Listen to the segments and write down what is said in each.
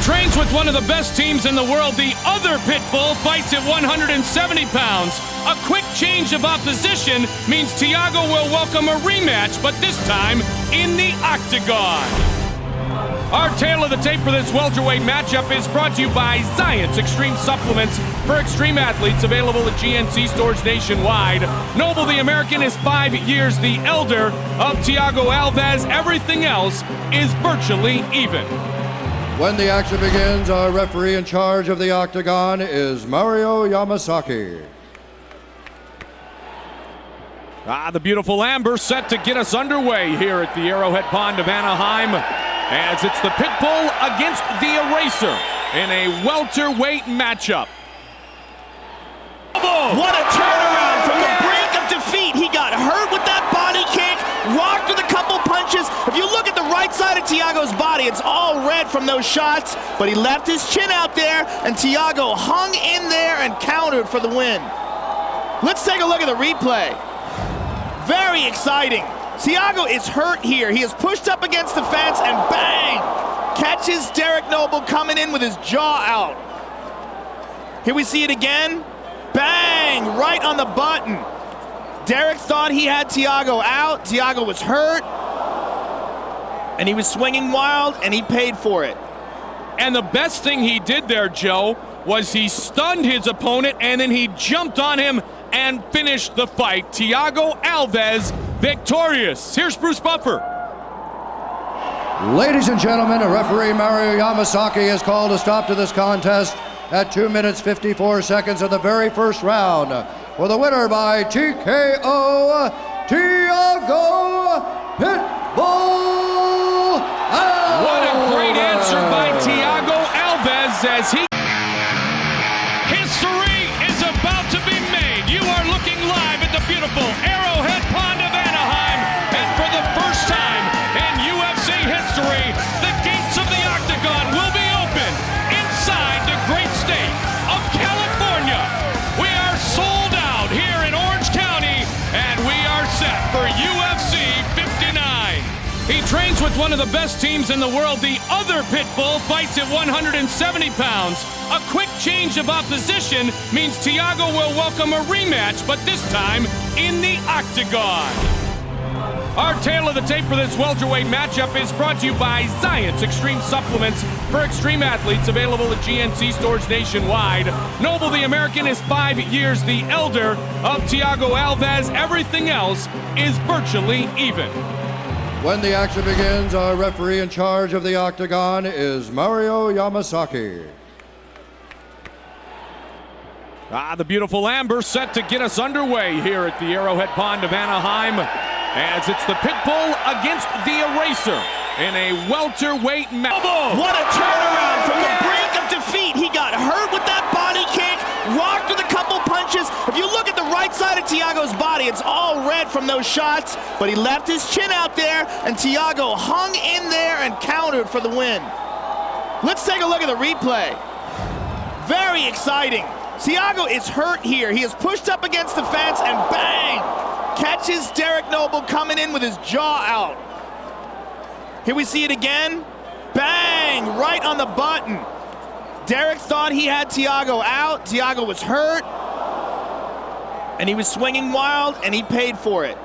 trains with one of the best teams in the world. The other pit bull fights at 170 pounds. A quick change of opposition means Thiago will welcome a rematch, but this time in the octagon. Our tale of the tape for this welterweight matchup is brought to you by Zions Extreme Supplements for extreme athletes, available at GNC stores nationwide. Noble the American is 5 years the elder of Thiago Alves. Everything else is virtually even. When the action begins, our referee in charge of the octagon is Mario Yamasaki. The beautiful Amber set to get us underway here at the Arrowhead Pond of Anaheim, as it's the pit bull against the eraser in a welterweight matchup. What a turnaround from the brink of defeat. He got hurt with that body kick, rocked with a couple punches. If you look at the right side of Thiago's body, it's all red from those shots, but he left his chin out there, and Thiago hung in there and countered for the win. Let's take a look at the replay. Very exciting. Thiago is hurt here. He is pushed up against the fence and bang! Catches Derek Noble coming in with his jaw out. Here we see it again. Bang! Right on the button. Derek thought he had Thiago out. Thiago was hurt. And he was swinging wild, and he paid for it. And the best thing he did there, Joe, was he stunned his opponent, and then he jumped on him and finished the fight. Thiago Alves victorious. Here's Bruce Buffer. Ladies and gentlemen, referee Mario Yamasaki has called a stop to this contest at 2 minutes 54 seconds of the very first round. For the winner by TKO, Thiago Pitbull Alves. What a great answer by Thiago Alves as he... History is about to be made. You are looking live at the beautiful Arrowhead Pond of Anaheim. And for the first time in UFC history, the gates of the octagon will be open inside the great state of California. We are sold out here in Orange County, and we are set for UFC 59. He trains with one of the best teams in the world. The other pit bull fights at 170 pounds. A quick change of opposition means Thiago will welcome a rematch, but this time in the octagon. Our tale of the tape for this welterweight matchup is brought to you by Zions Extreme Supplements for extreme athletes, available at GNC stores nationwide. Noble the American is 5 years the elder of Thiago Alves. Everything else is virtually even. When the action begins, our referee in charge of the octagon is Mario Yamasaki. The beautiful Amber set to get us underway here at the Arrowhead Pond of Anaheim, as it's the pit bull against the eraser in a welterweight match. What a turnaround from the brink of defeat. He got hurt with that body kick, rocked with a couple punches. If you look at the right side of Thiago's body, it's all red from those shots, but he left his chin out there, and Thiago hung in there and countered for the win. Let's take a look at the replay. Very exciting. Thiago is hurt here. He is pushed up against the fence and bang! Catches Derek Noble coming in with his jaw out. Here we see it again. Bang! Right on the button. Derek thought he had Thiago out. Thiago was hurt. And he was swinging wild, and he paid for it.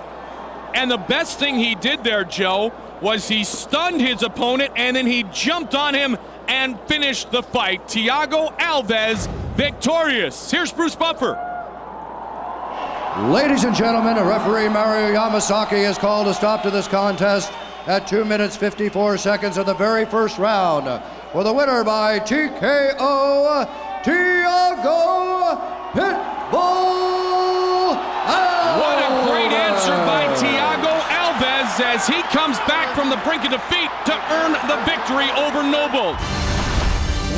And the best thing he did there, Joe, was he stunned his opponent, and then he jumped on him and finished the fight. Thiago Alves victorious. Here's Bruce Buffer. Ladies and gentlemen, referee Mario Yamasaki has called a stop to this contest at 2 minutes 54 seconds of the very first round. For the winner by TKO, Thiago Pitbull Alves. What a great answer by Thiago Alves as he comes back from the brink of defeat to earn the victory over Noble.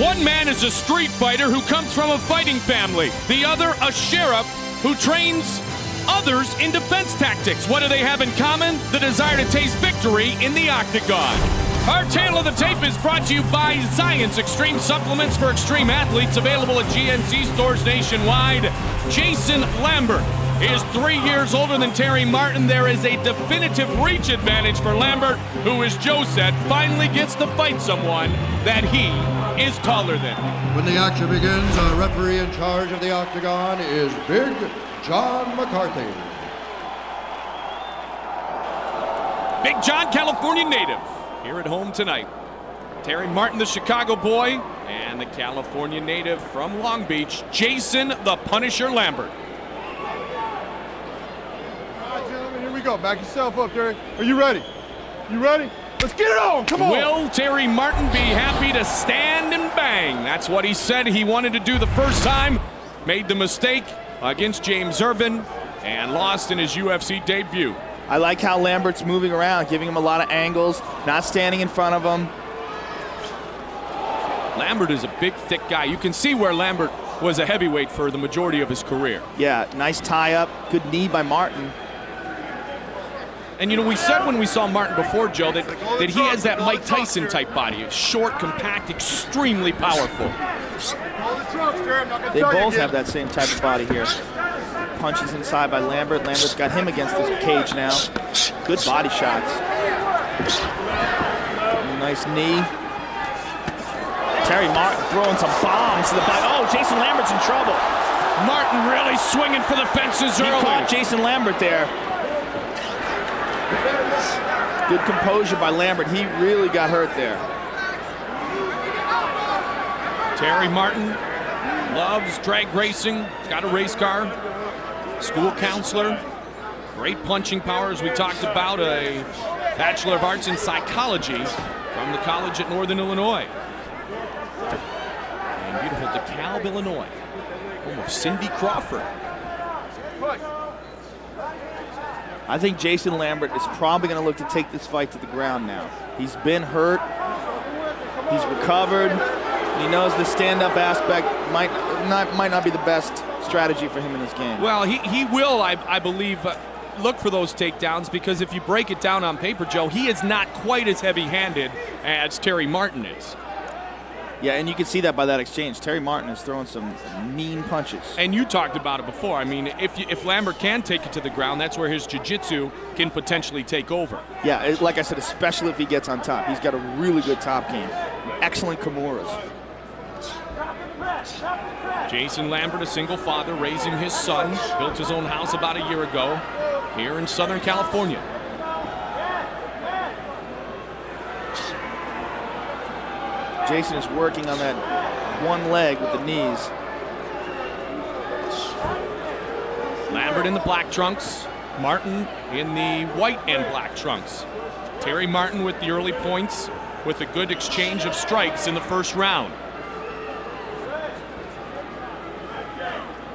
One man is a street fighter who comes from a fighting family. The other, a sheriff who trains others in defense tactics. What do they have in common? The desire to taste victory in the octagon. Our tale of the tape is brought to you by Zions Extreme Supplements for extreme athletes, available at GNC stores nationwide. Jason Lambert is 3 years older than Terry Martin. There is a definitive reach advantage for Lambert, who, as Joe said, finally gets to fight someone that he is taller than. When the action begins, our referee in charge of the octagon is Big John McCarthy. Big John, California native, here at home tonight. Terry Martin, the Chicago boy, and the California native from Long Beach, Jason the Punisher Lambert. All right, gentlemen, here we go. Back yourself up, Terry. Are you ready? You ready? Let's get it on. Come on. Will Terry Martin be happy to stand and bang? That's what he said he wanted to do the first time. Made the mistake against James Irvin and lost in his UFC debut. I like how Lambert's moving around, giving him a lot of angles, not standing in front of him. Lambert is a big, thick guy. You can see where Lambert was a heavyweight for the majority of his career. Yeah, nice tie-up, good knee by Martin. And, you know, we said when we saw Martin before, Joe, that he has that Mike Tyson type body. It's short, compact, extremely powerful. They both have that same type of body here. Punches inside by Lambert. Lambert's got him against the cage now. Good body shots. Nice knee. Terry Martin throwing some bombs to the body. Oh, Jason Lambert's in trouble. Martin really swinging for the fences He early. caught Jason Lambert there. Good composure by Lambert. He really got hurt there. Terry Martin loves drag racing. He's got a race car. School counselor. Great punching power, as we talked about. A Bachelor of Arts in Psychology from the college at Northern Illinois. And beautiful DeKalb, Illinois. Home of Cindy Crawford. I think Jason Lambert is probably going to look to take this fight to the ground now. He's been hurt. He's recovered. He knows the stand-up aspect might not be the best strategy for him in this game. Well, he will, I believe, look for those takedowns, because if you break it down on paper, Joe, he is not quite as heavy-handed as Terry Martin is. Yeah, and you can see that by that exchange. Terry Martin is throwing some mean punches. And you talked about it before. I mean, if Lambert can take it to the ground, that's where his jiu-jitsu can potentially take over. Yeah, like I said, especially if he gets on top. He's got a really good top game. Excellent Kimuras. Jason Lambert, a single father, raising his son, built his own house about a year ago here in Southern California. Jason is working on that one leg with the knees. Lambert in the black trunks, Martin in the white and black trunks. Terry Martin with the early points, with a good exchange of strikes in the first round.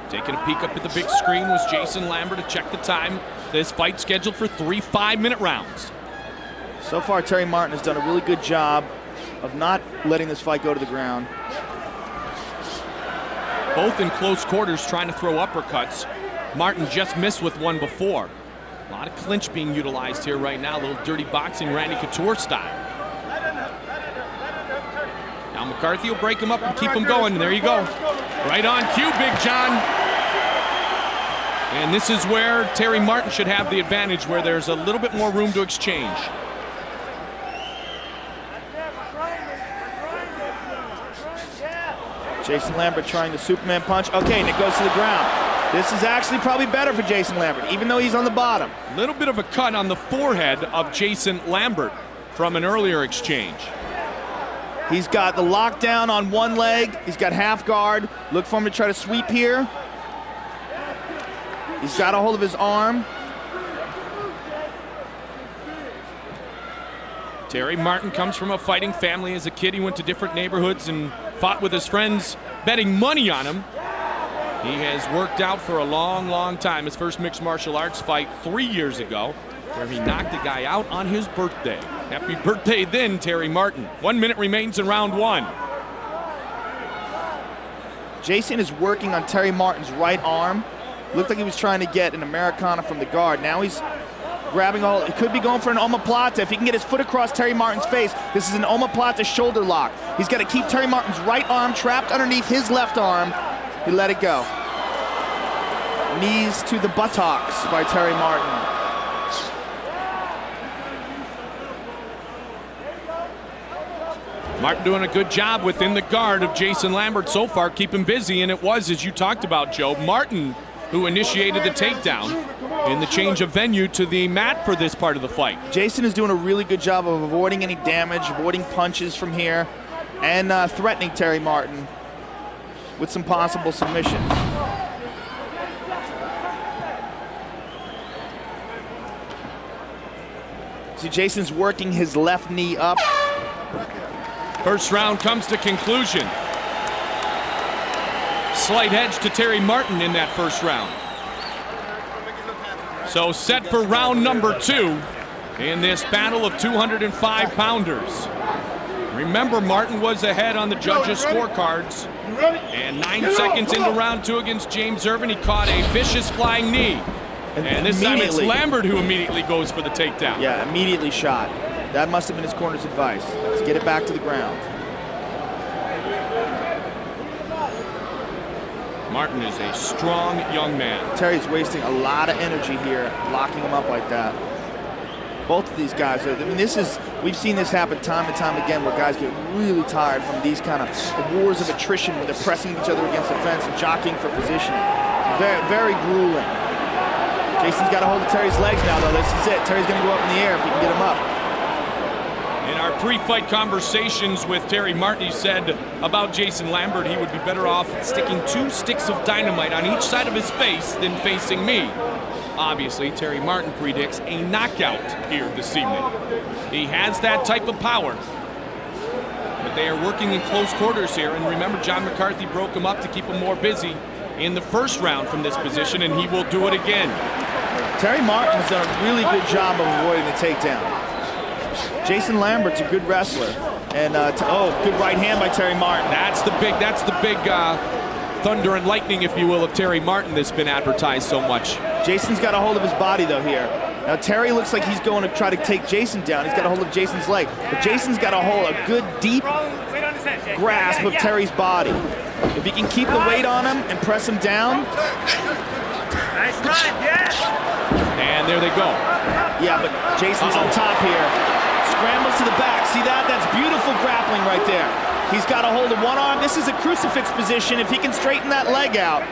Taking a peek up at the big screen was Jason Lambert to check the time. This fight scheduled for 3 5-minute rounds. So far, Terry Martin has done a really good job of not letting this fight go to the ground. Both in close quarters trying to throw uppercuts. Martin just missed with one before. A lot of clinch being utilized here right now. A little dirty boxing, Randy Couture style. Now McCarthy will break him up and keep him going. And there you go. Right on cue, Big John. And this is where Terry Martin should have the advantage, where there's a little bit more room to exchange. Jason Lambert trying the Superman punch. Okay, and it goes to the ground. This is actually probably better for Jason Lambert, even though he's on the bottom. Little bit of a cut on the forehead of Jason Lambert from an earlier exchange. He's got the lockdown on one leg. He's got half guard. Look for him to try to sweep here. He's got a hold of his arm. Terry Martin comes from a fighting family. As a kid, he went to different neighborhoods and fought with his friends, betting money on him. He has worked out for a long, long time. His first mixed martial arts fight 3 years ago, where he knocked a guy out on his birthday. Happy birthday then, Terry Martin. 1 minute remains in round one. Jason is working on Terry Martin's right arm. Looked like he was trying to get an Americana from the guard. Now he's grabbing all. It could be going for an omoplata. If he can get his foot across Terry Martin's face, this is an omoplata shoulder lock. He's got to keep Terry Martin's right arm trapped underneath his left arm. He let it go. Knees to the buttocks by Terry Martin. Martin doing a good job within the guard of Jason Lambert so far, keep him busy, and it was, as you talked about, Joe, Martin who initiated the takedown in the change of venue to the mat for this part of the fight. Jason is doing a really good job of avoiding any damage, avoiding punches from here, and threatening Terry Martin with some possible submissions. See, Jason's working his left knee up. First round comes to conclusion. Slight edge to Terry Martin in that first round. So set for round number 2 in this battle of 205-pounders. Remember, Martin was ahead on the judges' scorecards. And 9 seconds into round 2 against James Irvin, he caught a vicious flying knee. And this time it's Lambert who immediately goes for the takedown. Yeah, immediately shot. That must have been his corner's advice. Let's get it back to the ground. Martin is a strong young man. Terry's wasting a lot of energy here, locking him up like that. Both of these guys, I mean, we've seen this happen time and time again where guys get really tired from these kind of wars of attrition where they're pressing each other against the fence and jockeying for positioning. Very, very grueling. Jason's got a hold of Terry's legs now, though. This is it. Terry's going to go up in the air if he can get him up. In our pre-fight conversations with Terry Martin, he said about Jason Lambert, he would be better off sticking 2 sticks of dynamite on each side of his face than facing me. Obviously, Terry Martin predicts a knockout here this evening. He has that type of power. But they are working in close quarters here. And remember, John McCarthy broke him up to keep him more busy in the first round from this position, and he will do it again. Terry Martin's done a really good job of avoiding the takedown. Jason Lambert's a good wrestler. And, good right hand by Terry Martin. That's the big thunder and lightning, if you will, of Terry Martin that's been advertised so much. Jason's got a hold of his body, though, here. Now, Terry looks like he's going to try to take Jason down. He's got a hold of Jason's leg. But Jason's got a good, deep grasp of Terry's body. If he can keep the weight on him and press him down. Nice run, yes! And there they go. Yeah, but Jason's on top here. Scrambles to the back. See that? That's beautiful grappling right there. He's got a hold of one arm. This is a crucifix position. If he can straighten that leg out,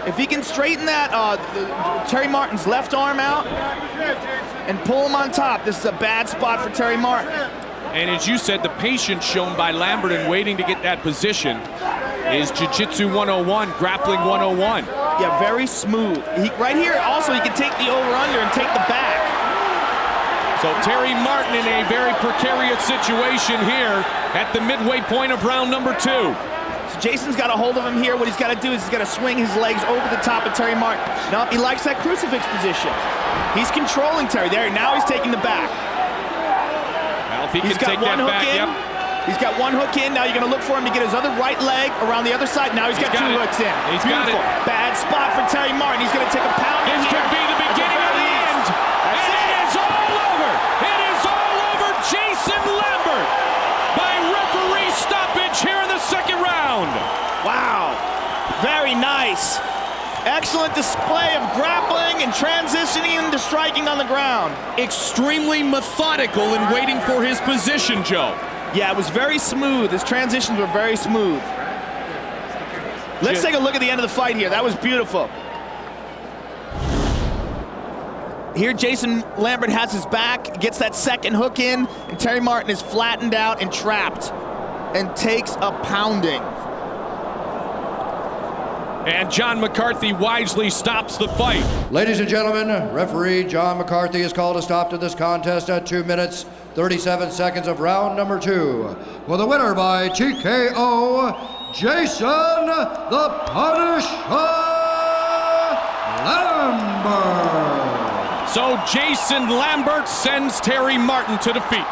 if he can straighten that Terry Martin's left arm out and pull him on top, this is a bad spot for Terry Martin. And as you said, the patience shown by Lambert in waiting to get that position is Jiu-Jitsu 101, grappling 101. Yeah, very smooth. Right here, also, he can take the over-under and take the back. So Terry Martin in a very precarious situation here at the midway point of round number 2. So Jason's got a hold of him here. What he's got to do is he's got to swing his legs over the top of Terry Martin. Now, he likes that crucifix position. He's controlling Terry there. Now he's taking the back. Well, if he can take that back, yep. He's got one hook in. Now you're going to look for him to get his other right leg around the other side. Now he's got 2 hooks in. He's beautiful. got it. Bad spot for Terry Martin. He's going to take a pound. This could be the beginning of the end. And it is all over. It is all over. Jason Lambert by referee stoppage here in the second round. Wow. Very nice. Excellent display of grappling and transitioning into striking on the ground. Extremely methodical in waiting for his position, Joe. Yeah, it was very smooth. His transitions were very smooth. Let's take a look at the end of the fight here. That was beautiful. Here, Jason Lambert has his back, gets that second hook in, and Terry Martin is flattened out and trapped and takes a pounding. And John McCarthy wisely stops the fight. Ladies and gentlemen, referee John McCarthy has called a stop to this contest at 2 minutes, 37 seconds of round number 2. For the winner by TKO, Jason the Punisher Lambert. So Jason Lambert sends Terry Martin to defeat.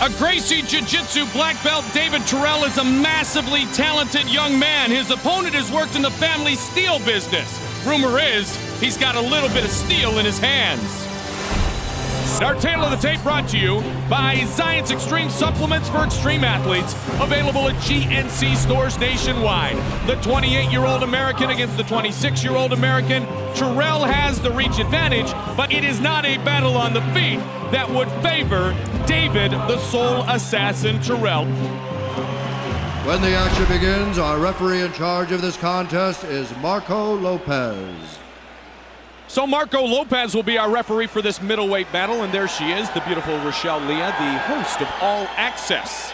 A Gracie Jiu-Jitsu black belt, David Terrell, is a massively talented young man. His opponent has worked in the family steel business. Rumor is he's got a little bit of steel in his hands. Our tale of the tape brought to you by Science Extreme Supplements for Extreme Athletes, available at GNC stores nationwide. The 28-year-old American against the 26-year-old American. Terrell has the reach advantage, but it is not a battle on the feet that would favor David, the Soul Assassin Terrell. When the action begins, our referee in charge of this contest is Marco Lopez. So Marco Lopez will be our referee for this middleweight battle, and there she is, the beautiful Rochelle Leah, the host of All Access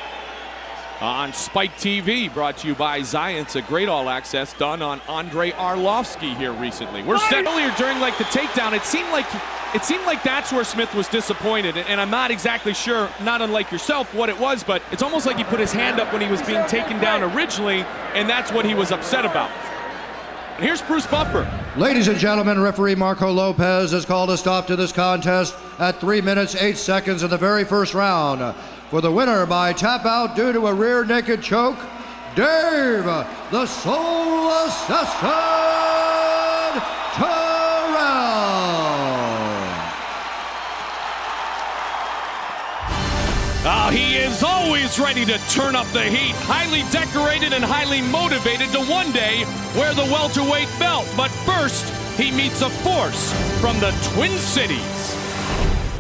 on Spike TV, brought to you by Zions, a great All Access done on Andrei Arlovsky here recently. We're set earlier during like the takedown. It seemed like that's where Smith was disappointed, and I'm not exactly sure, not unlike yourself, what it was, but it's almost like he put his hand up when he was being taken down originally, and that's what he was upset about. And here's Bruce Buffer. Ladies and gentlemen, referee Marco Lopez has called a stop to this contest at 3 minutes, 8 seconds of the very first round. For the winner by tap out due to a rear naked choke, Dave, the Soul Assassin Terrell. Oh, he is always ready to turn up the heat. Highly decorated and highly motivated to one day wear the welterweight belt. But first, he meets a force from the Twin Cities.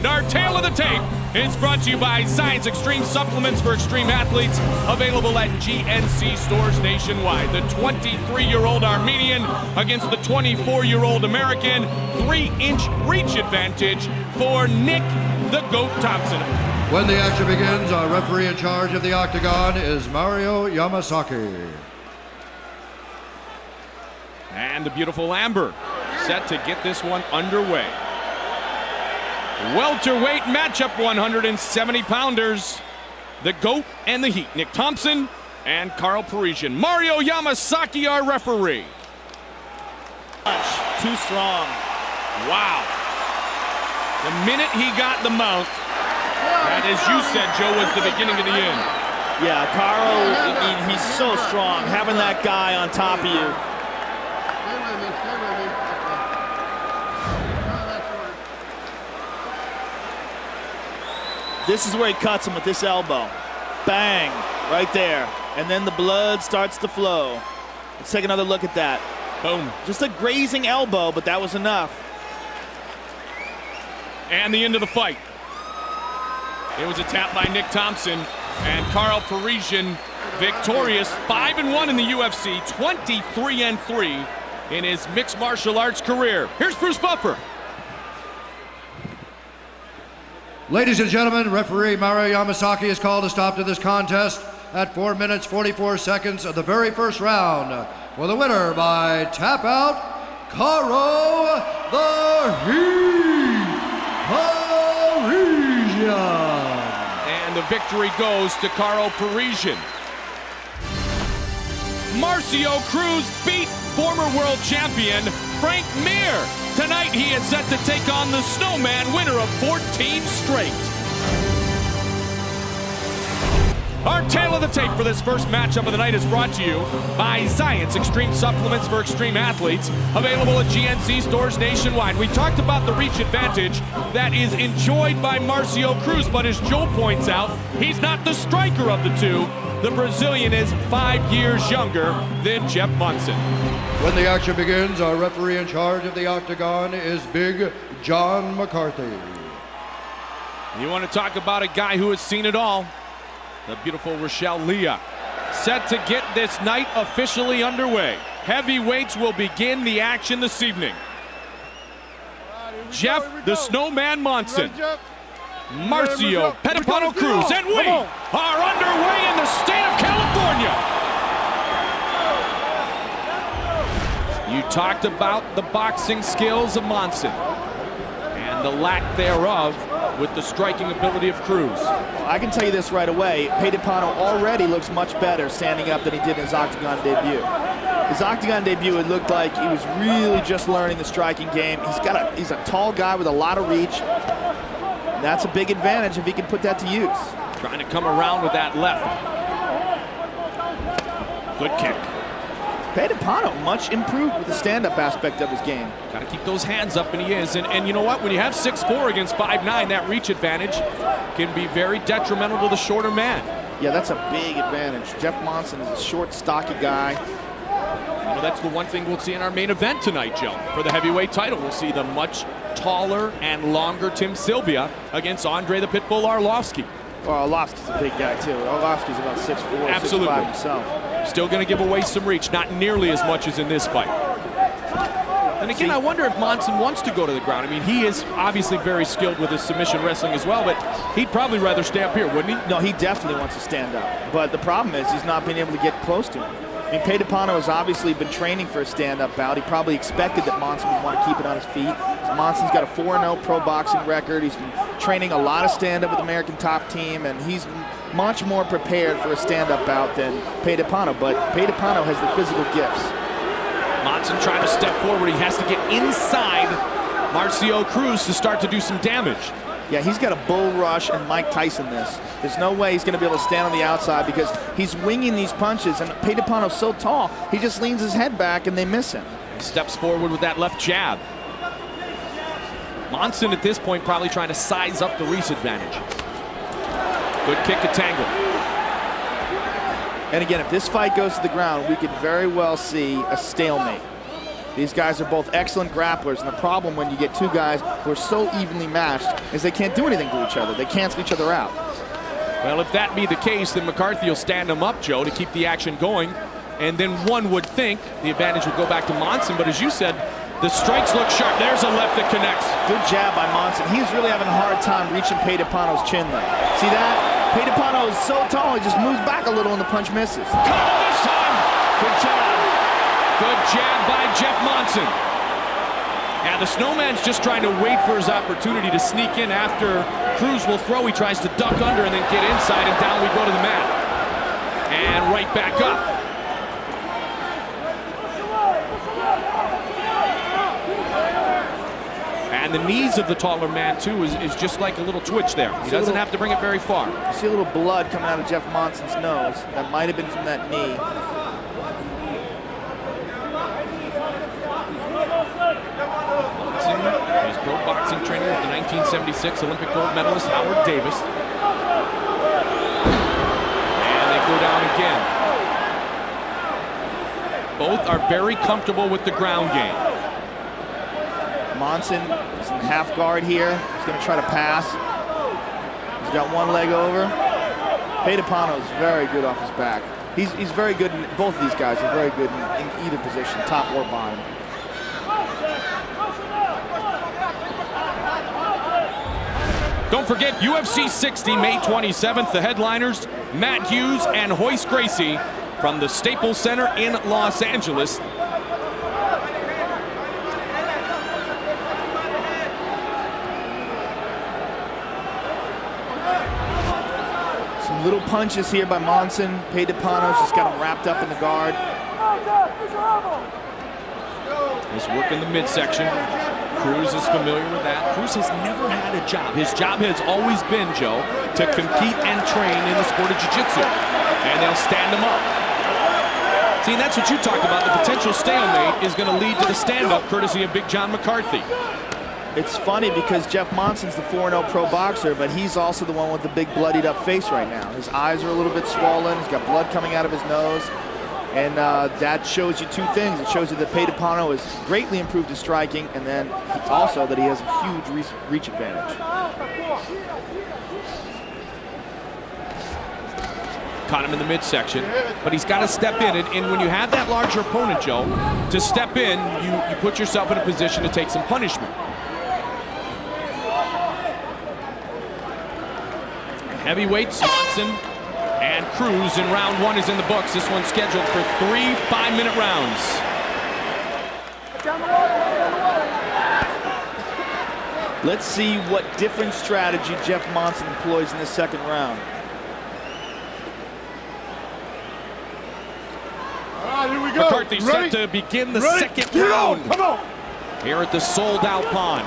Our tale of the tape is brought to you by Science Extreme Supplements for Extreme Athletes, available at GNC stores nationwide. The 23-year-old Armenian against the 24-year-old American. 3-inch reach advantage for Nick the Goat Thompson. When the action begins, our referee in charge of the octagon is Mario Yamasaki. And the beautiful Amber set to get this one underway. Welterweight matchup, 170-pounders. The GOAT and the Heat, Nick Thompson and Carl Parisian. Mario Yamasaki, our referee. Too strong. Wow. The minute he got the mount, and as you said, Joe, was the beginning of the end. Yeah, Carl, I mean, he's so strong. Having that guy on top of you. This is where he cuts him with this elbow. Bang, right there. And then the blood starts to flow. Let's take another look at that. Boom. Just a grazing elbow, but that was enough. And the end of the fight. It was a tap by Nick Thompson, and Carl Parisian victorious, 5-1 in the UFC, 23-3 in his mixed martial arts career. Here's Bruce Buffer. Ladies and gentlemen, referee Mario Yamasaki has called a stop to this contest at 4 minutes, 44 seconds of the very first round. For the winner by tap out, Carl the Heat Parisian. And the victory goes to Carl Parisian. Marcio Cruz beat former world champion Frank Mir. Tonight he is set to take on the Snowman, winner of 14 straight. Our tale of the tape for this first matchup of the night is brought to you by Science Extreme Supplements for Extreme Athletes, available at GNC stores nationwide. We talked about the reach advantage that is enjoyed by Marcio Cruz, but as Joe points out, he's not the striker of the two. The Brazilian is 5 years younger than Jeff Munson. When the action begins, our referee in charge of the octagon is Big John McCarthy. You want to talk about a guy who has seen it all? The beautiful Rochelle Leah, set to get this night officially underway. Heavyweights will begin the action this evening. Jeff the Snowman Monson, Marcio Petipano Cruz, and we are underway in the state of California. You talked about the boxing skills of Monson and the lack thereof with the striking ability of Cruz. I can tell you this right away. Petipano already looks much better standing up than he did in his octagon debut. His octagon debut, it looked like he was really just learning the striking game. He's a tall guy with a lot of reach. And that's a big advantage if he can put that to use. Trying to come around with that left. Good kick. Pedapano much improved with the stand-up aspect of his game. Got to keep those hands up, and he is. And you know what? When you have 6'4" against 5'9", that reach advantage can be very detrimental to the shorter man. Yeah, that's a big advantage. Jeff Monson is a short, stocky guy. Well, that's the one thing we'll see in our main event tonight, Joe. For the heavyweight title, we'll see the much taller and longer Tim Sylvia against Andre the Pitbull Arlovsky. Well, Arlovsky's a big guy, too. Arlovsky's about 6'4", Absolutely. 6'5" himself. Still going to give away some reach, not nearly as much as in this fight. And again, I wonder if Monson wants to go to the ground. I mean, he is obviously very skilled with his submission wrestling as well, but he'd probably rather stay up here, wouldn't he? No, he definitely wants to stand up. But the problem is he's not been able to get close to him. I mean, Pedapano has obviously been training for a stand-up bout. He probably expected that Monson would want to keep it on his feet. Monson's got a 4-0 pro boxing record. He's been training a lot of stand-up with the American Top Team, and he's much more prepared for a stand-up bout than Pedapano. But Pedapano has the physical gifts. Monson trying to step forward. He has to get inside Marcio Cruz to start to do some damage. Yeah, he's got a bull rush and Mike Tyson this. There's no way he's going to be able to stand on the outside because he's winging these punches, and Pedapano's so tall, he just leans his head back and they miss him. He steps forward with that left jab. Monson at this point probably trying to size up the reach advantage. Good kick to tangle. And again, if this fight goes to the ground, we could very well see a stalemate. These guys are both excellent grapplers, and the problem when you get two guys who are so evenly matched is they can't do anything to each other. They cancel each other out. Well, if that be the case, then McCarthy will stand him up, Joe, to keep the action going. And then one would think the advantage would go back to Monson, but as you said, the strikes look sharp. There's a left that connects. Good jab by Monson. He's really having a hard time reaching Pedapano's chin, though. See that? Pedapano is so tall, he just moves back a little and the punch misses. Caught him this time. Good jab. Good jab by Jeff Monson. Now the Snowman's just trying to wait for his opportunity to sneak in after Cruz will throw. He tries to duck under and then get inside, and down we go to the mat. And right back up. And the knees of the taller man, too, is just like a little twitch there. He doesn't have to bring it very far. You see a little blood coming out of Jeff Monson's nose. That might have been from that knee. Monson is pro boxing trainer with the 1976 Olympic gold medalist Howard Davis. And they go down again. Both are very comfortable with the ground game. Monson is in half guard here. He's going to try to pass. He's got one leg over. Pedapano is very good off his back. He's very good in both of these guys are very good in either position, top or bottom. Don't forget UFC 60, May 27th. The headliners, Matt Hughes and Hoist Gracie from the Staples Center in Los Angeles. Some little punches here by Monson. Pedapano's just got him wrapped up in the guard. He's working the midsection. Cruz is familiar with that. Cruz has never had a job. His job has always been, Joe, to compete and train in the sport of jiu-jitsu. And they'll stand him up. See, that's what you talked about. The potential stalemate is going to lead to the stand-up courtesy of Big John McCarthy. It's funny because Jeff Monson's the 4-0 pro boxer, but he's also the one with the big bloodied up face right now. His eyes are a little bit swollen. He's got blood coming out of his nose. And that shows you two things. It shows you that Pedapano has greatly improved his striking, and then also that he has a huge reach advantage. Caught him in the midsection, but he's got to step in. And when you have that larger opponent, Joe, to step in, you put yourself in a position to take some punishment. Heavyweights, Monson and Cruz in round one is in the books. This one's scheduled for 3 5-minute rounds. Let's see what different strategy Jeff Monson employs in the second round. All right, here we go. McCarthy set to begin the second round. Come on. Here at the sold-out pond.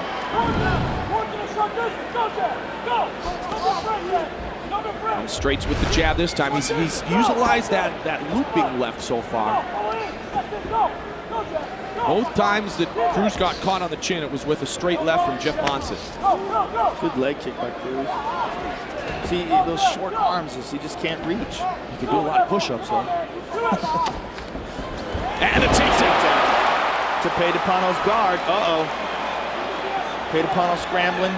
And straights with the jab this time. He's utilized that looping left so far. Both times that Cruz got caught on the chin, it was with a straight left from Jeff Monson. Good leg kick by Cruz. See, those short arms, he just can't reach. He can do a lot of push-ups, though. And a takedown. To Pedapano's guard. Uh-oh. Pedapano scrambling.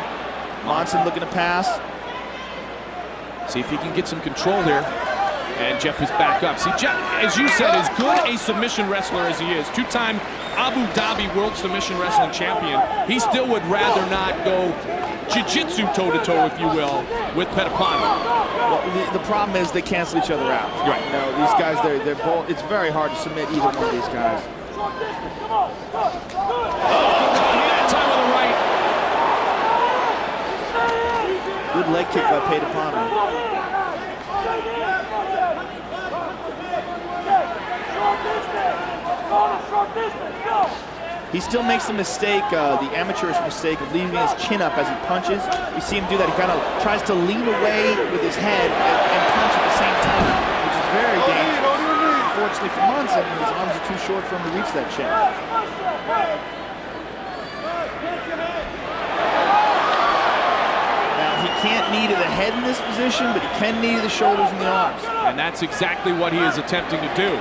Monson looking to pass. See if he can get some control here. And Jeff is back up. See, Jeff, as you said, as good a submission wrestler as he is, two-time Abu Dhabi World Submission Wrestling Champion, he still would rather not go jiu-jitsu toe-to-toe, if you will, with Pedapano. Well, the problem is they cancel each other out. Right. You know, these guys, they're both, it's very hard to submit either one of these guys. That time with the right. Good leg kick by Pedapano. He still makes the mistake, the amateurish mistake of leaving his chin up as he punches. You see him do that. He kind of tries to lean away with his head and punch at the same time, which is very dangerous. Unfortunately for Monson, his arms are too short for him to reach that chin. Now, he can't knee to the head in this position, but he can knee to the shoulders and the arms. And that's exactly what he is attempting to do.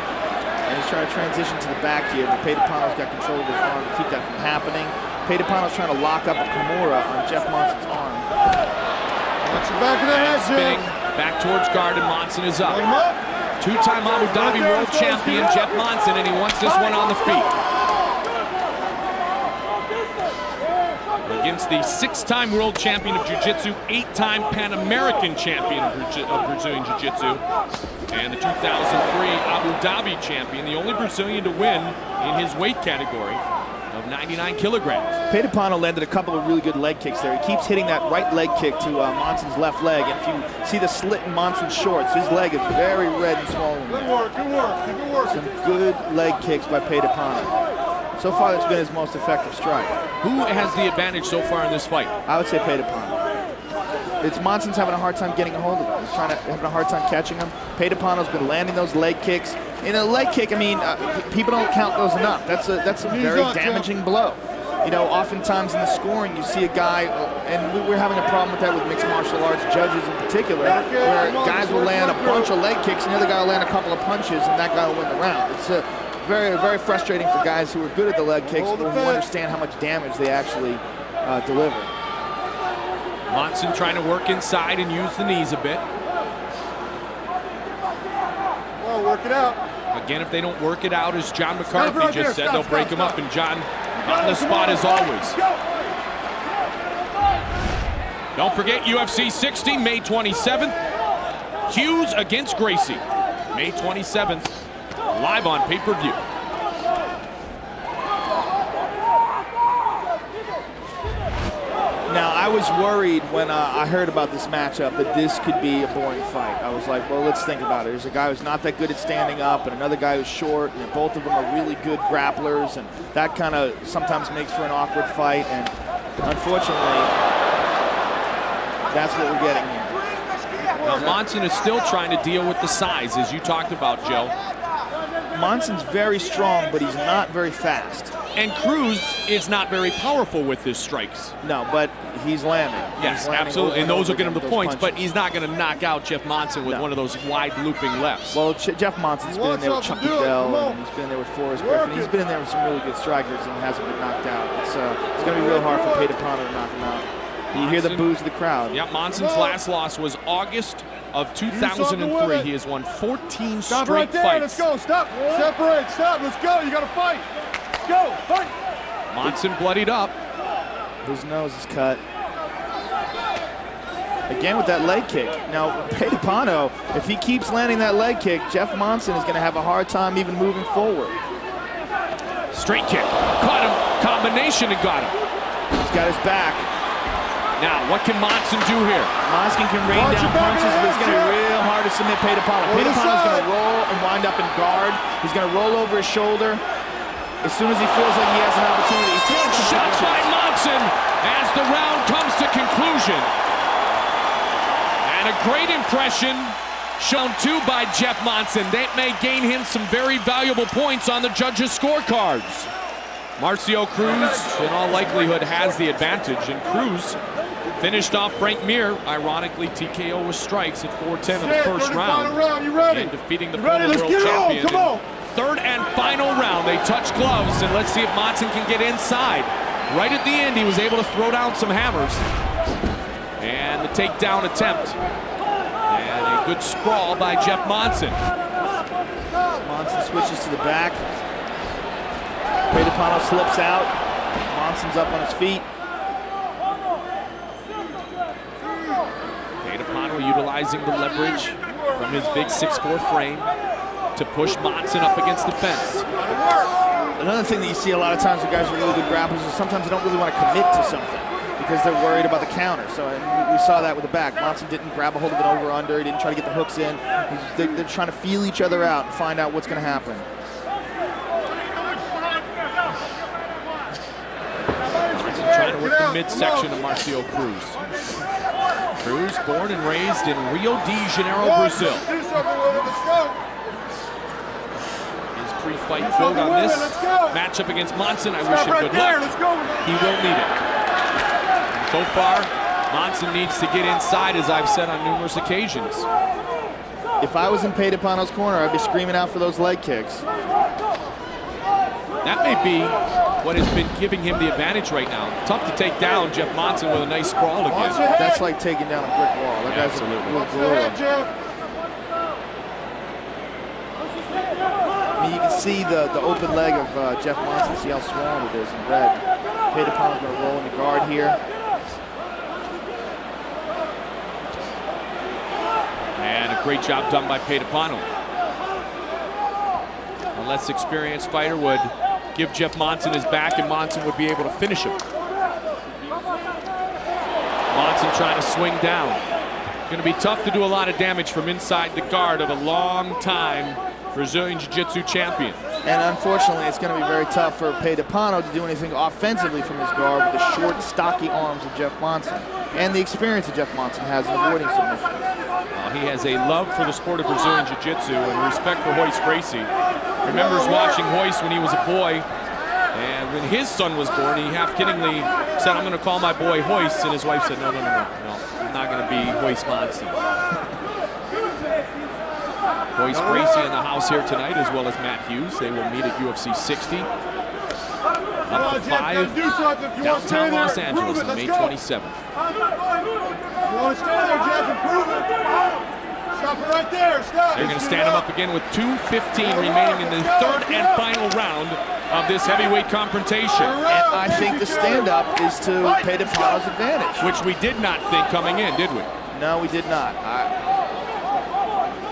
And he's trying to transition to the back here, but Pedapano's got control of his arm to keep that from happening. Pedapano's trying to lock up a Kimura on Jeff Monson's arm. Watch the back of the head, Spinning Jim. back towards guard, and Monson is up. Hold him up. Two-time Abu Dhabi World Champion Jeff Monson, and he wants this one on the feet. Against the six-time World Champion of Jiu-Jitsu, eight-time Pan American Champion of Brazilian Jiu-Jitsu, and the 2003 Abu Dhabi Champion, the only Brazilian to win in his weight category of 99 kilograms. Pedapano landed a couple of really good leg kicks there. He keeps hitting that right leg kick to Monson's left leg, and if you see the slit in Monson's shorts, his leg is very red and swollen. Good work, good work, good work. Some good leg kicks by Pedapano. So far, that's been his most effective strike. Who has the advantage so far in this fight? I would say Pedapano. It's Monson's having a hard time getting a hold of him. He's having a hard time catching him. Pedapano's been landing those leg kicks. In a leg kick, I mean, people don't count those enough. That's a very damaging blow. You know, oftentimes in the scoring, you see a guy, and we're having a problem with that with mixed martial arts judges in particular, where guys will land a bunch of leg kicks and the other guy will land a couple of punches and that guy will win the round. It's very, very frustrating for guys who are good at the leg kicks but who understand how much damage they actually deliver. Monson trying to work inside and use the knees a bit. Well, work it out. Again, if they don't work it out, as John McCarthy just said, they'll break him up, and John on the spot as always. Don't forget UFC 60, May 27th. Hughes against Gracie, May 27th, live on pay-per-view. Now, I was worried when I heard about this matchup that this could be a boring fight. I was like, well, let's think about it. There's a guy who's not that good at standing up and another guy who's short, and both of them are really good grapplers, and that kind of sometimes makes for an awkward fight, and unfortunately, that's what we're getting here. Now, Monson is still trying to deal with the size, as you talked about, Joe. Monson's very strong, but he's not very fast. And Cruz is not very powerful with his strikes. No, but he's landing. Yes, absolutely, and those will get him the points, but he's not going to knock out Jeff Monson with one of those wide looping lefts. Well, Jeff Monson's been in there with Chuck Liddell, and he's been in there with Forrest Griffin. He's been in there with some really good strikers and hasn't been knocked out. It's going to be real hard for Pedapano to knock him out. You hear the boos of the crowd. Yeah, Monson's last loss was August of 2003. He has won 14 Stop straight right there. fights. Let's go. Stop. Separate. Stop. Let's go. You got to fight. Let's go. Fight. Monson bloodied up. His nose is cut. Again with that leg kick. Now, Pedapano, if he keeps landing that leg kick, Jeff Monson is going to have a hard time even moving forward. Straight kick. Caught him. Combination and got him. He's got his back. Now, what can Monson do here? Monson can rain down punches, but it's going to be real hard to submit Pedapano. Pedapano's going to roll and wind up in guard. He's going to roll over his shoulder. As soon as he feels like he has an opportunity, he's throwing some Shot punches. by Monson as the round comes to conclusion. And a great impression Shown 2 by Jeff Monson. That may gain him some very valuable points on the judges' scorecards. Marcio Cruz, in all likelihood, has the advantage, and Cruz finished off Frank Mir, ironically TKO with strikes at 4:10 in the first round, and defeating the former world champion. Third and final round, they touch gloves, and let's see if Monson can get inside. Right at the end, he was able to throw down some hammers. And the takedown attempt. And a good sprawl by Jeff Monson. Monson switches to the back. Pedapano slips out. Monson's up on his feet. Pedapano utilizing the leverage from his big 6'4" frame to push Monson up against the fence. Another thing that you see a lot of times with guys who are really good grapplers is sometimes they don't really want to commit to something because they're worried about the counter. So and we saw that with the back. Monson didn't grab a hold of an over-under. He didn't try to get the hooks in. They're trying to feel each other out and find out what's going to happen. Monson trying to work the midsection of Marcio Cruz. Cruz, born and raised in Rio de Janeiro, Brazil. His pre-fight quote on this matchup against Monson: "I wish him good luck. He will need it." And so far, Monson needs to get inside, as I've said on numerous occasions. If I was in Pedapano's corner, I'd be screaming out for those leg kicks. That may be what has been giving him the advantage right now. Tough to take down Jeff Monson with a nice sprawl again. That's like taking down a brick wall. That guy's a little gorilla. I mean, you can see the open leg of Jeff Monson. See how swollen it is in red. Pedapano's going to roll in the guard here. And a great job done by Pedapano. A less experienced fighter would give Jeff Monson his back, and Monson would be able to finish him. Monson trying to swing down. Going to be tough to do a lot of damage from inside the guard of a long-time Brazilian Jiu-Jitsu champion. And unfortunately, it's going to be very tough for Pedapano to do anything offensively from his guard with the short, stocky arms of Jeff Monson and the experience that Jeff Monson has in avoiding submissions. He has a love for the sport of Brazilian Jiu-Jitsu and respect for Royce Gracie. Remembers watching Royce when he was a boy, and when his son was born, he half-kiddingly said, "I'm going to call my boy Royce," and his wife said, no, I'm not going to be Royce Monson. Royce Gracie in the house here tonight, as well as Matt Hughes. They will meet at UFC 60. Up to 5, downtown Los Angeles on May 27th. You want to stand there, Jeff, and prove it? Stop it right there. Stop. They're going to stand him up again with 2:15 remaining in the third and final round of this heavyweight confrontation. And I think the stand-up is to Pedapano's advantage. Which we did not think coming in, did we? No, we did not.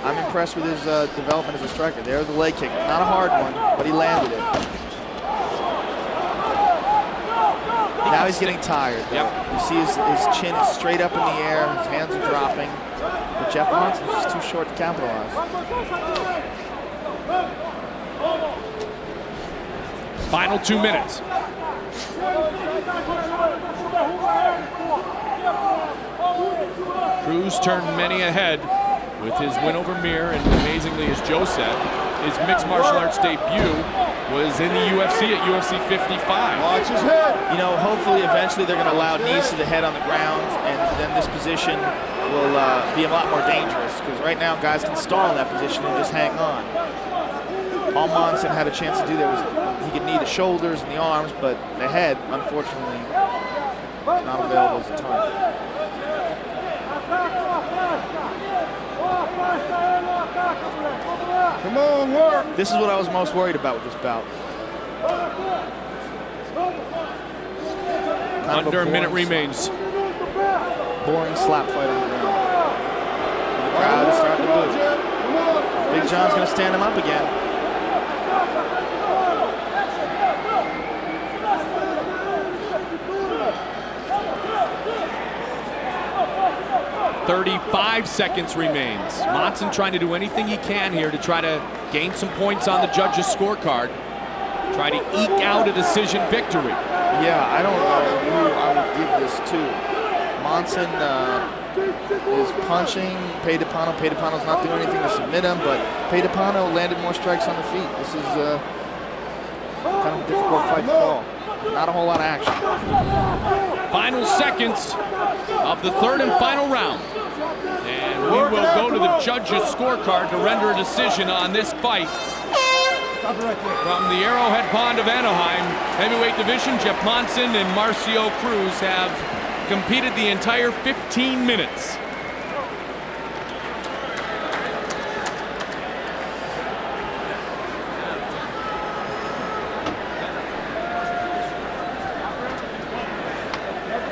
I'm impressed with his development as a striker. There's the leg kick. Not a hard one, but he landed it. Now he's getting tired. Yep. You see his chin is straight up in the air. His hands are dropping. But Jeff Monson's just too short to capitalize. Final 2 minutes. Cruz turned many ahead with his win over Mir, and amazingly, as Joe said, his mixed martial arts debut was in the UFC at UFC 55. Watch his head. You know, hopefully, eventually, they're going to allow knees to the head on the ground, and then this position will be a lot more dangerous, because right now, guys can stall in that position and just hang on. All Monson had a chance to do there was he could knee the shoulders and the arms, but the head, unfortunately, is not available as a target. Come on, work. This is what I was most worried about with this bout. Under a minute remains. Boring slap fight on the ground. The crowd is starting to boo. Big John's going to stand him up again. 35 seconds remains. Monson trying to do anything he can here to try to gain some points on the judges' scorecard. Try to eke out a decision victory. Yeah, I don't know who I would give this to. Monson is punching Pedapano. Pedapano's not doing anything to submit him, but Pedapano landed more strikes on the feet. This is kind of a difficult fight to call. Not a whole lot of action. Final seconds of the third and final round. And we will go to the judges' scorecard to render a decision on this fight. From the Arrowhead Pond of Anaheim, heavyweight division, Jeff Monson and Marcio Cruz have competed the entire 15 minutes.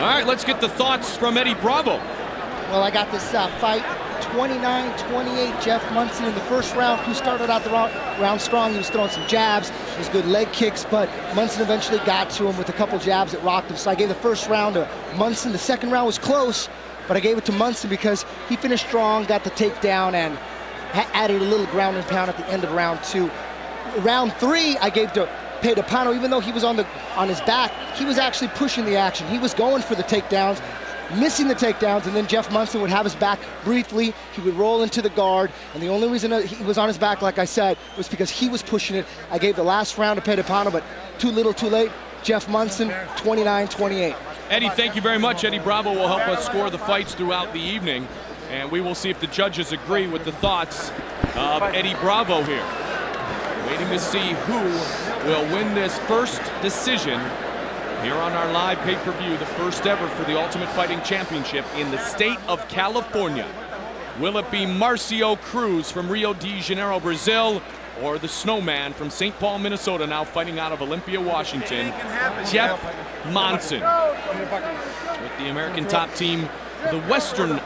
All right, let's get the thoughts from Eddie Bravo. Well, I got this fight 29-28. Jeff Monson in the first round, who started out the round strong. He was throwing some jabs, his good leg kicks, but Monson eventually got to him with a couple jabs that rocked him. So I gave the first round to Monson. The second round was close, but I gave it to Monson because he finished strong, got the takedown, and added a little ground and pound at the end of round 2. Round 3, I gave to Pedapano. Even though he was on his back, he was actually pushing the action. He was going for the takedowns, missing the takedowns, and then Jeff Monson would have his back briefly. He would roll into the guard, and the only reason he was on his back, like I said, was because he was pushing it. I gave the last round to Pedapano, but too little, too late. Jeff Monson, 29-28. Eddie, thank you very much. Eddie Bravo will help us score the fights throughout the evening, and we will see if the judges agree with the thoughts of Eddie Bravo here. Waiting to see who will win this first decision here on our live pay-per-view, the first ever for the Ultimate Fighting Championship in the state of California. Will it be Marcio Cruz from Rio de Janeiro, Brazil, or the Snowman from St. Paul, Minnesota, now fighting out of Olympia, Washington, Jeff Monson, with the American top team, the Western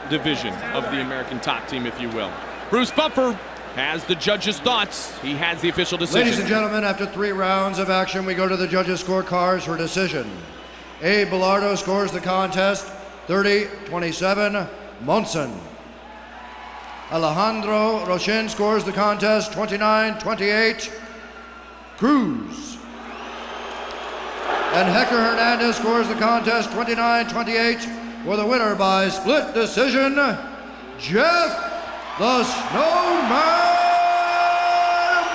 division of the American top team, if you will. Bruce Buffer has the judges' thoughts. He has the official decision. Ladies and gentlemen, after 3 rounds of action, we go to the judges' scorecards for decision. A. Bilardo scores the contest 30-27, Monson. Alejandro Rochin scores the contest 29-28, Cruz. And Hector Hernandez scores the contest 29-28 for the winner by split decision, Jeff the Snowman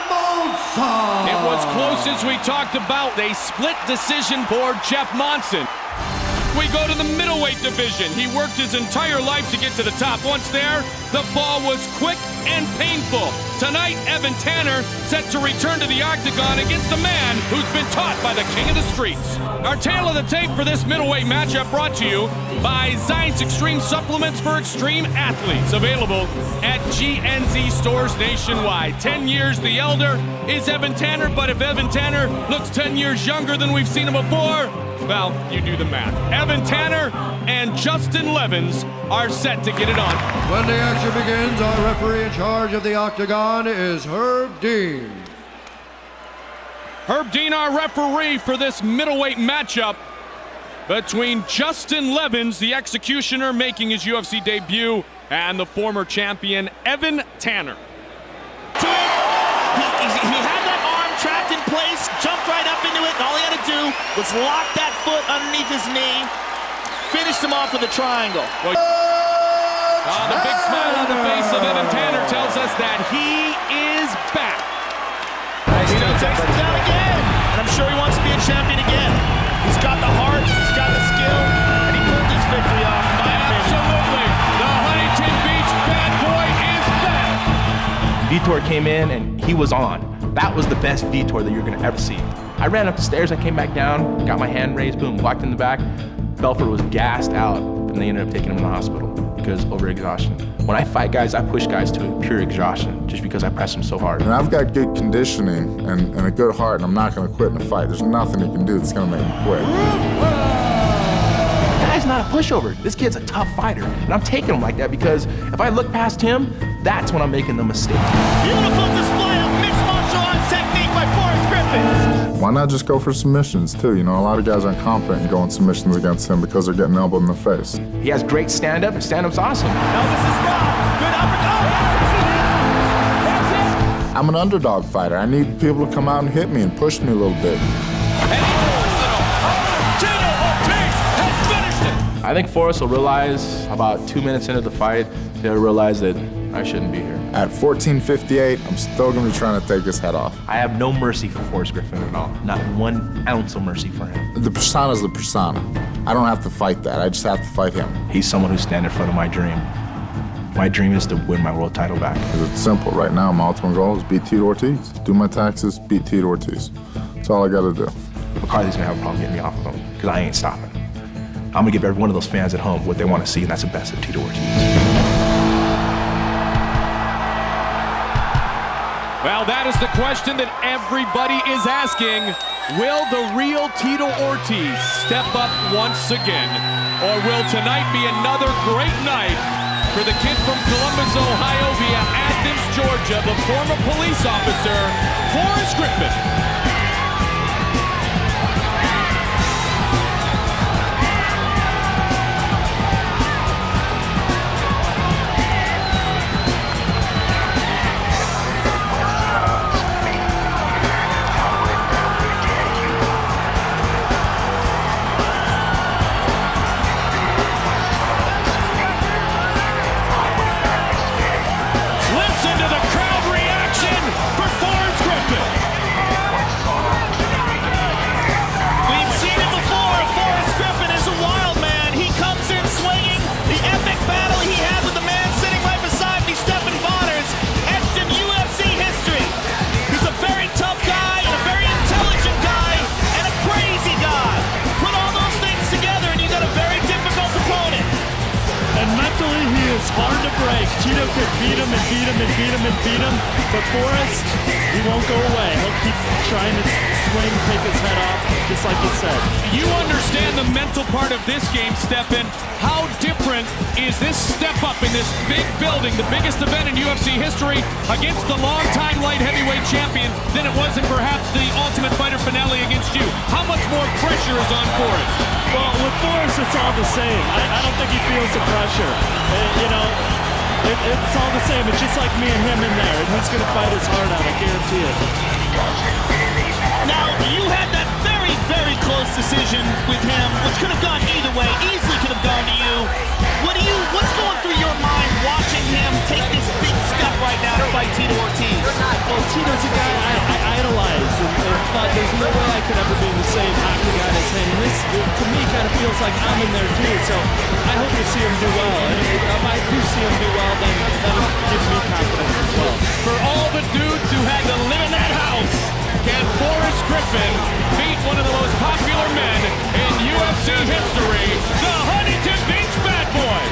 Monson. It was close as we talked about. A split decision for Jeff Monson. We go to the middleweight division. He worked his entire life to get to the top. Once there, the fall was quick and painful. Tonight, Evan Tanner set to return to the octagon against a man who's been taught by the king of the streets. Our tale of the tape for this middleweight matchup brought to you by Zions Extreme Supplements for Extreme Athletes, available at GNZ stores nationwide. 10 years the elder is Evan Tanner, but if Evan Tanner looks 10 years younger than we've seen him before, well, you do the math. Evan Tanner and Justin Levens are set to get it on. When the action begins, our referee in charge of the octagon is Herb Dean. Herb Dean, our referee for this middleweight matchup between Justin Levens, the executioner making his UFC debut, and the former champion, Evan Tanner. He had that arm trapped in place, jumped right up into it, and all he had to do was lock that foot underneath his knee, finished him off with a triangle. Well, the big smile on the face of Evan Tanner tells us that he is back. He takes him down again, and I'm sure he wants to be a champion again. He's got the heart, he's got the skill, and he pulled this victory off. Absolutely. The Huntington Beach bad boy is back. Vitor came in and he was on. That was the best Vitor that you're gonna ever see. I ran up the stairs, I came back down, got my hand raised, boom, walked in the back. Belfort was gassed out, and they ended up taking him to the hospital because overexhaustion. When I fight guys, I push guys to pure exhaustion just because I press them so hard. And I've got good conditioning and a good heart, and I'm not gonna quit in a fight. There's nothing he can do that's gonna make me quit. That guy's not a pushover. This kid's a tough fighter, and I'm taking him like that because if I look past him, that's when I'm making the mistake. Beautiful display of mixed martial arts technique by Forrest Griffin. Why not just go for submissions too? You know, a lot of guys aren't confident in going submissions against him because they're getting elbowed in the face. He has great stand-up, and stand-up's awesome. Elvis is robbed. Good uppercut. I'm an underdog fighter. I need people to come out and hit me and push me a little bit. And he forced it all. Tito Ortiz has finished it. I think Forrest will realize about 2 minutes into the fight, he'll realize that I shouldn't be here. At 14:58, I'm still gonna be trying to take his head off. I have no mercy for Forrest Griffin at all. Not 1 ounce of mercy for him. The persona's the persona. I don't have to fight that. I just have to fight him. He's someone who stands in front of my dream. My dream is to win my world title back. It's simple. Right now, my ultimate goal is beat Tito Ortiz. Do my taxes, beat Tito Ortiz. That's all I gotta do. McCarthy's gonna have a problem getting me off of him, because I ain't stopping. I'm gonna give every one of those fans at home what they want to see, and that's the best of Tito Ortiz. Well, that is the question that everybody is asking. Will the real Tito Ortiz step up once again? Or will tonight be another great night for the kid from Columbus, Ohio via Athens, Georgia, the former police officer, Forrest Griffin? Hard to break. Tito could beat him and beat him and beat him and beat him, but Forrest, he won't go away. He'll keep trying to swing, take his head off, just like you said. You understand the mental part of this game, Stephen. How different is this step up in this big building, the biggest event in UFC history, against the longtime light heavyweight champion than it was in perhaps the Ultimate Fighter finale against you? How much more pressure is on Forrest? Well, with Forrest, it's all the same. I don't think he feels the pressure. It's all the same. It's just like me and him in there, and he's going to fight his heart out, I guarantee it. Now, you had that very, very close decision with him, which could have gone either way, easily could have gone to you. What's going through your mind watching him take this big step right now to fight Tito Ortiz? Well, Tito's a guy I idolize, and thought there's no way I could ever be the same hockey guy as him. This, to me, kind of feels like I'm in there too, so I hope to see him do well. And if I do see him do well, then that'll give me confidence as well. For all the dudes who had to live in that house, can Forrest Griffin beat one of the most popular men in UFC history, the Huntington Beach Bad Boy?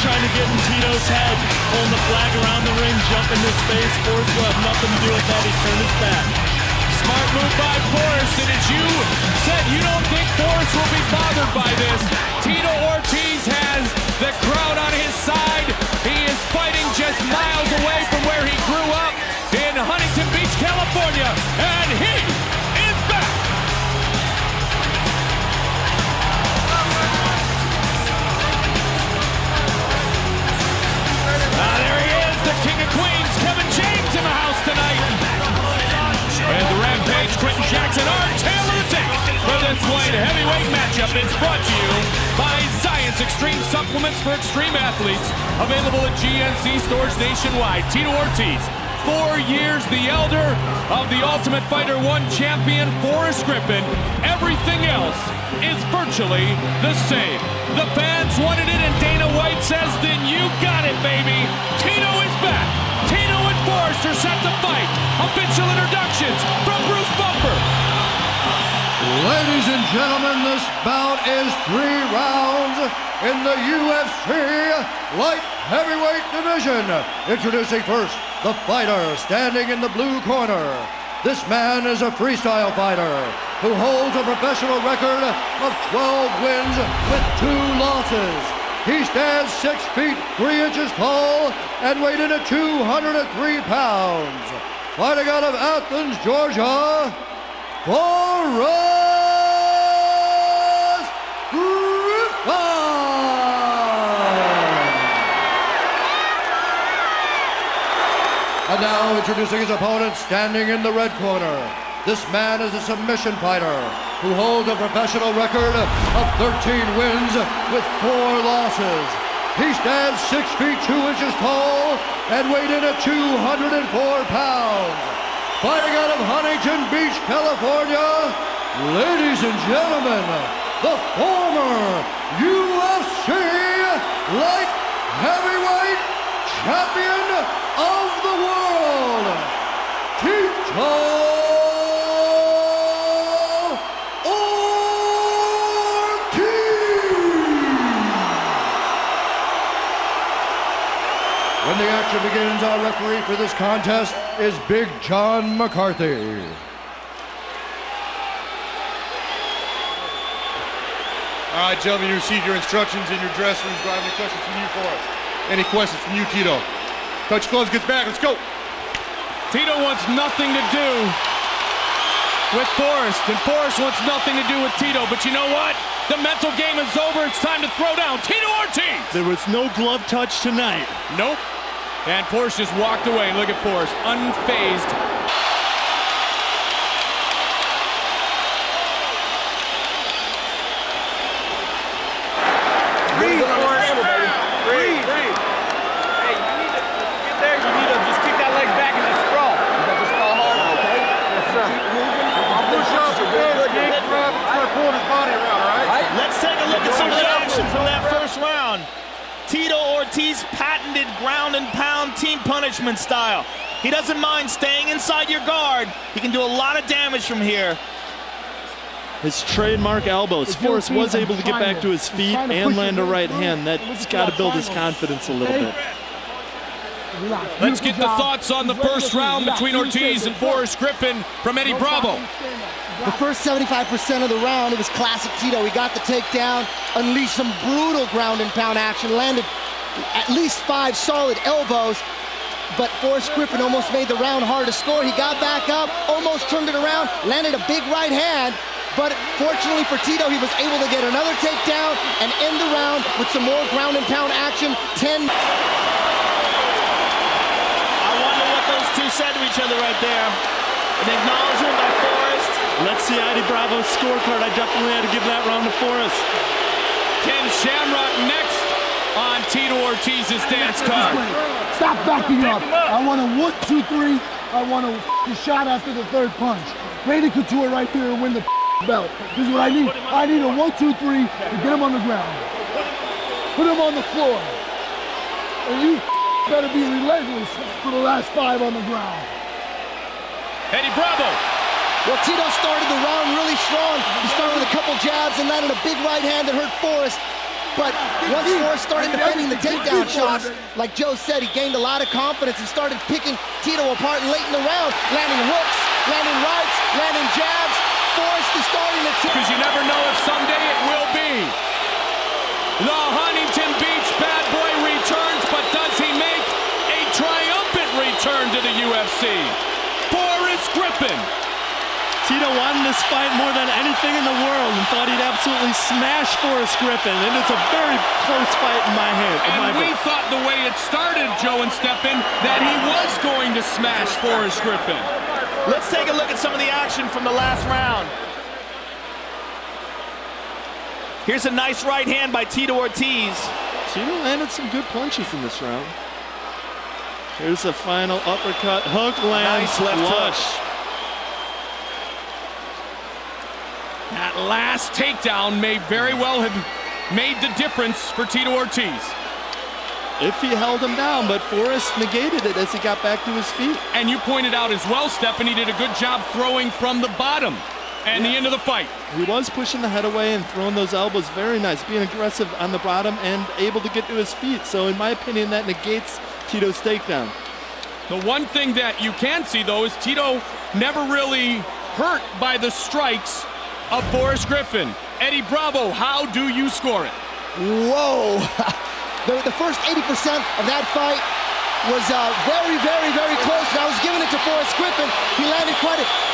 trying to get in Tito's head, pulling the flag around the ring, jumping his face. Forrest will have nothing to do with that. He turned his back. Smart move by Forrest, and as you said, you don't think Forrest will be bothered by this. Tito Ortiz has the crowd on his side. He is fighting just miles away from where he grew up in Huntington Beach, California, and he is back. There he is, the King of Queens, Kevin James in the house tonight. And the Rampage, Quentin Jackson, our tail of the tape for this light heavyweight matchup is brought to you by Science Extreme Supplements for Extreme Athletes. Available at GNC stores nationwide. Tito Ortiz, 4 years the elder of the Ultimate Fighter 1 champion, Forrest Griffin. Everything else is virtually the same. The fans wanted it, and Dana White says, then you got it, baby. Tito is back. Tito and Forrest are set to fight. Official introductions from Bruce Bumper. Ladies and gentlemen, this bout is 3 rounds in the UFC light heavyweight division. Introducing first, the fighter standing in the blue corner. This man is a freestyle fighter who holds a professional record of 12 wins with 2 losses. He stands 6 feet 3 inches tall and weighed in at 203 pounds. Fighting out of Athens, Georgia, Forrest Griffin. And now introducing his opponent standing in the red corner. This man is a submission fighter who holds a professional record of 13 wins with 4 losses. He stands 6 feet 2 inches tall and weighed in at 204 pounds. Fighting out of Huntington Beach, California, ladies and gentlemen, the former UFC light heavyweight champion of the world, Tito When the action begins, our referee for this contest is Big John McCarthy. All right, gentlemen, you received your instructions in your dress rooms. Do I have any questions from you, Forrest? Any questions from you, Tito? Touch your gloves, get back, let's go. Tito wants nothing to do with Forrest, and Forrest wants nothing to do with Tito, but you know what? The mental game is over. It's time to throw down Tito Ortiz. There was no glove touch tonight. Nope. And Forrest just walked away. Look at Forrest, unfazed. Breathe, Forrest. Breathe. Hey, you need to get there. You need to just kick that leg back and just sprawl. Just sprawl hard, okay? Yes, sir. Keep moving. Push up, start pulling his body around, all right? Let's take a look at some of the action from that first round. Tito Ortiz patented ground and pound team punishment style. He doesn't mind staying inside your guard. He can do a lot of damage from here. His trademark elbows. Forrest was able to get back to his feet and land a right hand. That's got to build his confidence a little bit. Let's get the thoughts on the first round between Ortiz and Forrest Griffin from Eddie Bravo. The first 75% of the round, it was classic Tito. He got the takedown, unleashed some brutal ground and pound action, landed at least 5 solid elbows, but Forrest Griffin almost made the round hard to score. He got back up, almost turned it around, landed a big right hand, but fortunately for Tito, he was able to get another takedown and end the round with some more ground and pound action. I wonder what those two said to each other right there. An acknowledgement by Forrest. Let's see Eddie Bravo's scorecard. I definitely had to give that round to Forrest. Ken Shamrock next on Tito Ortiz's dance card. Stop backing up. I want a 1, 2, 3. I want a shot after the 3rd punch. Randy Couture right here and win the belt. This is what I need. I need a 1, 2, 3 to get him on the ground. Put him on the floor. And you better be relentless for the last 5 on the ground. Eddie Bravo. Well, Tito started the round really strong. He started with a couple jabs and landed a big right hand that hurt Forrest. But once Forrest started defending the takedown shots, like Joe said, he gained a lot of confidence and started picking Tito apart late in the round, landing hooks, landing rights, landing jabs. Forrest is starting to tip. Because you never know if someday it will be. The Huntington Beach bad boy returns, but does he make a triumphant return to the UFC? Forrest Griffin. Tito wanted this fight more than anything in the world and thought he'd absolutely smash Forrest Griffin, and it's a very close fight in my head. And we thought the way it started, Joe and Stephan, that he was going to smash Forrest Griffin. Let's take a look at some of the action from the last round. Here's a nice right hand by Tito Ortiz. Tito landed some good punches in this round. Here's the final uppercut, hook lands, nice left flush. hook. That last takedown may very well have made the difference for Tito Ortiz. If he held him down, but Forrest negated it as he got back to his feet. And you pointed out as well, Stephan, he did a good job throwing from the bottom and the end of the fight. He was pushing the head away and throwing those elbows very nice, being aggressive on the bottom and able to get to his feet. So in my opinion, that negates Tito's takedown. The one thing that you can see, though, is Tito never really hurt by the strikes of Forrest Griffin. Eddie Bravo, how do you score it? Whoa. The first 80% of that fight was very, very, very close. And I was giving it to Forrest Griffin. He landed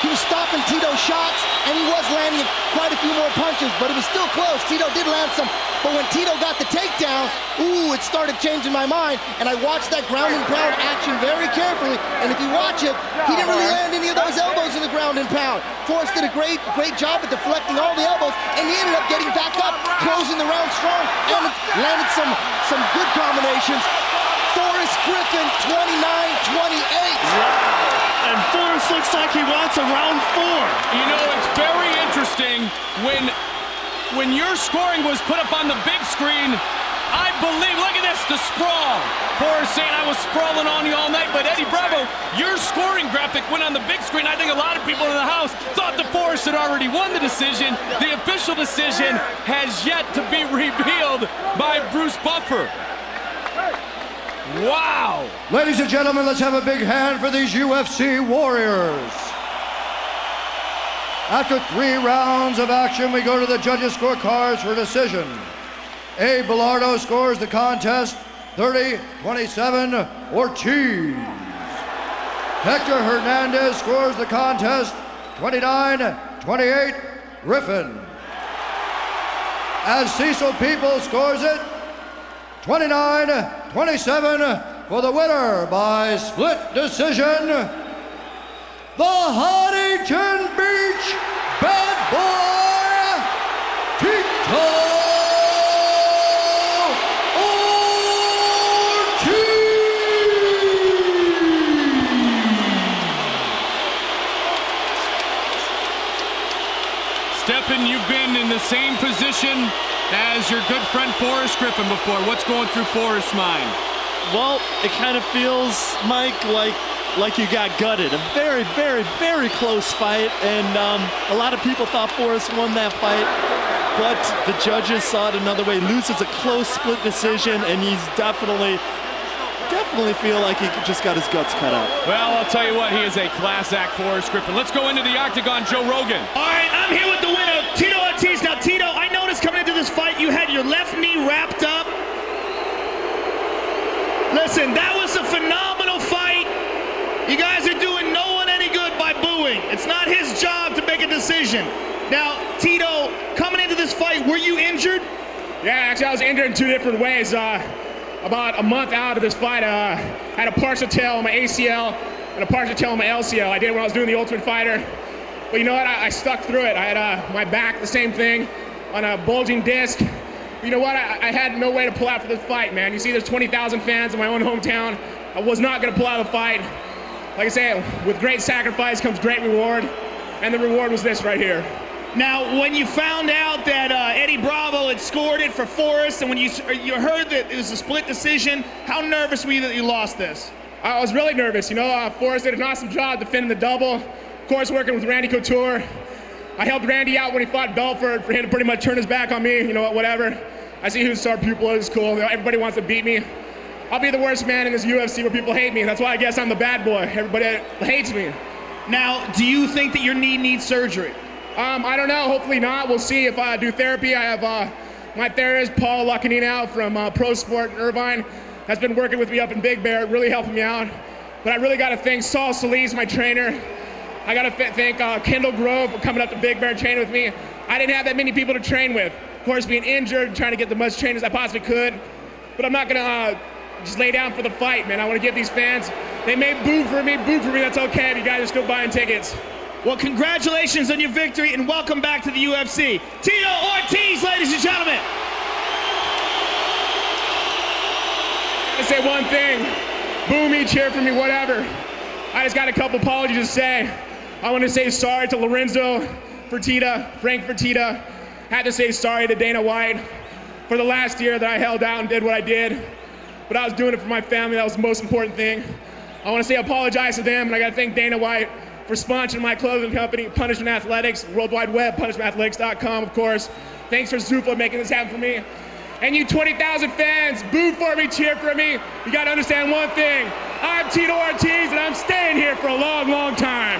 he was stopping Tito's shots, and he was landing quite a few more punches, but it was still close. Tito did land some, but when Tito got the takedown, ooh, it started changing my mind, and I watched that ground and pound action very carefully, and if you watch it, he didn't really land any of those elbows in the ground and pound. Forrest did a great job at deflecting all the elbows, and he ended up getting back up, closing the round strong, and landed some good combinations. Forrest Griffin, 29-28. Wow. And Forrest looks like he wants a round 4. You know, it's very interesting when your scoring was put up on the big screen. I believe, look at this, the sprawl. Forrest saying I was sprawling on you all night, but Eddie Bravo, your scoring graphic went on the big screen. I think a lot of people in the house thought that Forrest had already won the decision. The official decision has yet to be revealed by Bruce Buffer. Wow! Ladies and gentlemen, let's have a big hand for these UFC warriors. After 3 rounds of action, we go to the judges' scorecards for decision. Abe Bilardo scores the contest 30-27 Ortiz. Hector Hernandez scores the contest 29-28 Griffin. As Cecil People scores it 29-27 for the winner by split decision, the Huntington Beach Bad Boy, Tito Ortiz. Stephan, you've been in the same position as your good friend Forrest Griffin before. What's going through Forrest's mind? Well, it kind of feels, Mike, like you got gutted. A very, very, very close fight, and a lot of people thought Forrest won that fight, but the judges saw it another way. Loses a close split decision, and he's definitely feel like he just got his guts cut out. Well, I'll tell you what, he is a class act, Forrest Griffin. Let's go into the octagon, Joe Rogan. All right, I'm here with the winner, Tito Ortiz. Now, Tito, I noticed coming into this fight, you had your left knee wrapped up. Listen, that was a phenomenal fight. You guys are doing no one any good by booing. It's not his job to make a decision. Now, Tito, coming into this fight, were you injured? Yeah, actually, I was injured in 2 different ways. About a month out of this fight, I had a partial tear on my ACL and a partial tear on my LCL. I did when I was doing the Ultimate Fighter. But you know what? I stuck through it. I had my back, the same thing, on a bulging disc. You know what? I had no way to pull out for this fight, man. You see, there's 20,000 fans in my own hometown. I was not going to pull out of the fight. Like I say, with great sacrifice comes great reward, and the reward was this right here. Now, when you found out that Eddie Bravo had scored it for Forrest, and when you heard that it was a split decision, how nervous were you that you lost this? I was really nervous. You know, Forrest did an awesome job defending the double. Of course, working with Randy Couture. I helped Randy out when he fought Belfort for him to pretty much turn his back on me, you know, whatever. I see whose star pupil is cool. Everybody wants to beat me. I'll be the worst man in this UFC where people hate me. That's why I guess I'm the bad boy. Everybody hates me. Now, do you think that your knee needs surgery? I don't know. Hopefully not. We'll see if I do therapy. I have my therapist, Paul Lucanino from Pro Sport in Irvine, has been working with me up in Big Bear, really helping me out. But I really got to thank Saul Solis, my trainer. I got to thank Kendall Grove for coming up to Big Bear and training with me. I didn't have that many people to train with. Of course, being injured, trying to get the much training as I possibly could. But I'm not going to just lay down for the fight, man. I want to give these fans, they may boo for me, that's okay if you guys are still buying tickets. Well, congratulations on your victory and welcome back to the UFC. Tito Ortiz, ladies and gentlemen. I'm going to say one thing. Boo me, cheer for me, whatever. I just got a couple apologies to say. I want to say sorry to Lorenzo Fertitta, Frank Fertitta. Had to say sorry to Dana White for the last year that I held out and did what I did. But I was doing it for my family. That was the most important thing. I want to say apologize to them, and I got to thank Dana White for sponsoring my clothing company, Punishment Athletics, World Wide Web, punishmentathletics.com, of course. Thanks for Zuffa making this happen for me. And you 20,000 fans, boo for me, cheer for me. You got to understand one thing. I'm Tito Ortiz, and I'm staying here for a long, long time.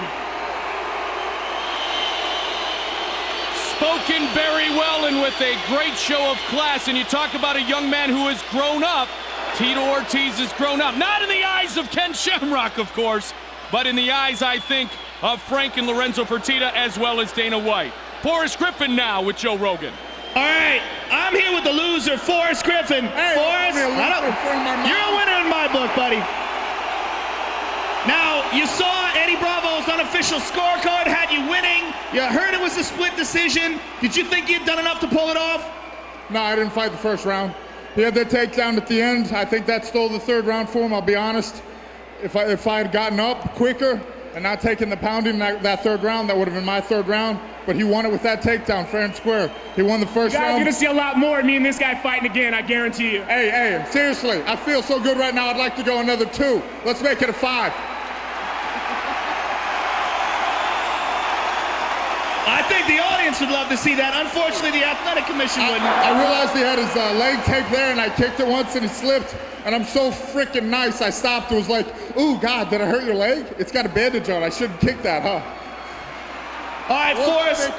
Spoken very well and with a great show of class. And you talk about a young man who has grown up. Tito Ortiz has grown up. Not in the eyes of Ken Shamrock, of course, but in the eyes, I think, of Frank and Lorenzo Fertitta, as well as Dana White. Forrest Griffin now with Joe Rogan. All right, I'm here with the loser, Forrest Griffin. Hey, Forrest, you're a winner in my book, buddy. Now, you saw Eddie Bravo's unofficial scorecard had you winning. You heard it was a split decision. Did you think you'd done enough to pull it off? No, I didn't fight the first round. He had that takedown at the end. I think that stole the third round for him, I'll be honest. If I had gotten up quicker and not taken the pounding that third round, that would have been my third round. But he won it with that takedown, fair and square. He won the first round. You guys are going to see a lot more of me and this guy fighting again, I guarantee you. Hey, seriously, I feel so good right now. I'd like to go another 2. Let's make it a 5. I think the audience would love to see that. Unfortunately, the athletic commission wouldn't. I realized he had his leg taped there, and I kicked it once, and he slipped. And I'm so freaking nice, I stopped. It was like, ooh, God, did I hurt your leg? It's got a bandage on. I shouldn't kick that, huh? All right, Forrest,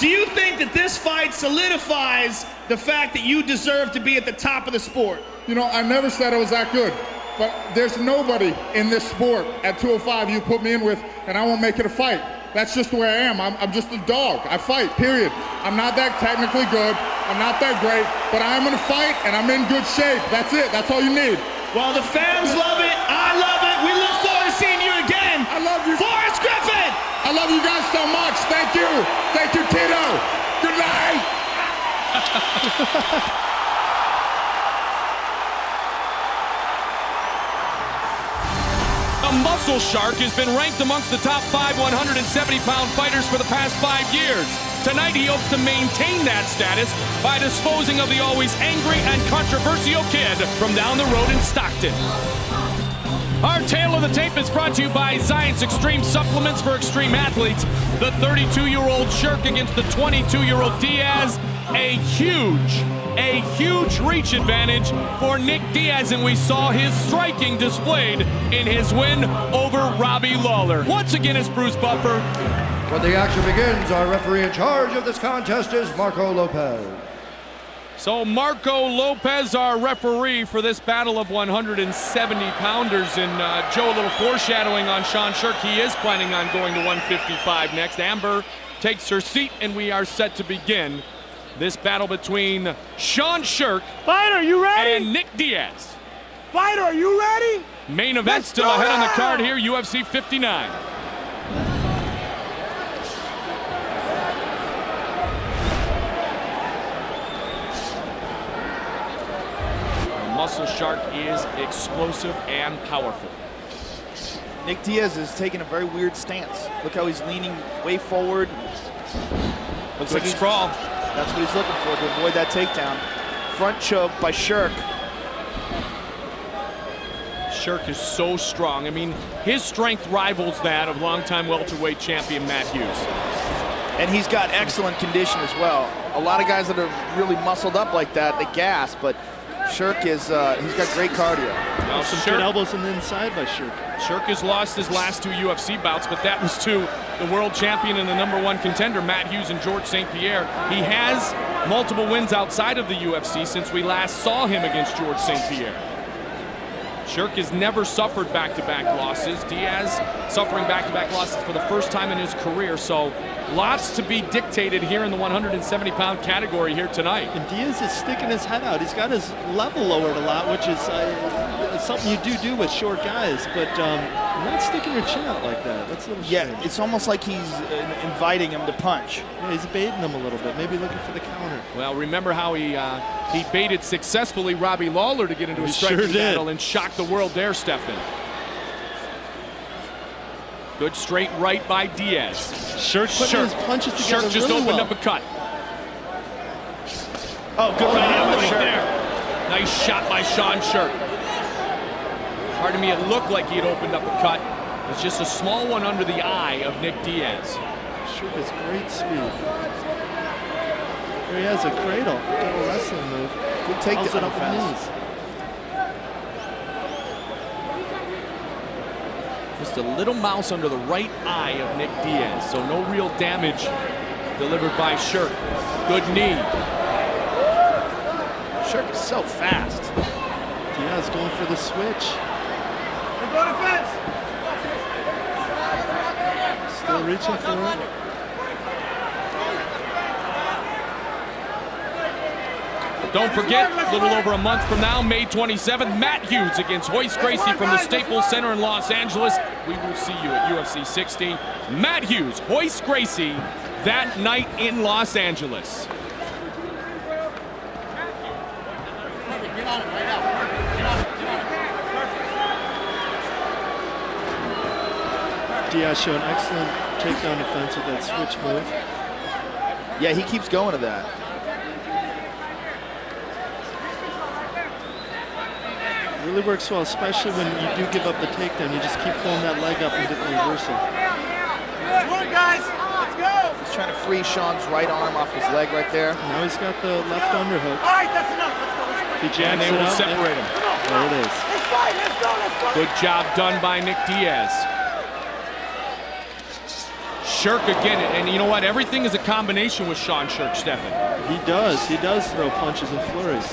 do you think that this fight solidifies the fact that you deserve to be at the top of the sport? You know, I never said I was that good. But there's nobody in this sport at 205 you put me in with, and I won't make it a fight. That's just the way I am. I'm just a dog. I fight, period. I'm not that technically good. I'm not that great, but I'm going to fight, and I'm in good shape. That's it. That's all you need. Well, the fans love it. I love it. We look forward to seeing you again. I love you. Forrest Griffin! I love you guys so much. Thank you. Thank you, Tito. Good night. The Muscle Shark has been ranked amongst the top 5 170-pound fighters for the past 5 years. Tonight he hopes to maintain that status by disposing of the always angry and controversial kid from down the road in Stockton. Our tale of the tape is brought to you by Zions Extreme Supplements for Extreme Athletes. The 32-year-old Shirk against the 22-year-old Diaz. A huge reach advantage for Nick Diaz, and we saw his striking displayed in his win over Robbie Lawler. Once again, it's Bruce Buffer. When the action begins, our referee in charge of this contest is Marco Lopez. So Marco Lopez, our referee for this battle of 170-pounders. And Joe, a little foreshadowing on Sean Shirk. He is planning on going to 155 next. Amber takes her seat, and we are set to begin this battle between Sean Shirk Fighter, you ready? and Nick Diaz. Fighter, are you ready? Main event still ahead on the card here, UFC 59. Muscle Shark is explosive and powerful. Nick Diaz is taking a very weird stance. Look how he's leaning way forward. Looks like sprawl. That's what he's looking for, to avoid that takedown. Front choke by Shirk. Shirk is so strong. I mean, his strength rivals that of longtime welterweight champion Matt Hughes. And he's got excellent condition as well. A a lot of guys that are really muscled up like that, they gas, but Shirk is, he's got great cardio. Well, some good elbows on the inside by Shirk. Shirk has lost his last 2 UFC bouts, but that was to the world champion and the #1 contender, Matt Hughes and George St. Pierre. He has multiple wins outside of the UFC since we last saw him against George St. Pierre. Shirk has never suffered back-to-back losses. Diaz suffering back-to-back losses for the first time in his career, so lots to be dictated here in the 170-pound category here tonight. And Diaz is sticking his head out. He's got his level lowered a lot, which is something you do with short guys, but not sticking your chin out like that. That's a little strange. Yeah, it's almost like he's inviting him to punch. Yeah, he's baiting him a little bit, maybe looking for the counter. Well, remember how he baited successfully Robbie Lawler to get into a striking battle and shocked the world there, Stefan. Good straight right by Diaz. Shirk putting his punches together Shirk just really opened well. up a cut. Oh, good right there. Nice shot by Sean Shirk. Pardon me, it looked like he had opened up a cut. It's just a small one under the eye of Nick Diaz. Shirk has great speed. Here he has a cradle, double wrestling move. Good takedown it up with knees. Just a little mouse under the right eye of Nick Diaz, so no real damage delivered by Shirk. Good knee. Shirk is so fast. Diaz going for the switch. Still reaching for it. Don't forget, a little over a month from now, May 27th, Matt Hughes against Royce Gracie from the Staples Center in Los Angeles. We will see you at UFC 60. Matt Hughes, Royce Gracie, that night in Los Angeles. Diaz showed excellent takedown defense with that switch move. Yeah, he keeps going to that. Really works well, especially when you do give up the takedown. You just keep pulling that leg up and get the reversal. Come on, guys. Let's go. He's trying to free Sean's right arm off his leg right there. Now he's got the left underhook. All right, that's enough. Let's go. He jams And they will separate him. There it is. Let's fight. Let's go. Let's go. Good job done by Nick Diaz. Shirk again, and you know what? Everything is a combination with Sean Shirk, Stefan. He does throw punches and flurries.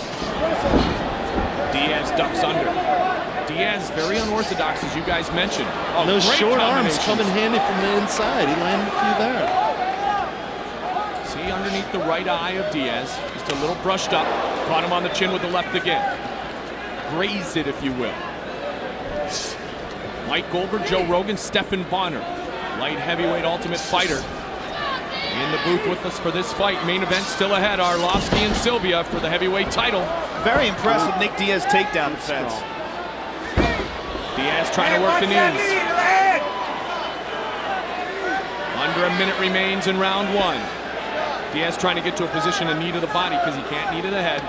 Diaz ducks under. Diaz very unorthodox, as you guys mentioned. Oh, and those great short arms combinations. come in handy from the inside. He landed a few there. See underneath the right eye of Diaz, just a little brushed up. Caught him on the chin with the left again. Grazed it, if you will. Mike Goldberg, Joe Rogan, Stephan Bonner. Light heavyweight Ultimate Fighter in the booth with us for this fight. Main event still ahead. Arlovsky and Sylvia for the heavyweight title. Very impressed with Nick Diaz takedown defense. Diaz trying to work the knees. Under a minute remains in round one. Diaz trying to get to a position of knee to the body because he can't knee to the head.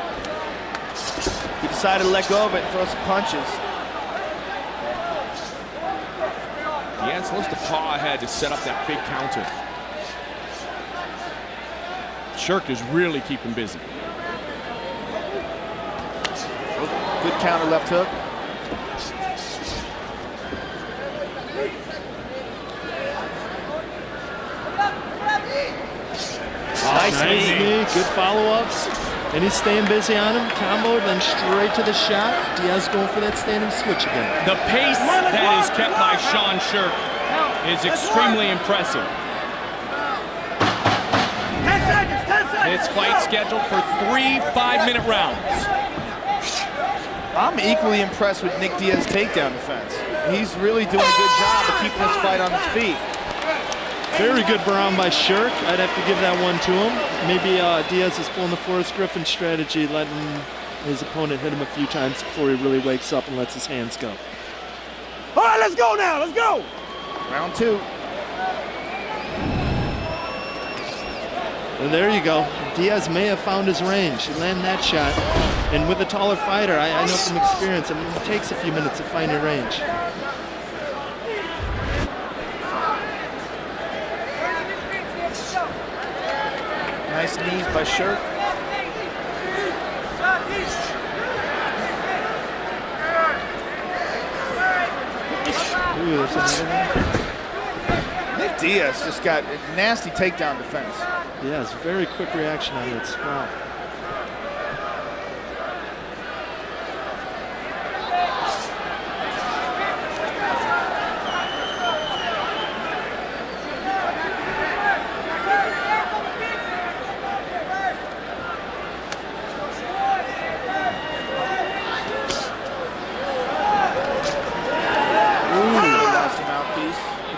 He decided to let go of it and throw some punches. Diaz loves to paw ahead to set up that big counter. Shirk is really keeping busy. Good counter left hook. Nice knee, good follow-ups. And he's staying busy on him. Combo, then straight to the shot. Diaz going for that standing switch again. The pace that is kept by Sean Shirk is extremely impressive. 10 seconds, 10 seconds. This fight scheduled for 3 5-minute rounds. I'm equally impressed with Nick Diaz's takedown defense. He's really doing a good job of keeping this fight on his feet. Very good round by Shirk. I'd have to give that one to him. Maybe Diaz is pulling the Forrest Griffin strategy, letting his opponent hit him a few times before he really wakes up and lets his hands go. All right, let's go now. Let's go. Round two. And there you go. Diaz may have found his range. He landed that shot. And with a taller fighter, I know from experience, it takes a few minutes to find your range. Nice knees by Shirk. Ooh, there's another one. Nick Diaz just got a nasty takedown defense. Yeah, it's very quick reaction on that sprawl.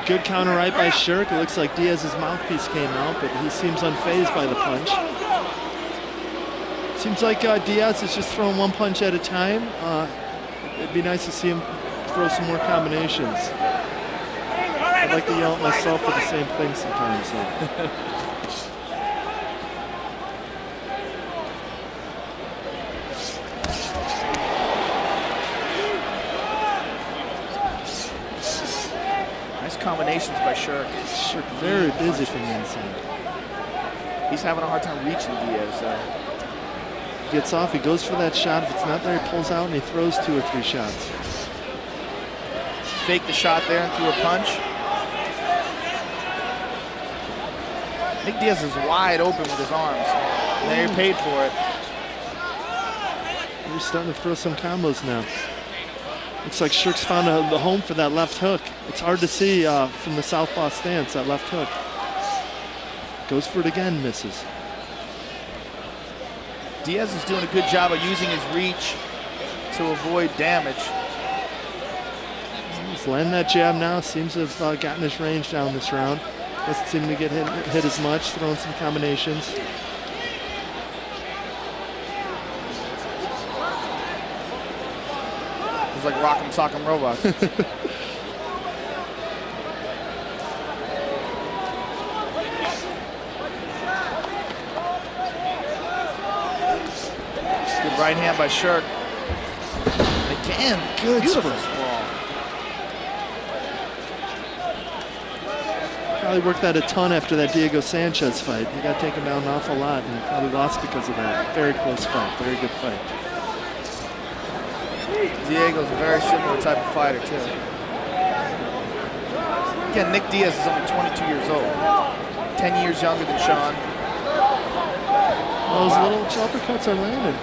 Good counter right by Shirk. It looks like Diaz's mouthpiece came out, but he seems unfazed by the punch. Seems like Diaz is just throwing one punch at a time. It'd be nice to see him throw some more combinations. I like to yell at myself for the same thing sometimes. So. Combinations by Shirk. Shirk very busy from the inside. He's having a hard time reaching Diaz. He gets off, he goes for that shot. If it's not there, he pulls out and he throws 2 or 3 shots. Fake the shot there and threw a punch. Nick Diaz is wide open with his arms. And there he paid for it. He's starting to throw some combos now. Looks like Shirk's found the home for that left hook. It's hard to see from the southpaw stance, that left hook. Goes for it again, misses. Diaz is doing a good job of using his reach to avoid damage. He's landing that jab now. Seems to have gotten his range down this round. Doesn't seem to get hit as much, throwing some combinations. It's like Rock'em Sock'em Robots. Good right hand by Shirk. Again, good beautiful sprawl. Probably worked that a ton after that Diego Sanchez fight. He got taken down an awful lot and probably lost because of that. Very close fight, very good fight. Diego's a very similar type of fighter, too. Again, Nick Diaz is only 22 years old. 10 years younger than Sean. Those little uppercuts are landing.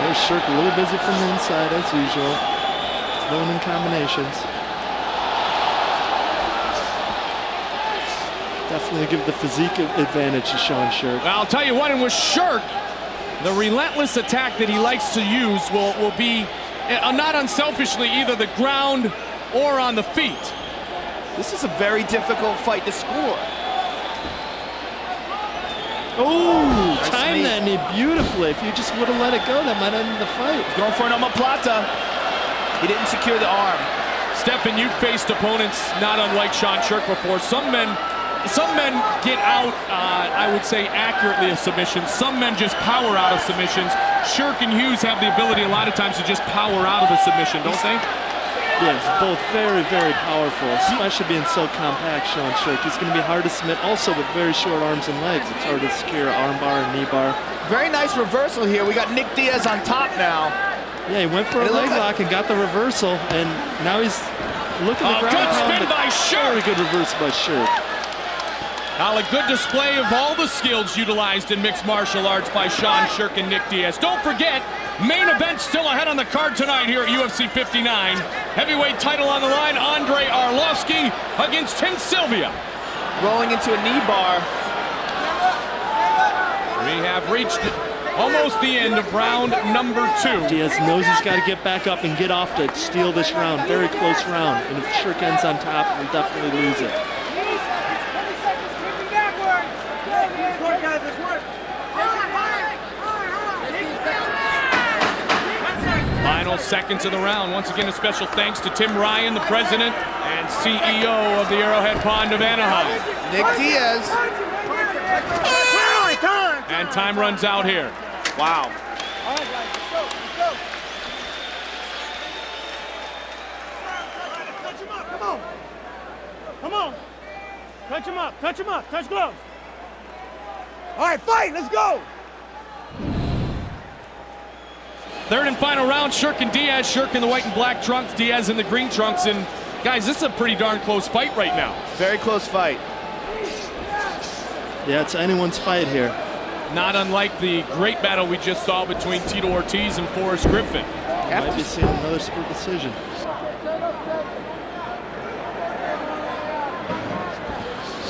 There's Shirk a little busy from the inside, as usual. Throwing in combinations. Definitely give the physique advantage to Sean Shirk. I'll tell you what, and with Shirk, the relentless attack that he likes to use will be, not unselfishly, either the ground or on the feet. This is a very difficult fight to score. Oh, nice timed that knee beautifully. If you just would have let it go, that might have ended the fight. Going for an omoplata. He didn't secure the arm. Stephan, you've faced opponents not unlike Sean Shirk before. Some men get out, I would say, accurately of submissions. Some men just power out of submissions. Shirk and Hughes have the ability a lot of times to just power out of a submission, don't they? Yes, both very, very powerful, especially being so compact, Sean Shirk. He's going to be hard to submit also with very short arms and legs. It's hard to secure arm bar and knee bar. Very nice reversal here. We got Nick Diaz on top now. Yeah, he went for a leg lock and got the reversal, and now he's looking at the ground. Good spin by Shirk. Very good reversal by Shirk. Now a good display of all the skills utilized in mixed martial arts by Sean Shirk and Nick Diaz. Don't forget, main event still ahead on the card tonight here at UFC 59. Heavyweight title on the line, Andrei Arlovski against Tim Sylvia. Rolling into a knee bar. We have reached almost the end of round number 2. Diaz knows he's got to get back up and get off to steal this round. Very close round. And if Shirk ends on top, he'll definitely lose it. Final seconds of the round. Once again, a special thanks to Tim Ryan, the president and CEO of the Arrowhead Pond of Anaheim. Nick Diaz. And time runs out here. Wow. Touch him up, touch him up, touch gloves. All right, fight, let's go. Third and final round, Shirk and Diaz. Shirk in the white and black trunks, Diaz in the green trunks. And guys, this is a pretty darn close fight right now. Very close fight. Yeah, it's anyone's fight here. Not unlike the great battle we just saw between Tito Ortiz and Forrest Griffin. Might be seeing another split decision.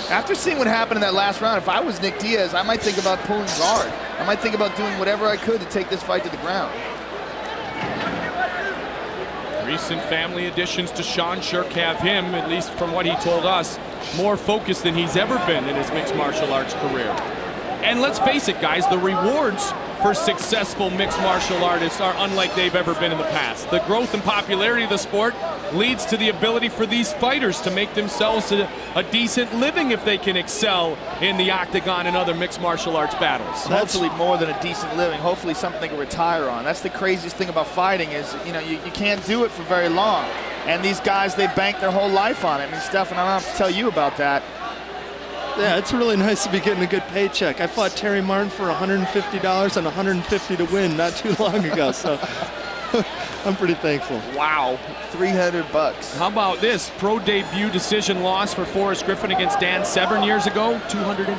After seeing what happened in that last round, if I was Nick Diaz, I might think about pulling guard. I might think about doing whatever I could to take this fight to the ground. Recent family additions to Sean Shirk have him, at least from what he told us, more focused than he's ever been in his mixed martial arts career. And let's face it, guys, the rewards for successful mixed martial artists are unlike they've ever been in the past. The growth and popularity of the sport leads to the ability for these fighters to make themselves a decent living if they can excel in the octagon and other mixed martial arts battles. Hopefully more than a decent living. Hopefully something they can retire on. That's the craziest thing about fighting is, you know, you can't do it for very long. And these guys, they bank their whole life on it. I mean, Stefan, I don't have to tell you about that. Yeah, it's really nice to be getting a good paycheck. I fought Terry Martin for $150 and $150 to win not too long ago, so I'm pretty thankful. Wow, $300. How about this? Pro debut decision loss for Forrest Griffin against Dan Severn years ago, $250.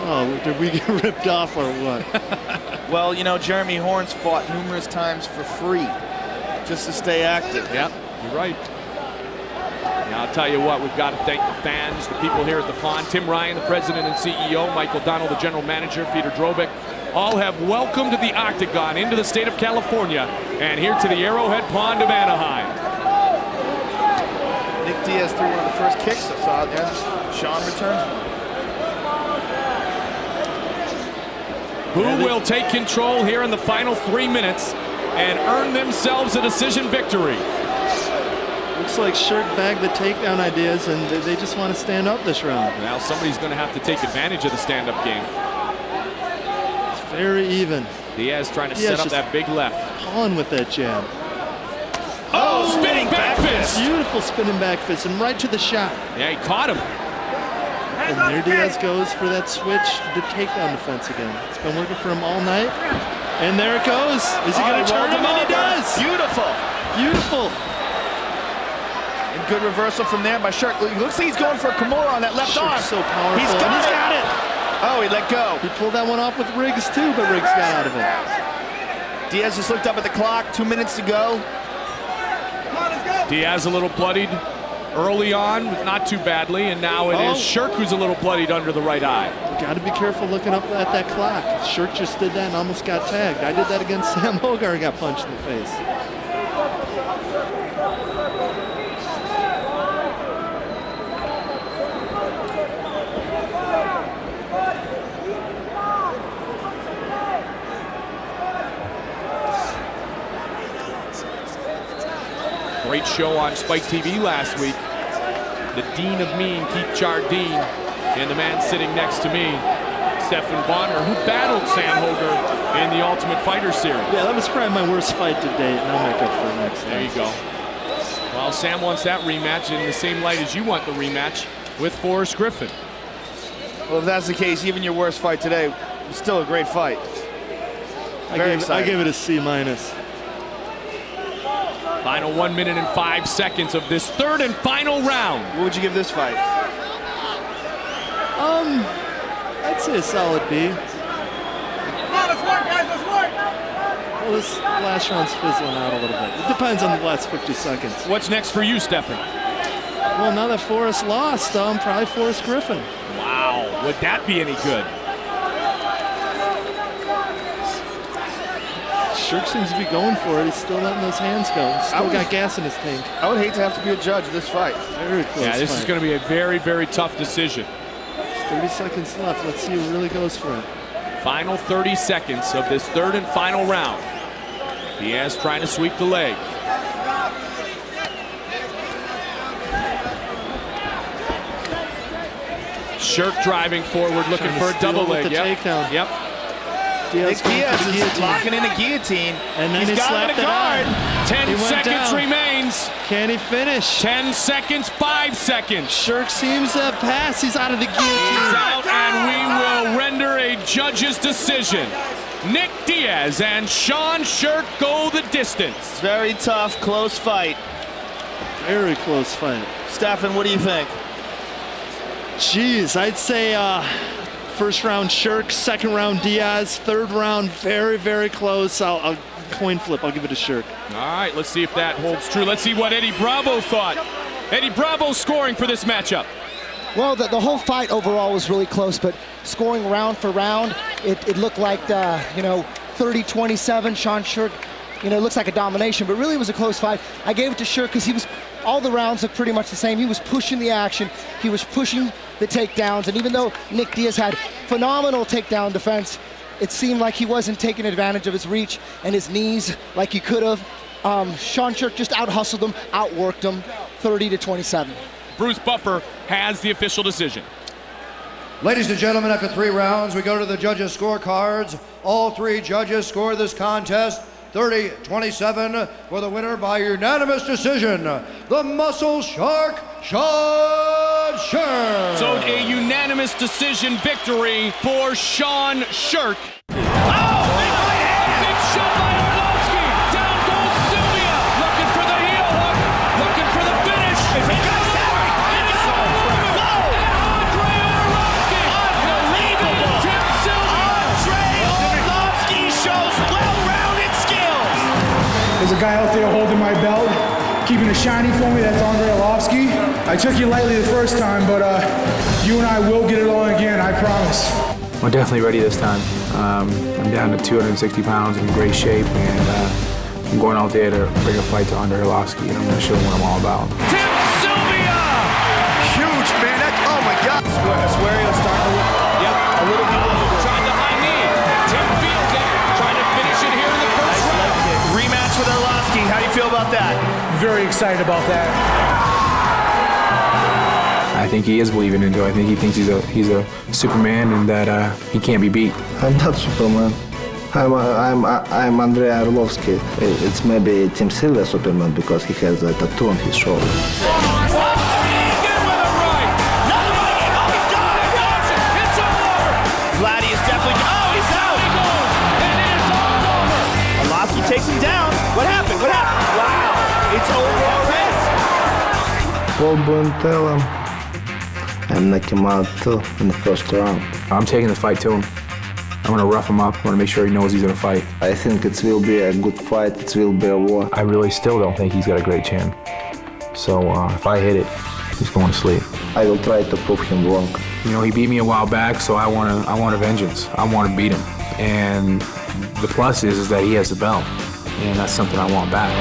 Oh, did we get ripped off or what? Well, you know, Jeremy Horns fought numerous times for free just to stay active. Yep, you're right. Now, I'll tell you what, we've got to thank the fans, the people here at the pond. Tim Ryan, the president and CEO, Mike O'Donnell, the general manager, Peter Drobick, all have welcomed the octagon into the state of California and here to the Arrowhead Pond of Anaheim. Nick Diaz threw one of the first kicks I saw there. Sean returns one. Who will take control here in the final 3 minutes and earn themselves a decision victory? Looks like Shirk bagged the takedown ideas, and they just want to stand up this round. Now somebody's going to have to take advantage of the stand-up game. It's very even. Diaz trying to set up that big left. On with that jab. Oh, spinning back fist. Beautiful spinning back fist, and right to the shot. Yeah, he caught him. And there Diaz goes for that switch, the takedown defense again. It's been working for him all night. And there it goes. Is he going to turn him? And he does. Beautiful. Beautiful. And good reversal from there by Shirk. It looks like he's going for a Kimura on that left arm. So powerful. He's got it. Oh, he let go. He pulled that one off with Riggs too, but Riggs got out of it. Diaz just looked up at the clock, 2 minutes to go. Diaz a little bloodied early on, not too badly, and now it is Shirk who's a little bloodied under the right eye. Got to be careful looking up at that clock. Shirk just did that and almost got tagged. I did that against Sam Hogar and got punched in the face. Great show on Spike TV last week. The Dean of Mean, Keith Jardine, and the man sitting next to me, Stefan Bonner, who battled Sam Hogar in the Ultimate Fighter series. Yeah, that was probably my worst fight to date, and I'll make up for it next time. There you go. Well, Sam wants that rematch in the same light as you want the rematch with Forrest Griffin. Well, if that's the case, even your worst fight today was still a great fight. I gave it a C-. Final 1 minute and 5 seconds of this third and final round. What would you give this fight? I'd say a solid B. Come on, let's work, guys, let's work. Well, this last round's fizzling out a little bit. It depends on the last 50 seconds. What's next for you, Stefan? Well, now that Forrest lost, probably Forrest Griffin. Wow, would that be any good? Shirk seems to be going for it. He's still letting those hands go. He's still got gas in his tank. I would hate to have to be a judge of this fight. Very close. Yeah, this is going to be a very, very tough decision. 30 seconds left. Let's see who really goes for it. Final 30 seconds of this third and final round. Diaz trying to sweep the leg. Shirk driving forward, looking for a double leg. Takedown. Yep. Nick Diaz is locking in a guillotine. And then he slapped it guard. on. 10 seconds down. remains. Can he finish? 10 seconds, 5 seconds. Shirk seems to pass. He's out of the guillotine. He's out, and we will render a judge's decision. Nick Diaz and Sean Shirk go the distance. Very tough, close fight. Very close fight. Stefan, what do you think? Jeez, I'd say first round Shirk, second round Diaz, third round very, very close. I'll coin flip. I'll give it to Shirk. All right, let's see if that holds true. Let's see what Eddie Bravo thought. Eddie Bravo scoring for this matchup. Well, the whole fight overall was really close, but scoring round for round, it looked like, 30-27. Sean Shirk, it looks like a domination, but really it was a close fight. I gave it to Shirk because all the rounds looked pretty much the same. He was pushing the action. He was pushing the takedowns, and even though Nick Diaz had phenomenal takedown defense, it seemed like he wasn't taking advantage of his reach and his knees like he could have. Sean Shirk just out-hustled him, outworked him, 30-27. Bruce Buffer has the official decision. Ladies and gentlemen, after 3 rounds, we go to the judges' scorecards. All 3 judges score this contest 30-27 for the winner by unanimous decision, the Muscle Shark, Sean Shirk. So a unanimous decision victory for Sean Shirk. Oh, big right hand! Big shot by Arlovsky. Down goes Sylvia. Looking for the heel hook. Looking for the finish. Is it got down? And it's over. And Andre Arlovsky. Unbelievable. Tim Sylvia. Andre Arlovsky shows well-rounded skills. There's a guy out there holding my belt, keeping it shiny for me. That's Andre Arlovsky. I took you lightly the first time, but you and I will get it on again, I promise. I'm definitely ready this time. I'm down to 260 pounds, in great shape, and I'm going out there to bring a fight to Andre Arlovsky, and I'm going to show him what I'm all about. Tim Sylvia! Huge, man. Oh, my God. Sweario's starting to look a little bit longer. Trying the high knee. Tim feels it. Trying to finish it here in the first round. Rematch with Arlovsky. How do you feel about that? Very excited about that. I think he is believing into it. I think he thinks he's a Superman and that he can't be beat. I'm not Superman. I'm Andre Arlovsky. It's maybe Tim Sylvia Superman because he has a tattoo on his shoulder. Vladdy is definitely. Oh, he's out. He goes, and it is all over. Arlovsky takes him down. What happened? What happened? Wow. It's over already. Paul Bontella and knock him out too in the first round. I'm taking the fight to him. I'm going to rough him up. I want to make sure he knows he's going to fight. I think it will be a good fight. It will be a war. I really still don't think he's got a great chin. So if I hit it, he's going to sleep. I will try to prove him wrong. He beat me a while back, so I want a vengeance. I want to beat him. And the plus is that he has the belt, and that's something I want back.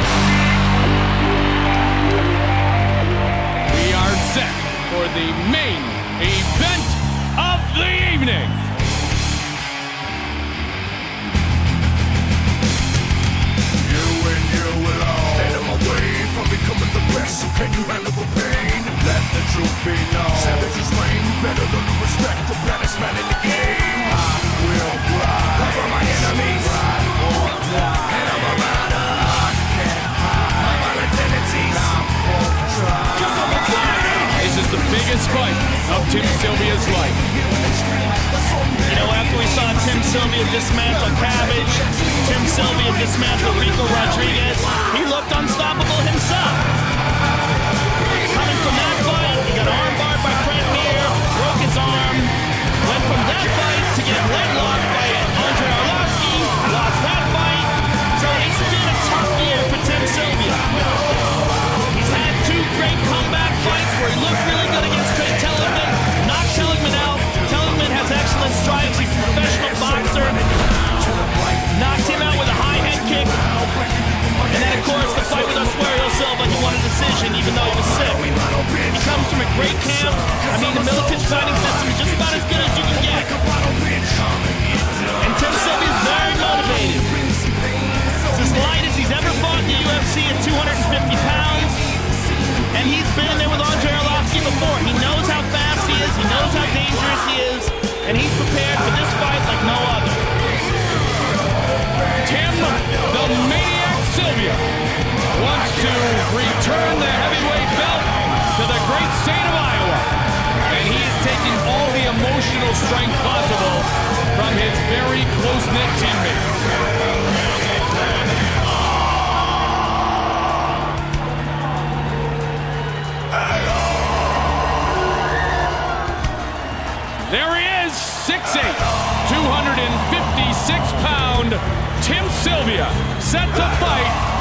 We are set for the main event of the evening. You and you alone. Let him away from becoming the best. Can you handle the pain? Let the truth be known. Savages reign. Better than to respect the baddest man in the game. I will ride. Cover my enemies. Ride or die. And I'm a rider. I can't hide my tendencies. I won't try. 'Cause I'm a fighter. This is the biggest fight of Tim Sylvia's life. After we saw Tim Sylvia dismantle Cabbage, Tim Sylvia dismantle Rico Rodriguez, he looked unstoppable himself. Coming from that fight, he got armbarred by Frank Mir, broke his arm, went from that fight to get leg locked by Andre Arlovsky, lost that fight. So it's been a tough year for Tim Sylvia. He's had 2 great comeback fights where he looked really good against Trey Tellerman, knocked Tellerman out. Tellerman has excellent strikes. He's a professional boxer. Knocked him out with a high head kick. And then, of course, the fight with Oswario Silva, he won a decision even though he was sick. He comes from a great camp. The Militich fighting system is just about as good as you can get. And Tim Sylvia is very motivated. It's as light as he's ever fought in the UFC at 250 pounds. And he's been there with Andre Arlovsky before. He knows how fast he is. He knows how dangerous he is. And he's prepared for this fight like no other.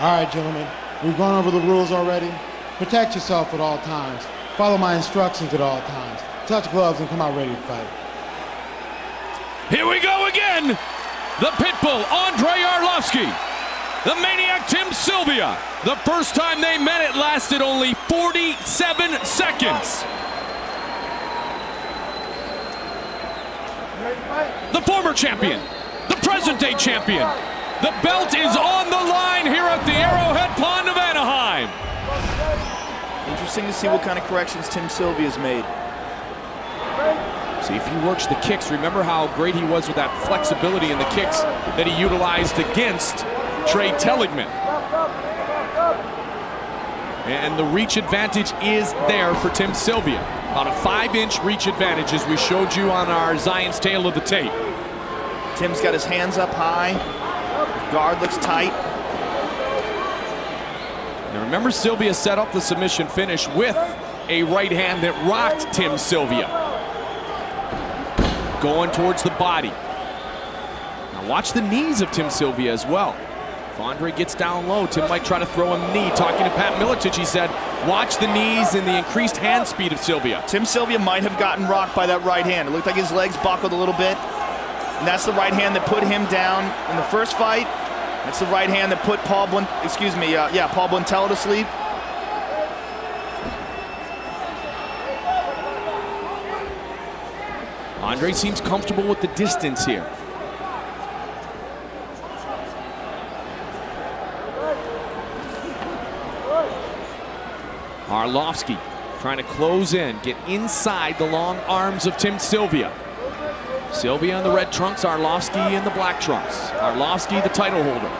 All right, gentlemen, we've gone over the rules already. Protect yourself at all times. Follow my instructions at all times. Touch gloves and come out ready to fight. Here we go again. The Pitbull, Andrei Arlovski. The Maniac, Tim Sylvia. The first time they met, it lasted only 47 seconds. The former champion, the present-day champion. The belt is on the line here at the Arrowhead Pond of Anaheim. Interesting to see what kind of corrections Tim Sylvia's made. See if he works the kicks. Remember how great he was with that flexibility in the kicks that he utilized against Trey Telligman. And the reach advantage is there for Tim Sylvia. About a 5-inch reach advantage, as we showed you on our Zion's Tale of the tape. Tim's got his hands up high. His guard looks tight. Now remember, Sylvia set up the submission finish with a right hand that rocked Tim Sylvia. Going towards the body. Now watch the knees of Tim Sylvia as well. If Andre gets down low, Tim might try to throw him a knee. Talking to Pat Miletich, he said, watch the knees and the increased hand speed of Sylvia. Tim Sylvia might have gotten rocked by that right hand. It looked like his legs buckled a little bit. And that's the right hand that put him down in the first fight. That's the right hand that put Paul Bontello to sleep. Andre seems comfortable with the distance here. Arlovski trying to close in, get inside the long arms of Tim Sylvia. Sylvia in the red trunks, Arlovski in the black trunks. Arlovski, the title holder.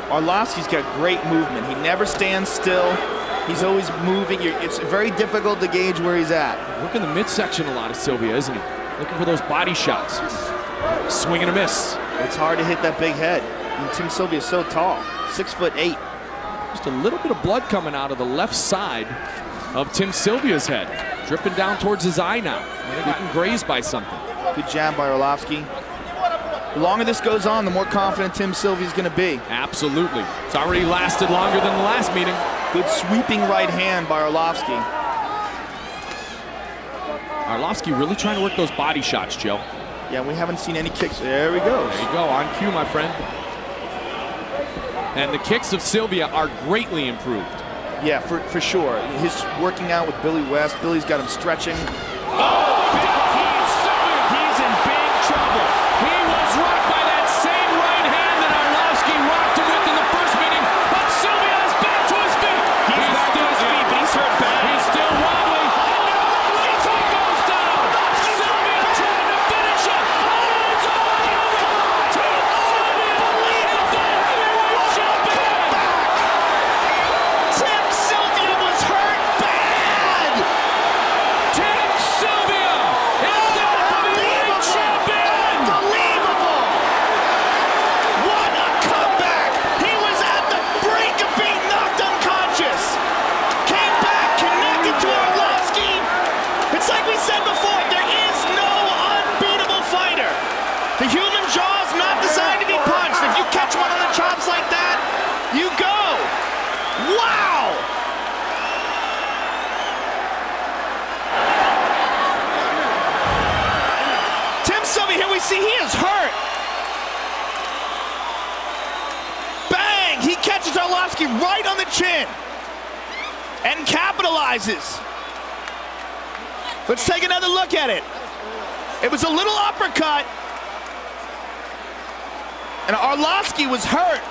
Arlovski's got great movement. He never stands still. He's always moving. It's very difficult to gauge where he's at. Look in the midsection a lot of Sylvia, isn't he? Looking for those body shots. Swing and a miss. It's hard to hit that big head. And Tim Sylvia's so tall, 6'8". Just a little bit of blood coming out of the left side of Tim Sylvia's head. Dripping down towards his eye now. Getting grazed by something. Good jab by Arlovski. The longer this goes on, the more confident Tim Sylvia's going to be. Absolutely. It's already lasted longer than the last meeting. Good sweeping right hand by Arlovski. Arlovski really trying to work those body shots, Joe. Yeah, we haven't seen any kicks. There we go. There you go, on cue, my friend. And the kicks of Sylvia are greatly improved. Yeah, for sure. His working out with Billy West. Billy's got him stretching. Oh! He's in big trouble. He was rocked by that same right hand that Arlovski rocked him with in the first meeting, but Sylvia is back to his feet. He's back to his feet, but he's hurt bad. He's still wobbling. He goes down. Sylvia trying to finish him. Oh, it's all over. Tim Sylvia, the heavyweight champion. Tim Sylvia was hurt bad. Tim Sylvia is the heavyweight champion. Unbelievable. What a comeback. He was at the brink of being knocked unconscious. Came back, connected to Arlovski. It's like we said before, there is no unbeatable fighter. The human jaw is not designed to be punched. If you catch one on the chops like that, you go. Wow! Tim Sylvia, here we see he is hurt. Bang! He catches Arlovski right on the chin and capitalizes. Let's take another look at it. It was a little uppercut, and Arlovski was hurt.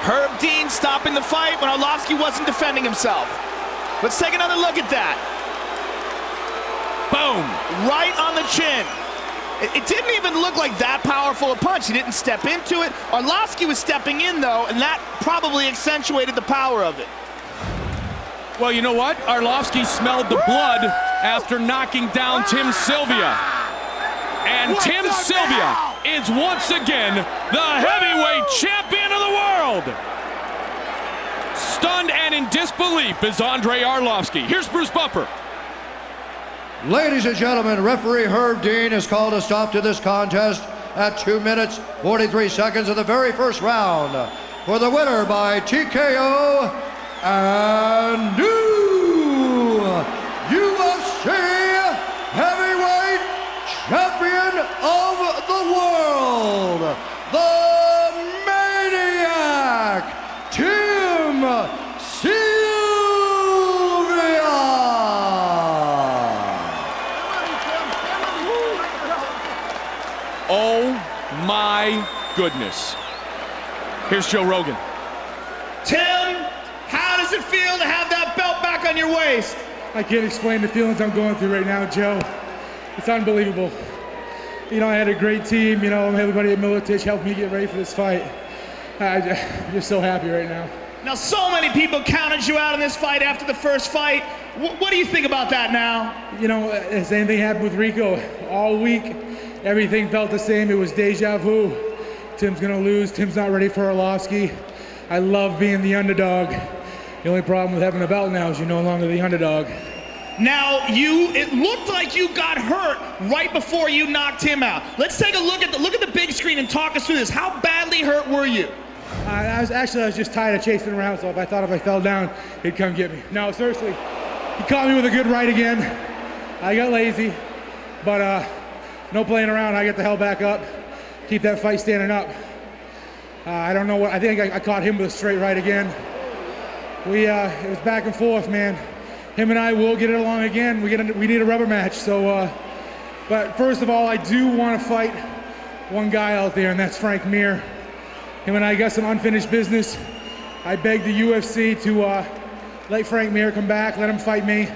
Herb Dean stopping the fight when Arlovski wasn't defending himself. Let's take another look at that. Boom, right on the chin. It didn't even look like that powerful a punch. He didn't step into it. Arlovski was stepping in though, and that probably accentuated the power of it. Well, you know what? Arlovski smelled the blood after knocking down Tim Sylvia. And Tim Sylvia is once again the heavyweight champion of the world. Stunned and in disbelief is Andrei Arlovski. Here's Bruce Buffer. Ladies and gentlemen, referee Herb Dean has called a stop to this contest at 2 minutes 43 seconds of the very first round. For the winner by TKO and new UFC heavyweight champion of the world, the Maniac, Tim Sylvia. Oh my goodness. Here's Joe Rogan. Tim, how does it feel to have that belt back on your waist? I can't explain the feelings I'm going through right now, Joe. It's unbelievable. You know, I had a great team, you know, everybody at Militich helped me get ready for this fight. I'm just so happy right now. Now, so many people counted you out in this fight after the first fight. What do you think about that now? You know, the same thing happened with Rico. All week, everything felt the same. It was deja vu. Tim's gonna lose. Tim's not ready for Arlovsky. I love being the underdog. The only problem with having a belt now is you're no longer the underdog. Now, it looked like you got hurt right before you knocked him out. Let's take a look at the big screen and talk us through this. How badly hurt were you? I was just tired of chasing around, so I thought if I fell down, he'd come get me. No, seriously, he caught me with a good right again. I got lazy, but no playing around. I get the hell back up, keep that fight standing up. I don't know what, I think I caught him with a straight right again. It was back and forth, man. Him and I will get it along again. We need a rubber match. So, but first of all, I do want to fight one guy out there, and that's Frank Mir. Him and I got some unfinished business. I begged the UFC to let Frank Mir come back, let him fight me,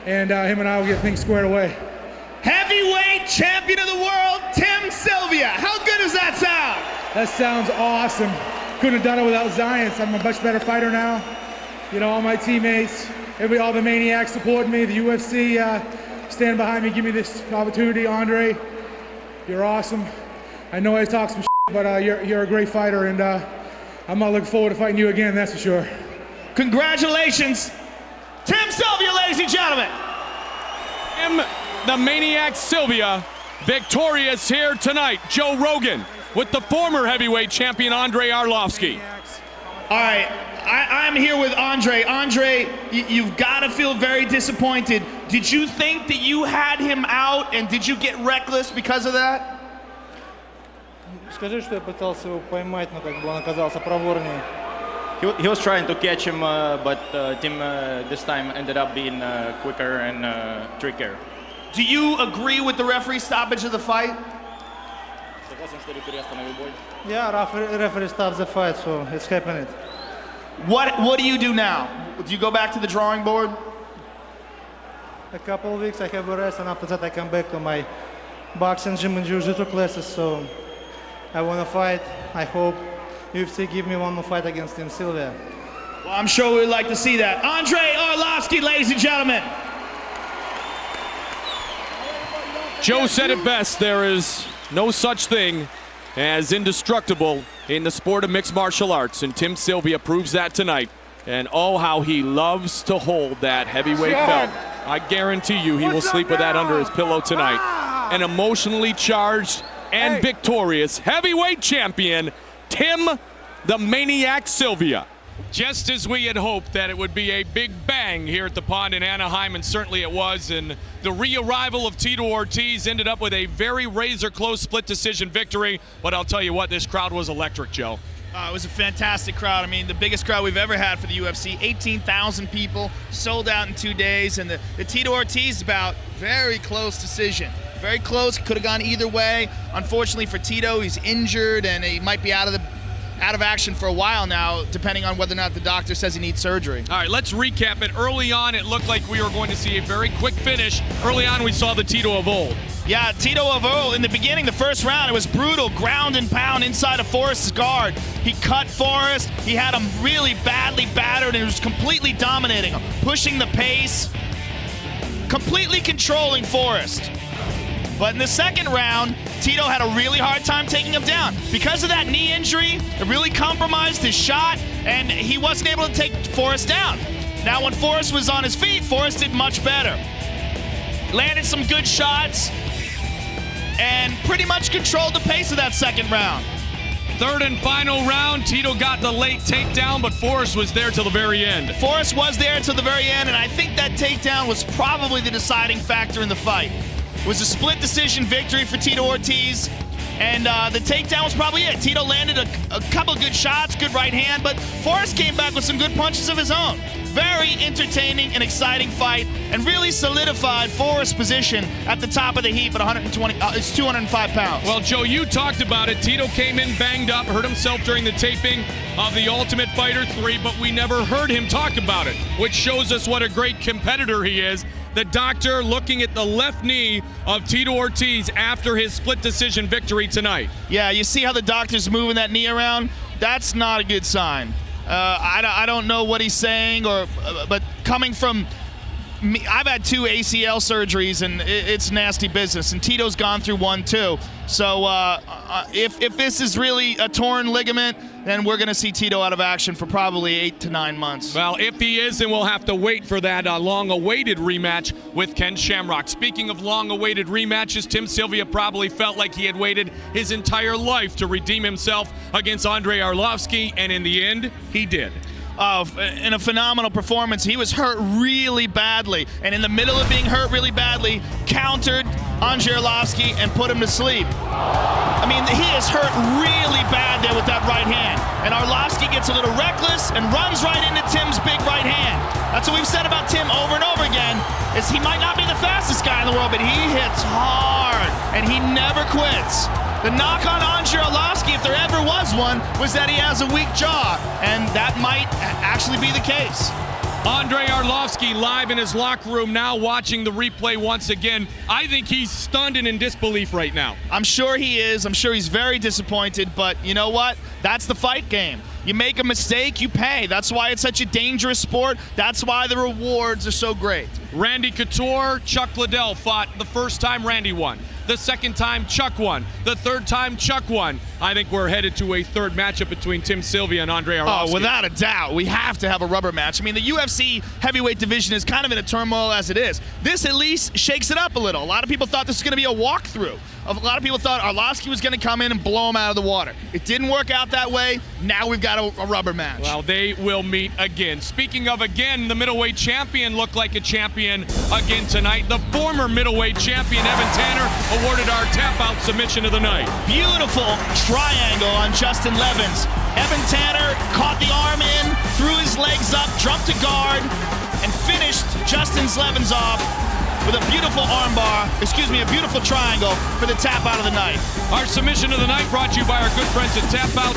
and him and I will get things squared away. Heavyweight champion of the world, Tim Sylvia. How good does that sound? That sounds awesome. Couldn't have done it without Zion. I'm a much better fighter now. You know, all my teammates, all the Maniacs support me, the UFC stand behind me, give me this opportunity. Andre, you're awesome. I know I talk some shit, but you're a great fighter, and I'm not looking forward to fighting you again, that's for sure. Congratulations, Tim Sylvia, ladies and gentlemen. Tim, the Maniac Sylvia, victorious here tonight. Joe Rogan with the former heavyweight champion Andre Arlovsky. All right, I'm here with Andre. Andre, you've got to feel very disappointed. Did you think that you had him out, and did you get reckless because of that? Скажи, что я пытался его поймать, но как бы он оказался проворнее. He was trying to catch him, but Tim this time ended up being quicker and trickier. Do you agree with the referee's stoppage of the fight? Yeah, referee stopped the fight, so it's happening. What do you do now? Do you go back to the drawing board? A couple of weeks I have a rest, and after that I come back to my boxing gym and jiu-jitsu classes, so I want to fight. I hope UFC give me one more fight against Tim Sylvia. Well, I'm sure we'd like to see that. Andre Arlovsky, ladies and gentlemen. Joe said it best, there is no such thing as indestructible in the sport of mixed martial arts, and Tim Sylvia proves that tonight. And oh, how he loves to hold that heavyweight belt. I guarantee you he will sleep with that under his pillow tonight. An emotionally charged and victorious heavyweight champion, Tim the Maniac Sylvia. Just as we had hoped that it would be a big bang here at the Pond in Anaheim, and certainly it was, and the re-arrival of Tito Ortiz ended up with a very razor-close split decision victory. But I'll tell you what, this crowd was electric, Joe. It was a fantastic crowd. I mean, the biggest crowd we've ever had for the UFC. 18,000 people, sold out in 2 days, and the Tito Ortiz bout, very close decision. Very close, could have gone either way. Unfortunately for Tito, he's injured, and he might be out of action for a while now, depending on whether or not the doctor says he needs surgery. All right, let's recap it. Early on, it looked like we were going to see a very quick finish. Early on, we saw the Tito of old. Yeah, Tito of old. In the beginning, the first round, it was brutal, ground and pound inside of Forrest's guard. He cut Forrest. He had him really badly battered, and he was completely dominating him, pushing the pace, completely controlling Forrest. But in the second round, Tito had a really hard time taking him down. Because of that knee injury, it really compromised his shot, and he wasn't able to take Forrest down. Now, when Forrest was on his feet, Forrest did much better. Landed some good shots. and pretty much controlled the pace of that second round. Third and final round, Tito got the late takedown, but Forrest was there till the very end. Forrest was there till the very end, and I think that takedown was probably the deciding factor in the fight. It was a split decision victory for Tito Ortiz, and the takedown was probably it. Tito landed a couple good shots, good right hand, but Forrest came back with some good punches of his own. Very entertaining and exciting fight, and really solidified Forrest's position at the top of the heap at 205 pounds. Well, Joe, you talked about it. Tito came in banged up, hurt himself during the taping of The Ultimate Fighter 3, but we never heard him talk about it, which shows us what a great competitor he is. The doctor looking at the left knee of Tito Ortiz after his split decision victory tonight. Yeah, you see how the doctor's moving that knee around? That's not a good sign. I don't know what he's saying, but coming from me, I've had 2 ACL surgeries, and it's nasty business, and Tito's gone through one too. So if this is really a torn ligament, then we're going to see Tito out of action for probably 8 to 9 months. Well, if he is, then we'll have to wait for that long-awaited rematch with Ken Shamrock. Speaking of long-awaited rematches, Tim Sylvia probably felt like he had waited his entire life to redeem himself against Andrei Arlovski, and in the end, he did. In a phenomenal performance. He was hurt really badly, and in the middle of being hurt really badly, countered Andrei Arlovski and put him to sleep. I mean, he is hurt really bad there with that right hand, and Arlovski gets a little reckless and runs right into Tim's big right hand. That's what we've said about Tim over and over again, is he might not be the fastest guy in the world, but he hits hard, and he never quits. The knock on Andrei Arlovski, if there ever was one, was that he has a weak jaw, and that might actually be the case. Andrei Arlovski live in his locker room now, watching the replay once again. I think he's stunned and in disbelief right now. I'm sure he is. I'm sure he's very disappointed, but you know what? That's the fight game. You make a mistake, you pay. That's why it's such a dangerous sport. That's why the rewards are so great. Randy Couture, Chuck Liddell fought the first time Randy won. The second time, Chuck won. The third time, Chuck won. I think we're headed to a third matchup between Tim Sylvia and Andrei Arlovski. Oh, without a doubt. We have to have a rubber match. I mean, the UFC heavyweight division is kind of in a turmoil as it is. This at least shakes it up a little. A lot of people thought this was going to be a walkthrough. A lot of people thought Arlovski was going to come in and blow him out of the water. It didn't work out that way. Now we've got a rubber match. Well, they will meet again. Speaking of again, the middleweight champion looked like a champion again tonight. The former middleweight champion, Evan Tanner, awarded our tap-out submission of the night. Beautiful triangle on Justin Levens. Evan Tanner caught the arm in, threw his legs up, jumped to guard, and finished Justin Levens off with a beautiful a beautiful triangle for the tap out of the night. Our submission of the night brought to you by our good friends at Tap Out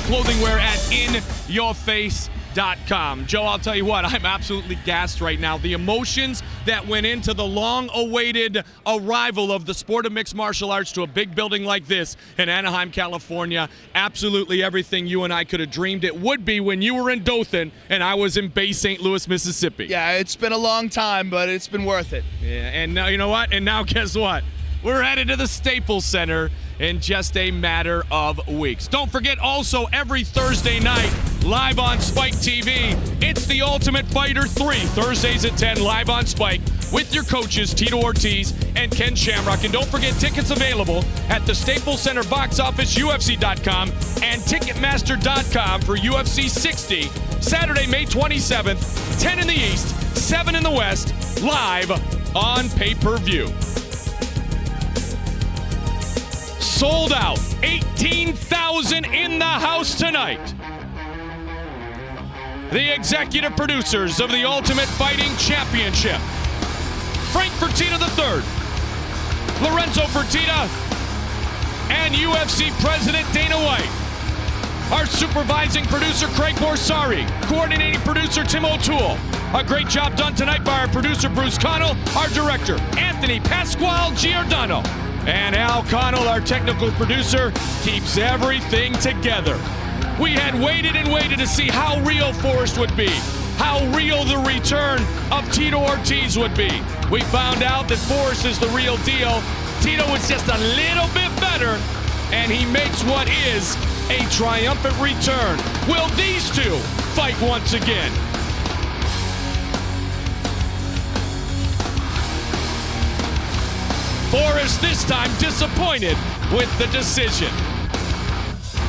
Clothing Wear at InYourFace.com. Joe, I'll tell you what, I'm absolutely gassed right now. The emotions that went into the long-awaited arrival of the sport of mixed martial arts to a big building like this in Anaheim, California, absolutely everything you and I could have dreamed it would be when you were in Dothan and I was in Bay St. Louis, Mississippi. Yeah, it's been a long time, but it's been worth it. Yeah, and now, you know what? And now guess what? We're headed to the Staples Center in just a matter of weeks. Don't forget also every Thursday night, live on Spike TV, it's The Ultimate Fighter 3, Thursdays at 10, live on Spike, with your coaches, Tito Ortiz and Ken Shamrock. And don't forget, tickets available at the Staples Center box office, UFC.com, and Ticketmaster.com for UFC 60, Saturday, May 27th, 10 in the East, 7 in the West, live on pay-per-view. Sold out, 18,000 in the house tonight. The executive producers of the Ultimate Fighting Championship, Frank Fertitta III, Lorenzo Fertitta, and UFC President Dana White. Our supervising producer, Craig Borsari, coordinating producer, Tim O'Toole. A great job done tonight by our producer, Bruce Connell, our director, Anthony Pasquale Giordano. And Al Connell, our technical producer, keeps everything together. We had waited and waited to see how real Forrest would be, how real the return of Tito Ortiz would be. We found out that Forrest is the real deal. Tito was just a little bit better, and he makes what is a triumphant return. Will these two fight once again? Forrest was this time disappointed with the decision.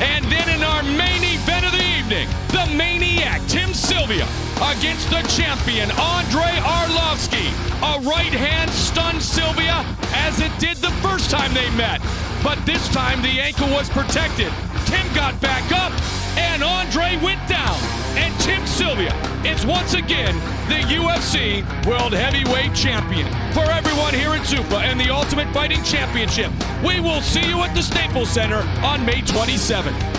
And then in our main event of the evening, the Maniac Tim Sylvia against the champion Andre Arlovski. A right hand stunned Sylvia as it did the first time they met. But this time the ankle was protected. Tim got back up and Andre went down. And Tim Sylvia is once again the UFC World Heavyweight Champion. For everyone here at Zuffa and the Ultimate Fighting Championship, we will see you at the Staples Center on May 27th.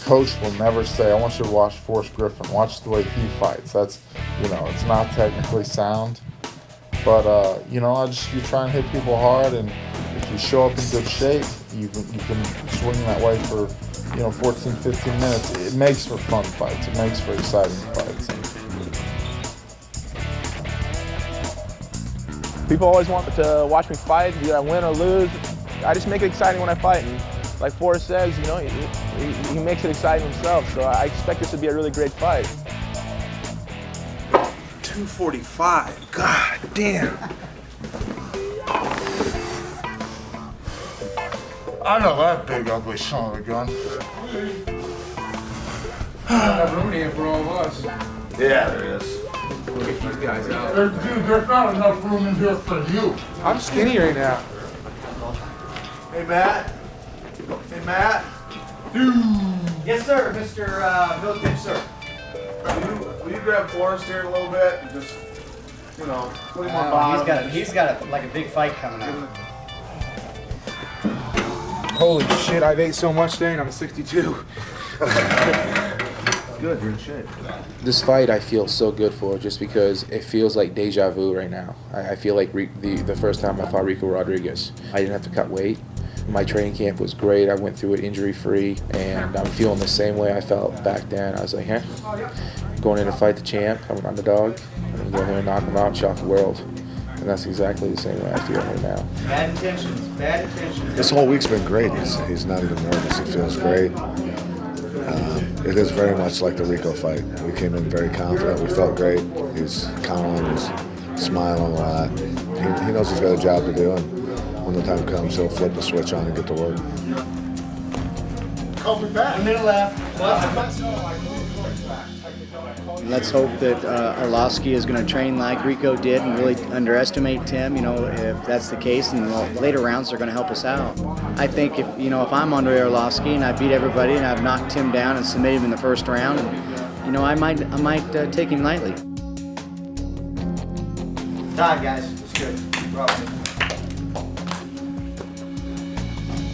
Coach will never say, I want you to watch Forrest Griffin, watch the way he fights. That's, it's not technically sound, but, you try and hit people hard, and if you show up in good shape, you can swing that way for, 14, 15 minutes. It makes for fun fights. It makes for exciting fights. People always want to watch me fight, either I win or lose. I just make it exciting when I fight. And like Forrest says, he makes it exciting himself, so I expect this to be a really great fight. 245, god damn. I know that big ugly son of a gun. Enough room here for all of us. Yeah, there is. We'll get these guys out. Dude, there's not enough room in here for you. I'm skinny right now. Hey, Matt. Hey, Matt. Yes, sir, Mr. Milkman, sir. Will you grab Forrest here a little bit and just, put him on bottom? He's got a big fight coming up. Holy shit, I've ate so much today and I'm 62. Good, you're in shape. This fight I feel so good for just because it feels like deja vu right now. I feel like the first time I fought Rico Rodriguez. I didn't have to cut weight. My training camp was great. I went through it injury-free, and I'm feeling the same way I felt back then. I was like, going in to fight the champ. I'm an underdog. I'm going to go in there and knock him out and shock the world. And that's exactly the same way I feel right now. Bad intentions, bad intentions. This whole week's been great. He's not even nervous. He feels great. It is very much like the Rico fight. We came in very confident. We felt great. He's calm. He's smiling a lot. He knows he's got a job to do, and when the time comes, he'll flip the switch on and get to work. Call me back. A minute left. Let's hope that Arlovski is going to train like Rico did and really underestimate Tim. If that's the case, and the later rounds are going to help us out. I think if I'm Andre Arlovski and I beat everybody and I've knocked Tim down and submitted him in the first round, I might take him lightly. Time, guys. It's good.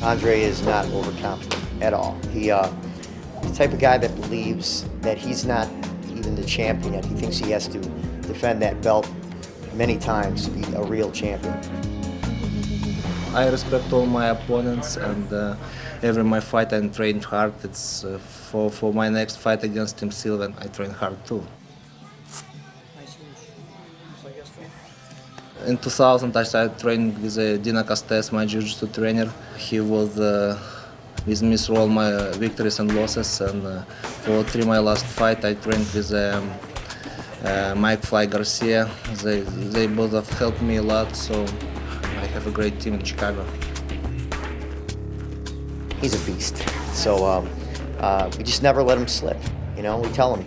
Andre is not overconfident at all. He's the type of guy that believes that he's not even the champion yet. He thinks he has to defend that belt many times to be a real champion. I respect all my opponents, and every my fight I trained hard. It's for my next fight against Tim Sylvia, I train hard too. In 2000, I started training with Dina Castes, my jiu-jitsu trainer. He was with me through all my victories and losses. And for my last fight, I trained with Mike Fly Garcia. They both have helped me a lot, so I have a great team in Chicago. He's a beast. So we just never let him slip. You know, we tell him,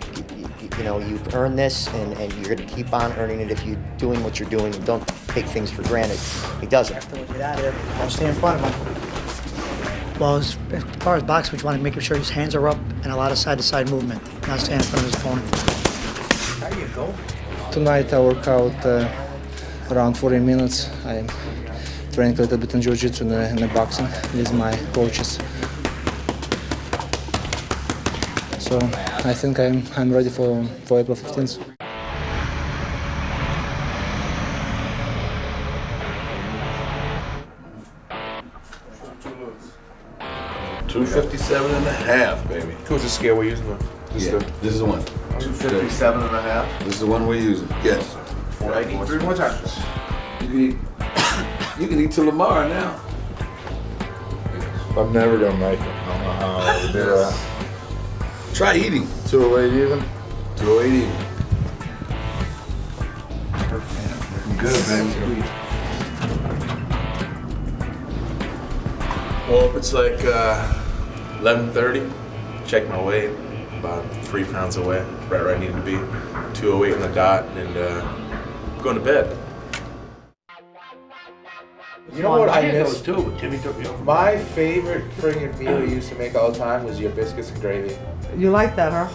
you know, you've earned this, and you're going to keep on earning it if you're doing what you're doing, and don't take things for granted. He doesn't. Get out of there. Don't stay in front of him. Well, as far as boxing, we just want to make sure his hands are up and a lot of side-to-side movement, not staying in front of his opponent. There you go. Tonight I work out around 40 minutes. I'm training a little bit in jiu-jitsu and in boxing with my coaches. So I think I'm ready for April 15th. $257.5, baby. Who's the scale we're using? This is the one. 257.5. This is the one we're using. Yes. Right, eat 3 more times. You can eat till tomorrow now. I'm never gonna make it. I don't know how I would do that. Try eating. 208 even? 208 even. Good, baby. Well, it's like 11:30. Check my weight, about 3 pounds away, right where I needed to be. 208 on the dot, and going to bed. You know what I miss? too, but Jimmy took me over. My favorite friggin' meal we used to make all the time was your biscuits and gravy. You like that, huh?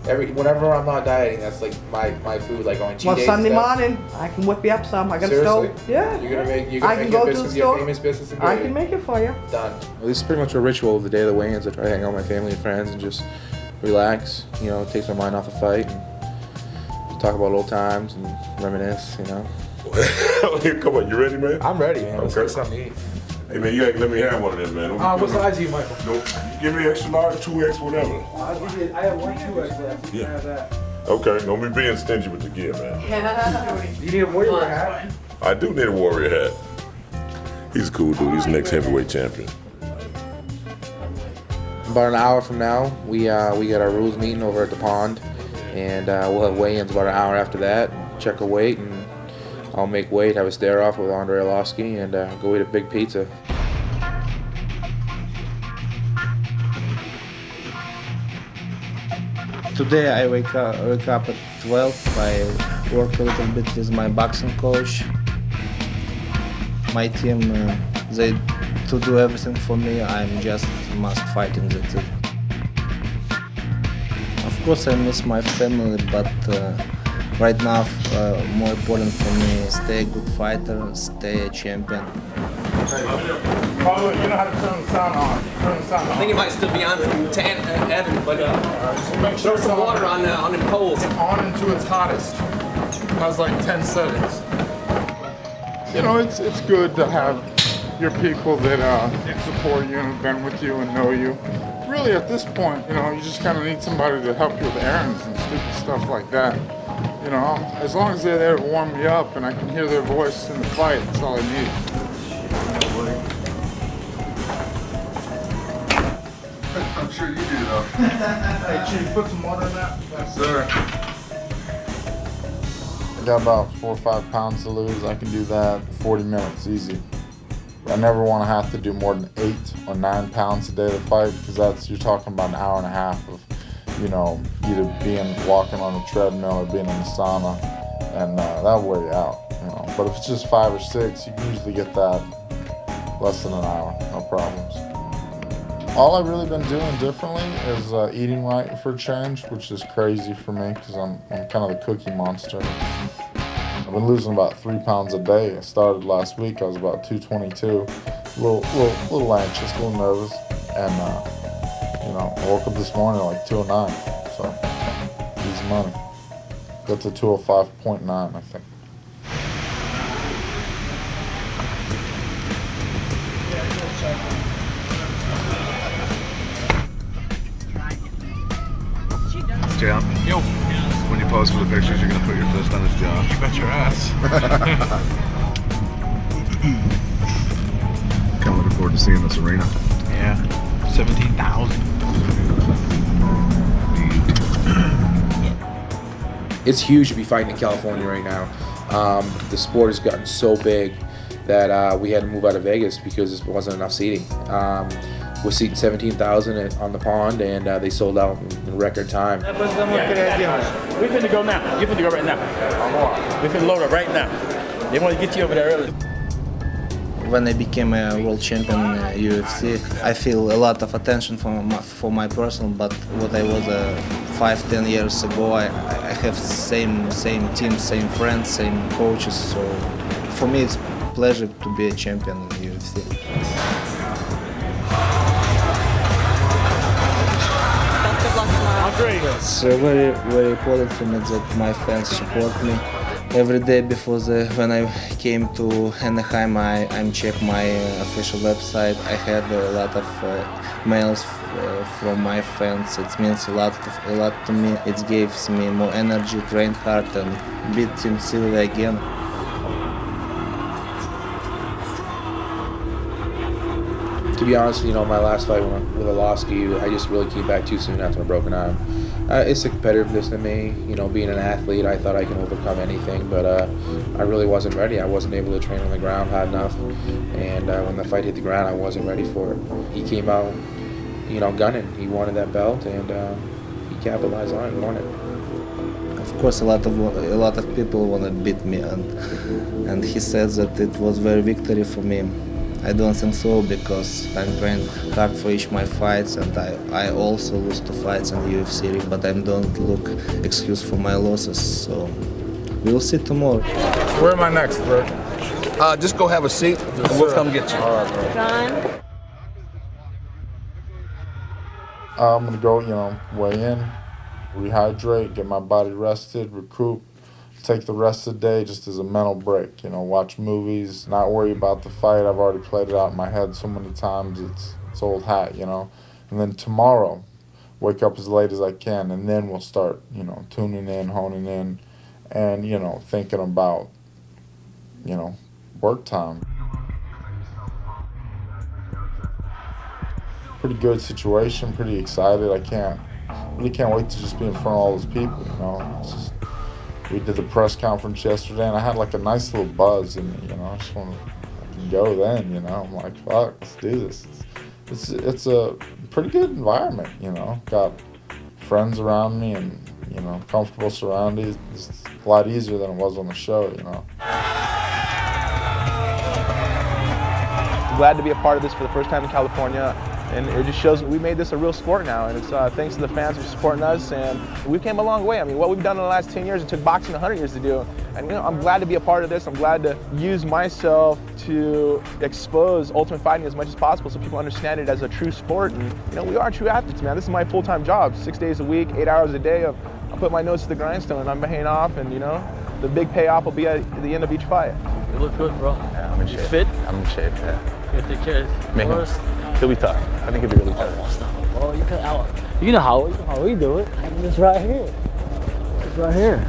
Whenever I'm not dieting, that's like my food, like on cheat Well, days. Sunday and stuff. morning, I can whip you up some. I got Seriously? a stove. Yeah. You're gonna make I can go to the biscuits, your store. famous biscuits and I gravy. can make it for you. Done. Well, this is pretty much a ritual of the day of the weigh-ins. I try to hang out with my family and friends and just relax. You know, it takes my mind off the fight and talk about old times and reminisce. You know. Come on, you ready, man? I'm ready, man. Let's Okay. get something to eat. Hey, man, you ain't let me have one of them, man. What size are you, Michael? No, give me extra large, 2X, whatever. I'll give you. I have 1 2X left. Yeah. Have that. Okay, don't be being stingy with the gear, man. You need a warrior hat? I do need a warrior hat. He's a cool dude. He's the next heavyweight champion. About an hour from now, we got our rules meeting over at the pond, and we'll have weigh-ins about an hour after that. Check a weight, and I'll make weight, have a stare-off with Andrei Arlovski, and go eat a big pizza. Today I wake up at 12. I work a little bit with my boxing coach. My team, they to do everything for me. I'm just must fighting that's it. Of course I miss my family, but right now more important for me is stay a good fighter, stay a champion. Paulo, you know how to turn the sound on. Turn the sound on. I think it might still be on from Evan, but just make sure throw some water on the poles. On into its hottest. Has like 10 settings. You know, it's good to have your people that support you and have been with you and know you. Really, at this point, you know, you just kind of need somebody to help you with errands and stupid stuff like that. You know, as long as they're there to warm me up and I can hear their voice in the fight, that's all I need. I'm sure you do, though. Hey, Chief, put some water in that. Yes, sir. I got about 4 or 5 pounds to lose. I can do that in 40 minutes, easy. I never want to have to do more than 8 or 9 pounds a day to fight, because you're talking about an hour and a half of, you know, either walking on a treadmill or being in the sauna, and that'll wear you out, you know. But if it's just 5 or 6, you can usually get that less than an hour, no problems. All I've really been doing differently is eating right for a change, which is crazy for me because I'm kind of the cookie monster. I've been losing about 3 pounds a day. I started last week, I was about 222, a little anxious, a little nervous, and you know, I woke up this morning at like 209, so easy money. Got to 205.9, I think. champ. Yo. When you pose for the pictures, you're gonna put your fist on his jaw. You bet your ass. Kind of looking forward to seeing this arena. Yeah. 17,000. It's huge to be fighting in California right now. The sport has gotten so big that we had to move out of Vegas because there wasn't enough seating. We're seating 17,000 on the pond, and they sold out in record time. We finna go now. You finna go right now. We finna load up right now. They want to get you over there early. When I became a world champion in UFC, I feel a lot of attention for my personal, but what I was 5-10 years ago, I have same team, same friends, same coaches. So for me, it's a pleasure to be a champion in UFC. It's very, very important for me that my fans support me. Every day before when I came to Anaheim, I checked my official website. I had a lot of mails from my fans. It means a lot to me. It gives me more energy, train hard, and beat Team Silva again. To be honest, my last fight with Arlovsky, I just really came back too soon after a broken arm. It's the competitiveness in me. Being an athlete, I thought I can overcome anything, but I really wasn't ready. I wasn't able to train on the ground hard enough, and when the fight hit the ground, I wasn't ready for it. He came out, gunning. He wanted that belt, and he capitalized on it and won it. Of course, a lot of people want to beat me, and he said that it was very victory for me. I don't think so, because I'm trained hard for each my fights, and I also lose 2 fights in the UFC, but I don't look excuse for my losses, so we'll see tomorrow. Where am I next, bro? Just go have a seat, and we'll come get you. All right, bro. John? I'm gonna go, weigh in, rehydrate, get my body rested, recoup, take the rest of the day just as a mental break, watch movies, not worry about the fight. I've already played it out in my head so many times, it's old hat, And then tomorrow, wake up as late as I can, and then we'll start, tuning in, honing in, and, thinking about, work time. Pretty good situation, pretty excited. I really can't wait to just be in front of all those people, We did the press conference yesterday, and I had like a nice little buzz in me, I just want to go then, I'm like, fuck, let's do this. It's a pretty good environment, Got friends around me and, comfortable surroundings. It's a lot easier than it was on the show, Glad to be a part of this for the first time in California. And it just shows we made this a real sport now, and it's thanks to the fans for supporting us, and we came a long way. I mean, what we've done in the last 10 years, it took boxing 100 years to do, and I'm glad to be a part of this. I'm glad to use myself to expose Ultimate Fighting as much as possible so people understand it as a true sport, and we are true athletes, man. This is my full-time job, 6 days a week, 8 hours a day. I put my nose to the grindstone, and I'm paying off, and the big payoff will be at the end of each fight. You look good, bro. Yeah, I'm in shape. You fit? I'm in shape, yeah. You take care of He'll be tough. I think he'll be really tough. Oh, you know how we do it. It's right here. It's right here.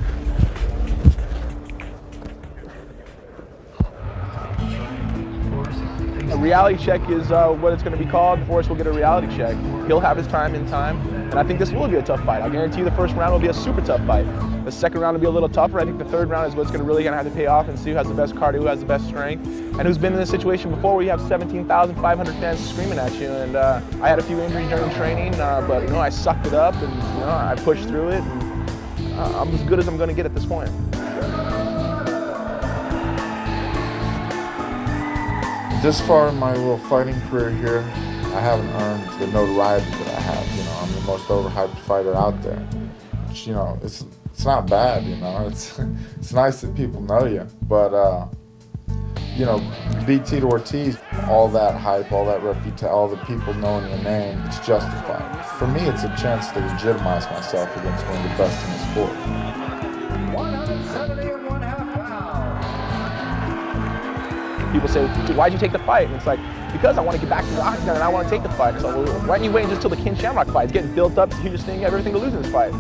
A reality check is what it's going to be called. Forrest will get a reality check. He'll have his time in time, and I think this will be a tough fight. I'll guarantee you the first round will be a super tough fight. The second round will be a little tougher. I think the third round is what's going to really have to pay off and see who has the best cardio, who has the best strength, and who's been in this situation before where you have 17,500 fans screaming at you. And I had a few injuries during training, but I sucked it up, and I pushed through it. And, I'm as good as I'm going to get at this point. This far in my little fighting career here, I haven't earned the notoriety that I have. I'm the most overhyped fighter out there. Which, it's not bad. It's nice that people know you, but beat Tito Ortiz, all that hype, all that reputation, all the people knowing your name, it's justified. For me, it's a chance to legitimize myself against one of the best in the sport. 170.5 People say, why'd you take the fight? And it's like, because I want to get back to the octagon and I want to take the fight. So why don't you wait until the Ken Shamrock fight? It's getting built up, it's the hugest thing, everything to lose in this fight.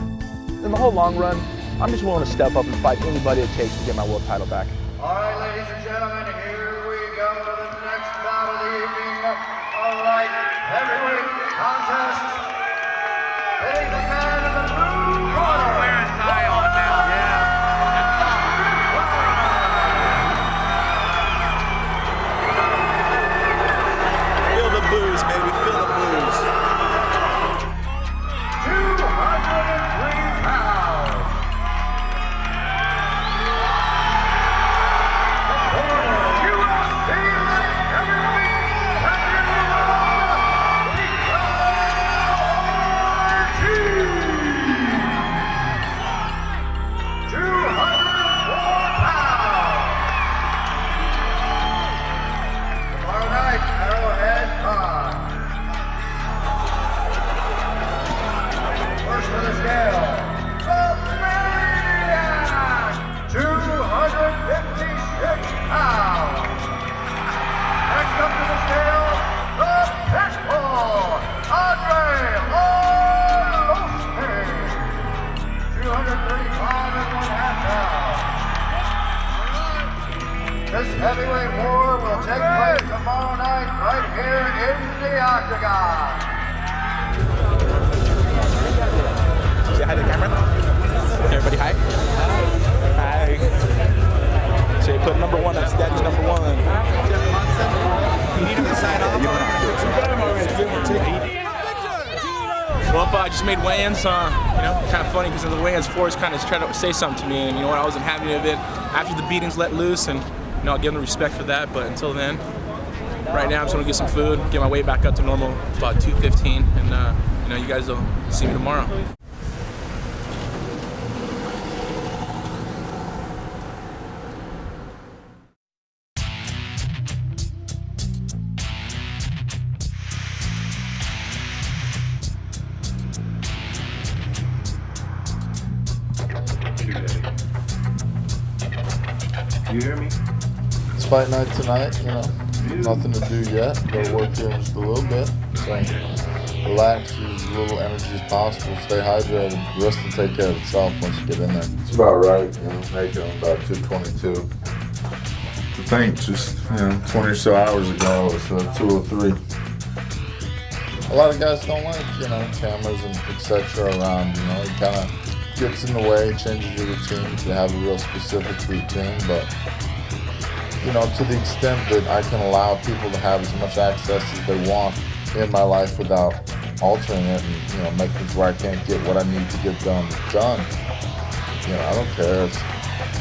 in the whole long run, I'm just willing to step up and fight anybody it takes to get my world title back. All right, ladies and gentlemen, here we go to the next bout of the evening. All right, heavyweight contest. Hitting the man in the blue corner. Wearing tie on now. Feel the blues, baby, feel the blues. 203 pounds. Tomorrow night, Arrowhead Pod. First for the scale, the Maniac, 256 pounds. Next up to the scale, the Pitbull, Andre Arlovsky, 235.5 pounds. This heavyweight war will take place tomorrow night right here in the Octagon. Say hi to the camera. Everybody hi. Hi. Say put number 1 up. Daddy's number 1. You need him to sign off. You don't have to. Well, I just made weigh-ins. Kind of funny because in the weigh-ins, Forrest kind of tried to say something to me, and I wasn't happy with it. After the beatings let loose, and I'll give them respect for that. But until then, right now I'm just gonna get some food, get my weight back up to normal, about 215, and you guys will see me tomorrow. You hear me? It's fight night tonight, nothing to do yet. Go work here in just a little bit. So relax, use as little energy as possible, stay hydrated. The rest will take care of itself once you get in there. It's about right, making about 222. To think, just 20 or so hours ago, it was 203. A lot of guys don't like, cameras and etc. around, it kind of gets in the way, changes your routine if you have a real specific routine, but to the extent that I can allow people to have as much access as they want in my life without altering it and make things where I can't get what I need to get done. I don't care.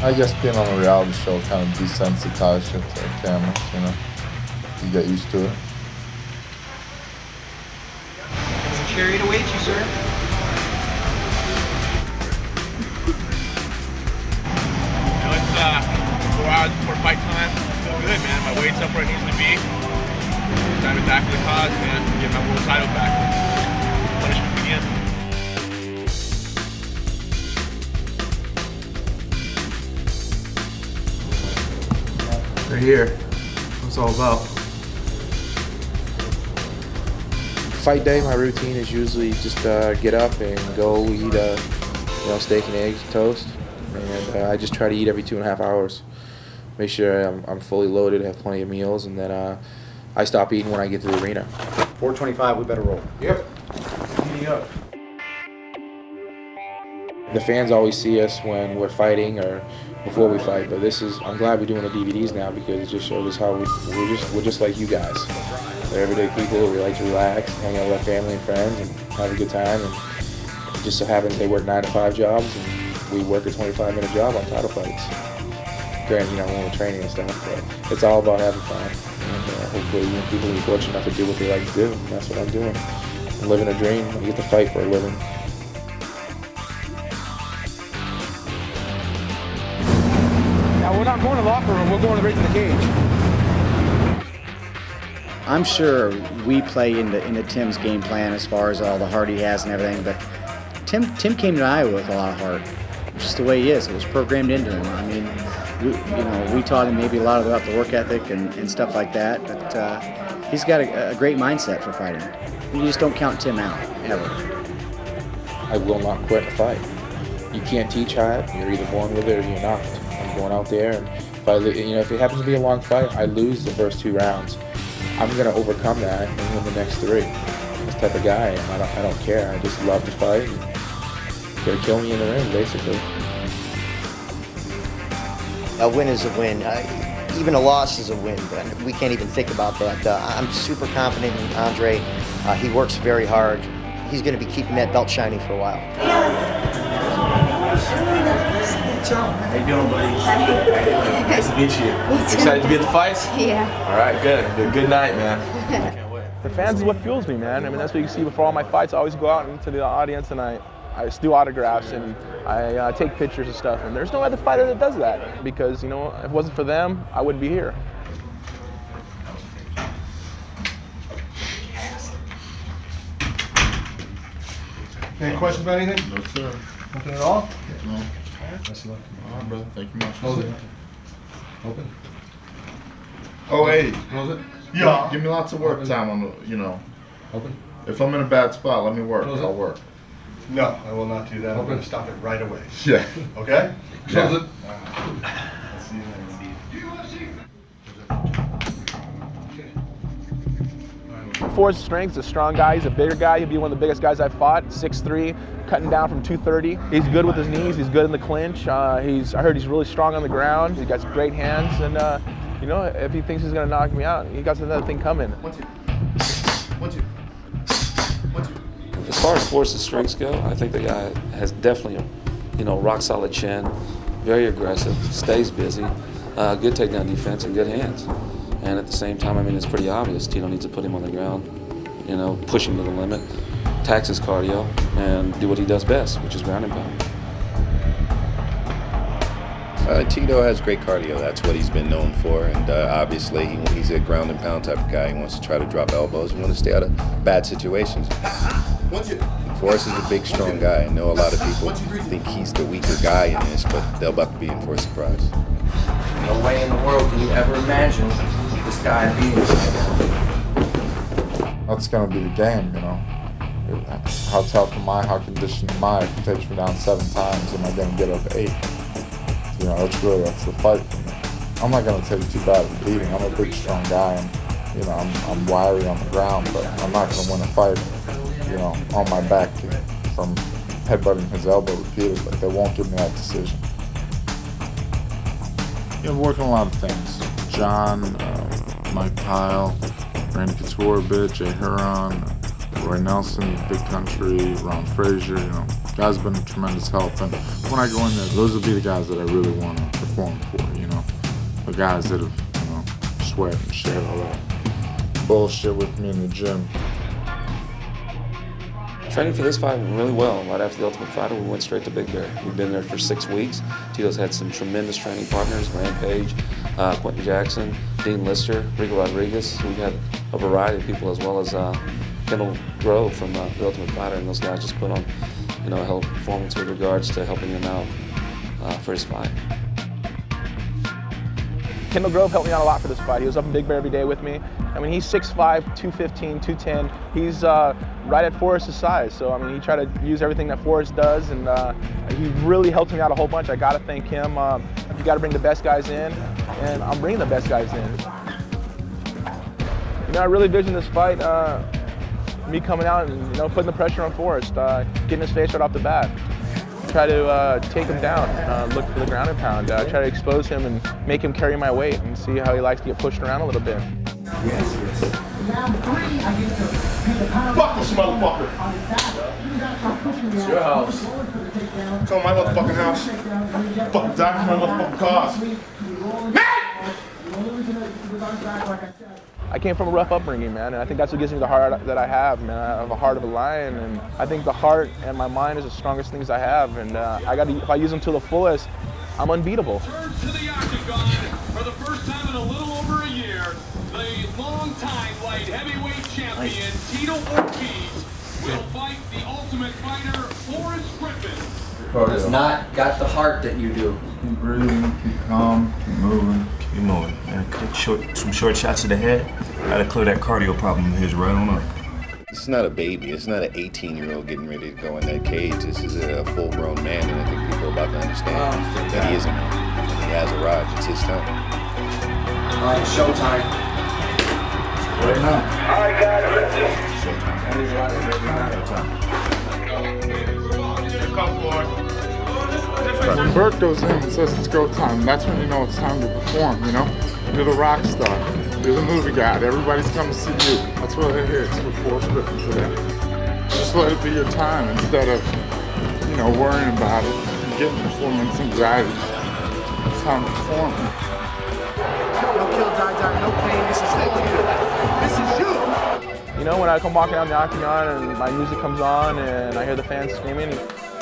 I guess being on a reality show kind of desensitizes you to cameras, you get used to it. Chariot awaits you, sir. It's 4 hours before fight time. Feel good, man. My weight's up where it needs to be. Time to back for the cause, man. Get my world title back. Punishment begins. They're here. What's it all about? Fight day, my routine is usually just get up and go eat steak and eggs, toast, and I just try to eat every 2.5 hours. Make sure I'm fully loaded, have plenty of meals, and then I stop eating when I get to the arena. 425, we better roll. Yep. Heating up. The fans always see us when we're fighting or before we fight, but I'm glad we're doing the DVDs now because it just shows us how we're just like you guys. We're everyday people. We like to relax, hang out with our family and friends, and have a good time. And it just so happens they work 9 to 5 jobs, and we work a 25-minute job on title fights. Granted, when we're training and stuff, but it's all about having fun. And hopefully, people will be fortunate enough to do what they like to do, and that's what I'm doing. I'm living a dream. I get to fight for a living. Now we're not going to the locker room. We're going right to the cage. I'm sure we play into Tim's game plan as far as all the heart he has and everything, but Tim came to Iowa with a lot of heart. Just the way he is. It was programmed into him. I mean, we taught him maybe a lot about the work ethic and stuff like that, but he's got a great mindset for fighting. You just don't count Tim out, ever. I will not quit a fight. You can't teach that. You're either born with it or you're not. I'm going out there, and if it happens to be a long fight, I lose the first 2 rounds. I'm gonna overcome that and win the next 3. This type of guy, and I don't care. I just love to fight. And gonna kill me in the ring, basically. A win is a win. Even a loss is a win, but we can't even think about that. I'm super confident in Andre. He works very hard. He's going to be keeping that belt shiny for a while. How you doing, buddy? Nice to meet you. Excited to be at the fights? Yeah. All right, good. Good night, man. Can't wait. The fans is what fuels me, man. I mean, that's what you see before all my fights. I always go out into the audience and I do autographs and I take pictures and stuff. And there's no other fighter that does that because, if it wasn't for them, I wouldn't be here. Any questions about anything? No, sir. Nothing at all? No. Best of luck. All right, brother. Thank you much. Close it. Open. Oh, hey. Close it. Yeah. Give me lots of work time on the, Open. If I'm in a bad spot, let me work. Close it. I'll work. No, I will not do that. I'm Open. going to stop it right away. Yeah. Okay? Yeah. Close it. I'll see you then, Steve. Forrest's strength is a strong guy. He's a bigger guy. He'll be one of the biggest guys I've fought. 6'3", cutting down from 230. He's good with his knees. He's good in the clinch. I heard he's really strong on the ground. He's got great hands. And, if he thinks he's going to knock me out, he got another thing coming. 1, 2. 1, 2. 1, 2. As far as Forrest's strengths go, I think the guy has definitely a, rock solid chin, very aggressive, stays busy, good takedown defense, and good hands. And at the same time, it's pretty obvious. Tito needs to put him on the ground, push him to the limit, tax his cardio, and do what he does best, which is ground and pound. Tito has great cardio. That's what he's been known for. And obviously, he's a ground and pound type of guy. He wants to try to drop elbows. He wants to stay out of bad situations. Forrest is a big, strong guy. I know a lot of people think he's the weaker guy in this, but they're about to be in for a surprise. No way in the world can you ever imagine this guy being right now. That's going to be the game, How tough am I? How conditioned am I? If it takes me down 7 times, am I going to get up 8? That's the fight for me. I'm not going to take too bad of a beating. I'm a big, strong guy, and, I'm wiry on the ground, but I'm not going to win a fight, on my back from headbutting his elbow repeatedly. They won't give me that decision. I'm working on a lot of things. John, Mike Pyle, Randy Couture a bit, Jay Huron, Roy Nelson, Big Country, Ron Frazier, guys have been a tremendous help. And when I go in there, those will be the guys that I really want to perform for, The guys that have, sweat and shared all that bullshit with me in the gym. Training for this fight went really well. Right after the Ultimate Fighter, we went straight to Big Bear. We've been there for 6 weeks. Tito's had some tremendous training partners, Rampage, Quentin Jackson, Dean Lister, Rico Rodriguez. We've had a variety of people, as well as Kendall Grove from the Ultimate Fighter, and those guys just put on, a hell of a performance with regards to helping him out for his fight. Kendall Grove helped me out a lot for this fight. He was up in Big Bear every day with me. He's 6'5", 215, 210. He's right at Forrest's size. So, he tried to use everything that Forrest does, and he really helped me out a whole bunch. I got to thank him. You got to bring the best guys in, and I'm bringing the best guys in. I really envision this fight, me coming out and putting the pressure on Forrest, getting his face right off the bat. Try to take him down, look for the ground and pound, try to expose him and make him carry my weight and see how he likes to get pushed around a little bit. Fuck this motherfucker! It's your house. It's on my motherfucking house. Fuck Zach, my motherfucking cars. I came from a rough upbringing, man, and I think that's what gives me the heart that I have, man. I have a heart of a lion, and I think the heart and my mind is the strongest things I have, and if I use them to the fullest, I'm unbeatable. Turns to the octagon for the first time in a little over a year. The longtime light heavyweight champion Tito Ortiz will fight the Ultimate Fighter Forrest Griffin. Has not got the heart that you do. Keep breathing, keep calm, keep moving. Keep moving. And some short shots to the head. Gotta clear that cardio problem of his right on up. This is not a baby. It's not an 18-year-old getting ready to go in that cage. This is a full-grown man, and I think people are about to understand that he is a man. He has arrived. It's his time. All right, showtime. Right now. All right, guys, let's When Bert goes in and says it's go time, that's when you know it's time to perform, you know? You're the rock star. You're the movie guy. Everybody's coming to see you. That's what it is for Forrest Griffin today. Just let it be your time instead of, you know, worrying about it and getting performance anxiety. It's time to perform. No kill, die, no pain. This is you. This is you. You know, when I come walking down the octagon and my music comes on and I hear the fans screaming,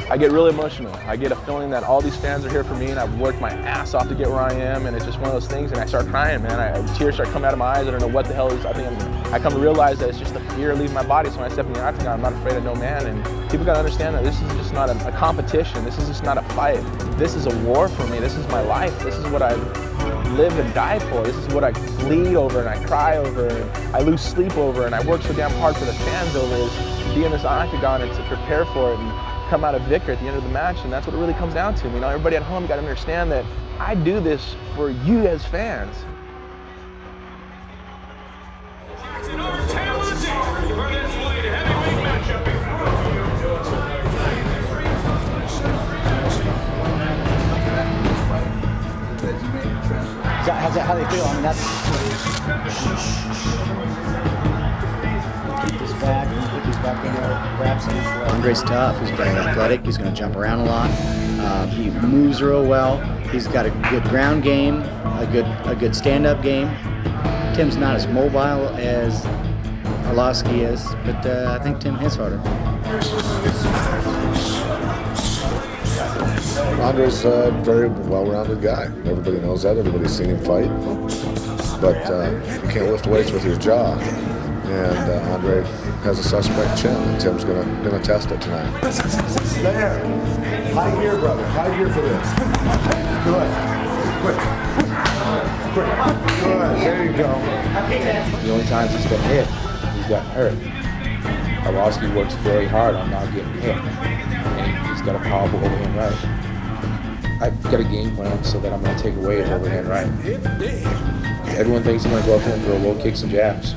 I get really emotional. I get a feeling that all these fans are here for me, and I've worked my ass off to get where I am, and it's just one of those things, and I start crying, man. Tears start coming out of my eyes. I don't know what the hell is. I come to realize that it's just the fear leaving my body. So when I step in the octagon, I'm not afraid of no man, and people gotta understand that this is just not a competition. This is just not a fight. This is a war for me. This is my life. This is what I live and die for. This is what I bleed over, and I cry over, and I lose sleep over, and I work so damn hard for the fans over, is to be in this octagon and to prepare for it and come out a victor at the end of the match, and that's what it really comes down to. You know, everybody at home got to understand that I do this for you as fans. How do you feel? I mean, that's... Keep this back and put these back in there, wraps him. Andre's tough. He's very athletic. He's going to jump around a lot. He moves real well. He's got a good ground game, a good stand-up game. Tim's not as mobile as Arlovsky is, but I think Tim hits harder. Andre's a very well-rounded guy. Everybody knows that. Everybody's seen him fight. But you can't lift weights with your jaw. And Andre has a suspect chin, and Tim's gonna test it tonight. There. High gear, brother. High gear for this. Good. Quick. Good. There you go. The only times he's been hit, he's gotten hurt. Arlovsky works very hard on not getting hit, and he's got a powerful overhand right. I've got a game plan so that I'm going to take away his overhand right. Everyone thinks I'm going to go up there and throw low kicks and jabs.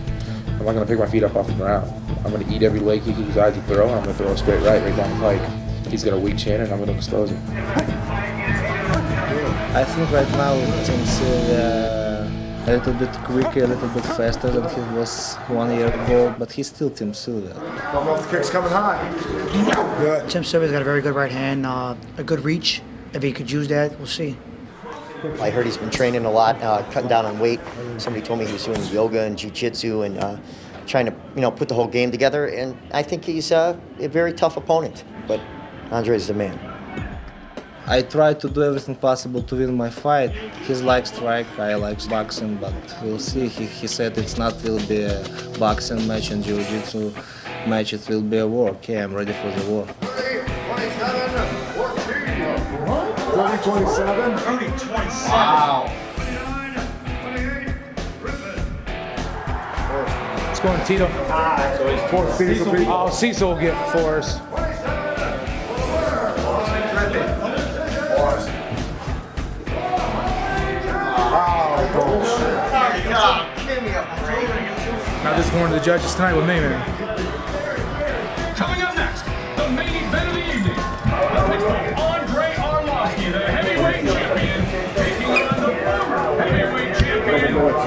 I'm not going to pick my feet up off the ground. I'm going to eat every leg kick he decides to throw, and I'm going to throw a straight right down the pike. He's got a weak chin, and I'm going to expose him. I think right now Tim's a little bit quicker, a little bit faster than he was 1 year ago, but he's still Tim Silva. Almost kicks coming high. Good. Tim Silva's got a very good right hand, a good reach. If he could use that, we'll see. I heard he's been training a lot, cutting down on weight. Somebody told me he was doing yoga and jiu-jitsu and trying to, put the whole game together. And I think he's a very tough opponent. But Andre's the man. I try to do everything possible to win my fight. He likes strike, I like boxing, but we'll see. He said it's not will be a boxing match and jiu-jitsu match, it will be a war. Okay, I'm ready for the war. 30-27? 30-27. Wow. It's going to Tito. Cecil will get Forrest. Now this is one of the judges tonight with me, man. Coming up next, the main event of the evening. Andre Arlovsky, the heavyweight champion, taking on the former heavyweight champion,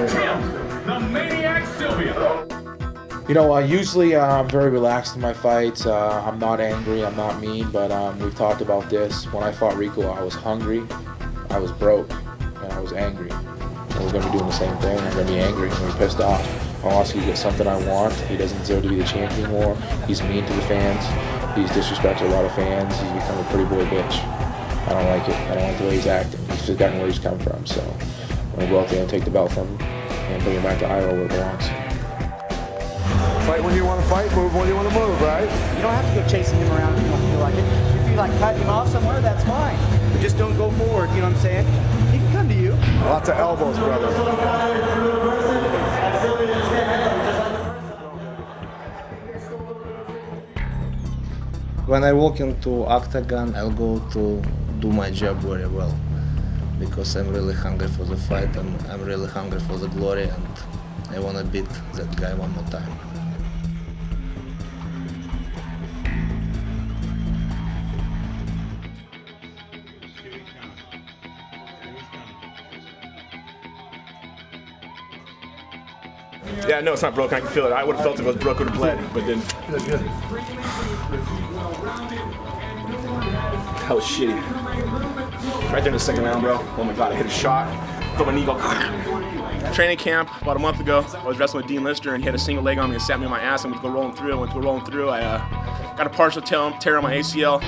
Tim, the Maniac Sylvia. Usually I'm very relaxed in my fights. I'm not angry, I'm not mean, but we've talked about this. When I fought Rico, I was hungry, I was broke, and I was angry. And we're going to be doing the same thing. I'm going to be angry, I'm going to be pissed off. Arlovsky gets something I want. He doesn't deserve to be the champion anymore. He's mean to the fans. He's disrespected a lot of fans. He's become a pretty boy bitch. I don't like it. I don't like the way he's acting. He's forgotten where he's come from. So I'm going to go out there and take the belt from him and bring him back to Iowa where it belongs. Fight when you want to fight, move when you want to move, right? You don't have to go chasing him around if you don't feel like it. If you feel like cutting him off somewhere, that's fine. But just don't go forward, you know what I'm saying? He can come to you. Lots of elbows, brother. When I walk into octagon, I'll go to do my job very well because I'm really hungry for the fight and I'm really hungry for the glory and I want to beat that guy one more time. Yeah, no, it's not broken. I can feel it. I would have felt if it was broke, would have bled, but then. That was shitty. Right there in the second round, bro. Oh my God, I hit a shot. Felt my knee go. Training camp about a month ago, I was wrestling with Dean Lister and he had a single leg on me and sat me on my ass and went to go rolling through. I got a partial tear on my ACL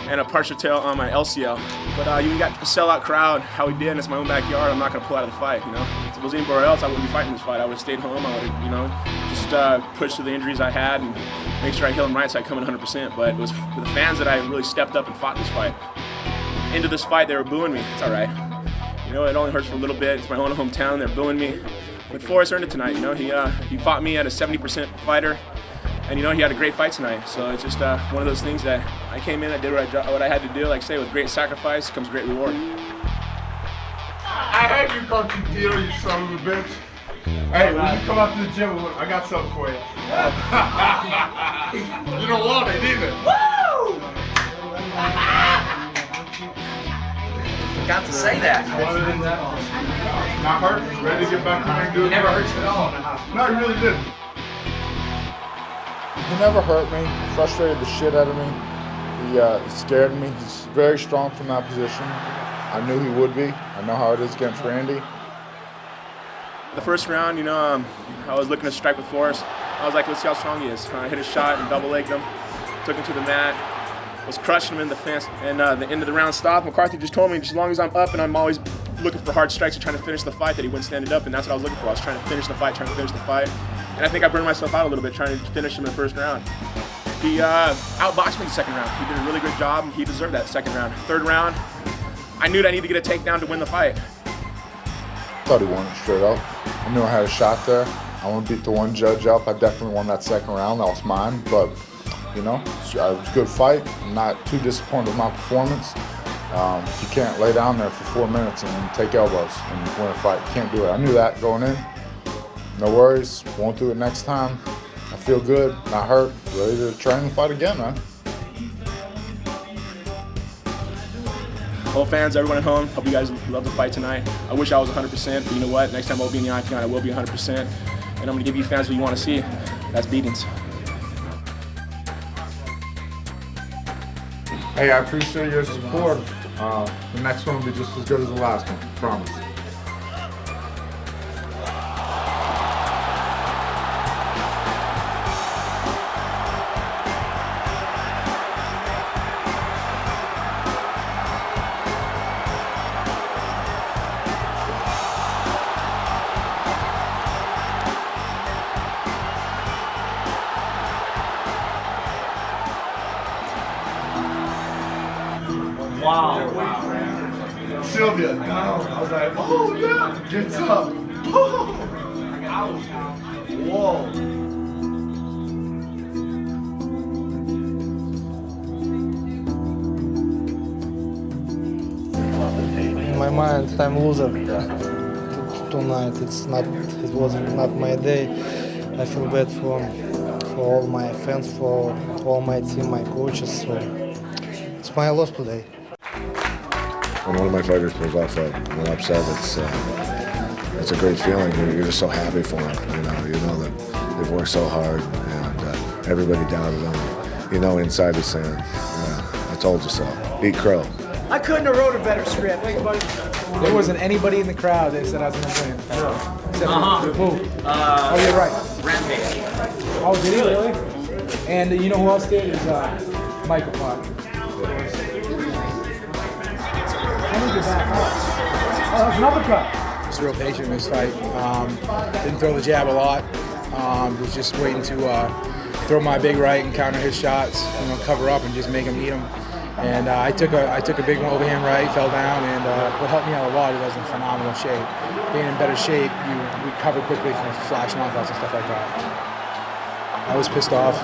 and a partial tear on my LCL. But you got a sellout crowd, how we did, and it's my own backyard. I'm not gonna pull out of the fight, you know. If it was anywhere else, I wouldn't be fighting this fight. I would have stayed home. I would have, you know, just pushed through the injuries I had and make sure I heal them right so I come in 100%. But it was for the fans that I really stepped up and fought this fight. Into this fight, they were booing me. It's all right. You know, it only hurts for a little bit. It's my own hometown. They're booing me. But Forrest earned it tonight. You know, he fought me at a 70% fighter. And you know, he had a great fight tonight, so it's just one of those things that I came in, I did what I had to do. Like I say, with great sacrifice comes great reward. I heard you called you Tito, you son of a bitch. Hey, when you come out to the gym, I got something for you. You don't want it either. Woo! Forgot to say that. Not hurt, ready to get back in and do it. He never hurts you at all. No, he really didn't. He never hurt me, frustrated the shit out of me. He scared me. He's very strong from that position. I knew he would be. I know how it is against Randy. The first round, you know, I was looking to strike with Forrest. I was like, let's see how strong he is. I hit a shot and double-legged him, took him to the mat, was crushing him in the fence, and the end of the round stopped. McCarthy just told me, as long as I'm up and I'm always looking for hard strikes and trying to finish the fight, that he wouldn't stand it up, and that's what I was looking for. I was trying to finish the fight, And I think I burned myself out a little bit trying to finish him in the first round. He outboxed me in the second round. He did a really good job, and he deserved that second round. Third round, I knew that I needed to get a takedown to win the fight. Thought he won it straight up. I knew I had a shot there. I want to beat the one judge up. I definitely won that second round. That was mine, but you know, it was a good fight. I'm not too disappointed with my performance. You can't lay down there for 4 minutes and take elbows and win a fight. You can't do it. I knew that going in. No worries, won't do it next time. I feel good, not hurt, ready to train and fight again, man. Whole fans, everyone at home, hope you guys love the fight tonight. I wish I was 100%, but you know what? Next time I'll be in the octagon, I will be 100%. And I'm gonna give you fans what you wanna see. That's beatings. Hey, I appreciate your support. The next one will be just as good as the last one, promise. Wow. Sylvia, no. I was like, oh yeah, gets up. Whoa. In my mind, I'm loser tonight. It was not my day. I feel bad for all my fans, for all my team, my coaches. So it's my loss today. When one of my fighters pulls off an upset, it's a great feeling. You're just so happy for them. You know that they've worked so hard, and everybody doubted them. You know, inside the sand. I told you so. Eat crow. I couldn't have wrote a better script. There wasn't anybody in the crowd that said I was going to win. Except for who? Oh, you're right. Rampage. Oh, did he really? And you know who else did? Is Michael Potter. Oh, that was an uppercut. Was real patient in this fight. Didn't throw the jab a lot. Was just waiting to throw my big right and counter his shots. Cover up and just make him eat them. And I took a big one overhand right, fell down, and what helped me out a lot is I was in phenomenal shape. Being in better shape, you recover quickly from flash knockouts and stuff like that. I was pissed off.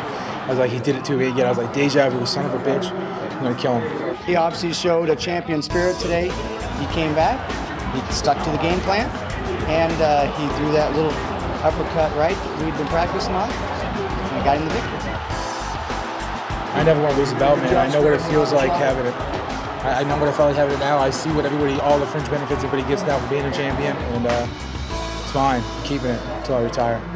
I was like, he did it to me again. I was like, deja vu, son of a bitch. I'm gonna kill him. He obviously showed a champion spirit today. He came back, he stuck to the game plan, and he threw that little uppercut right that we'd been practicing on, and got him the victory. I never want to lose a belt, man. I know what it feels like having it. I know what I felt like having it now. I see what all the fringe benefits everybody gets now for being a champion, and it's fine. I'm keeping it until I retire.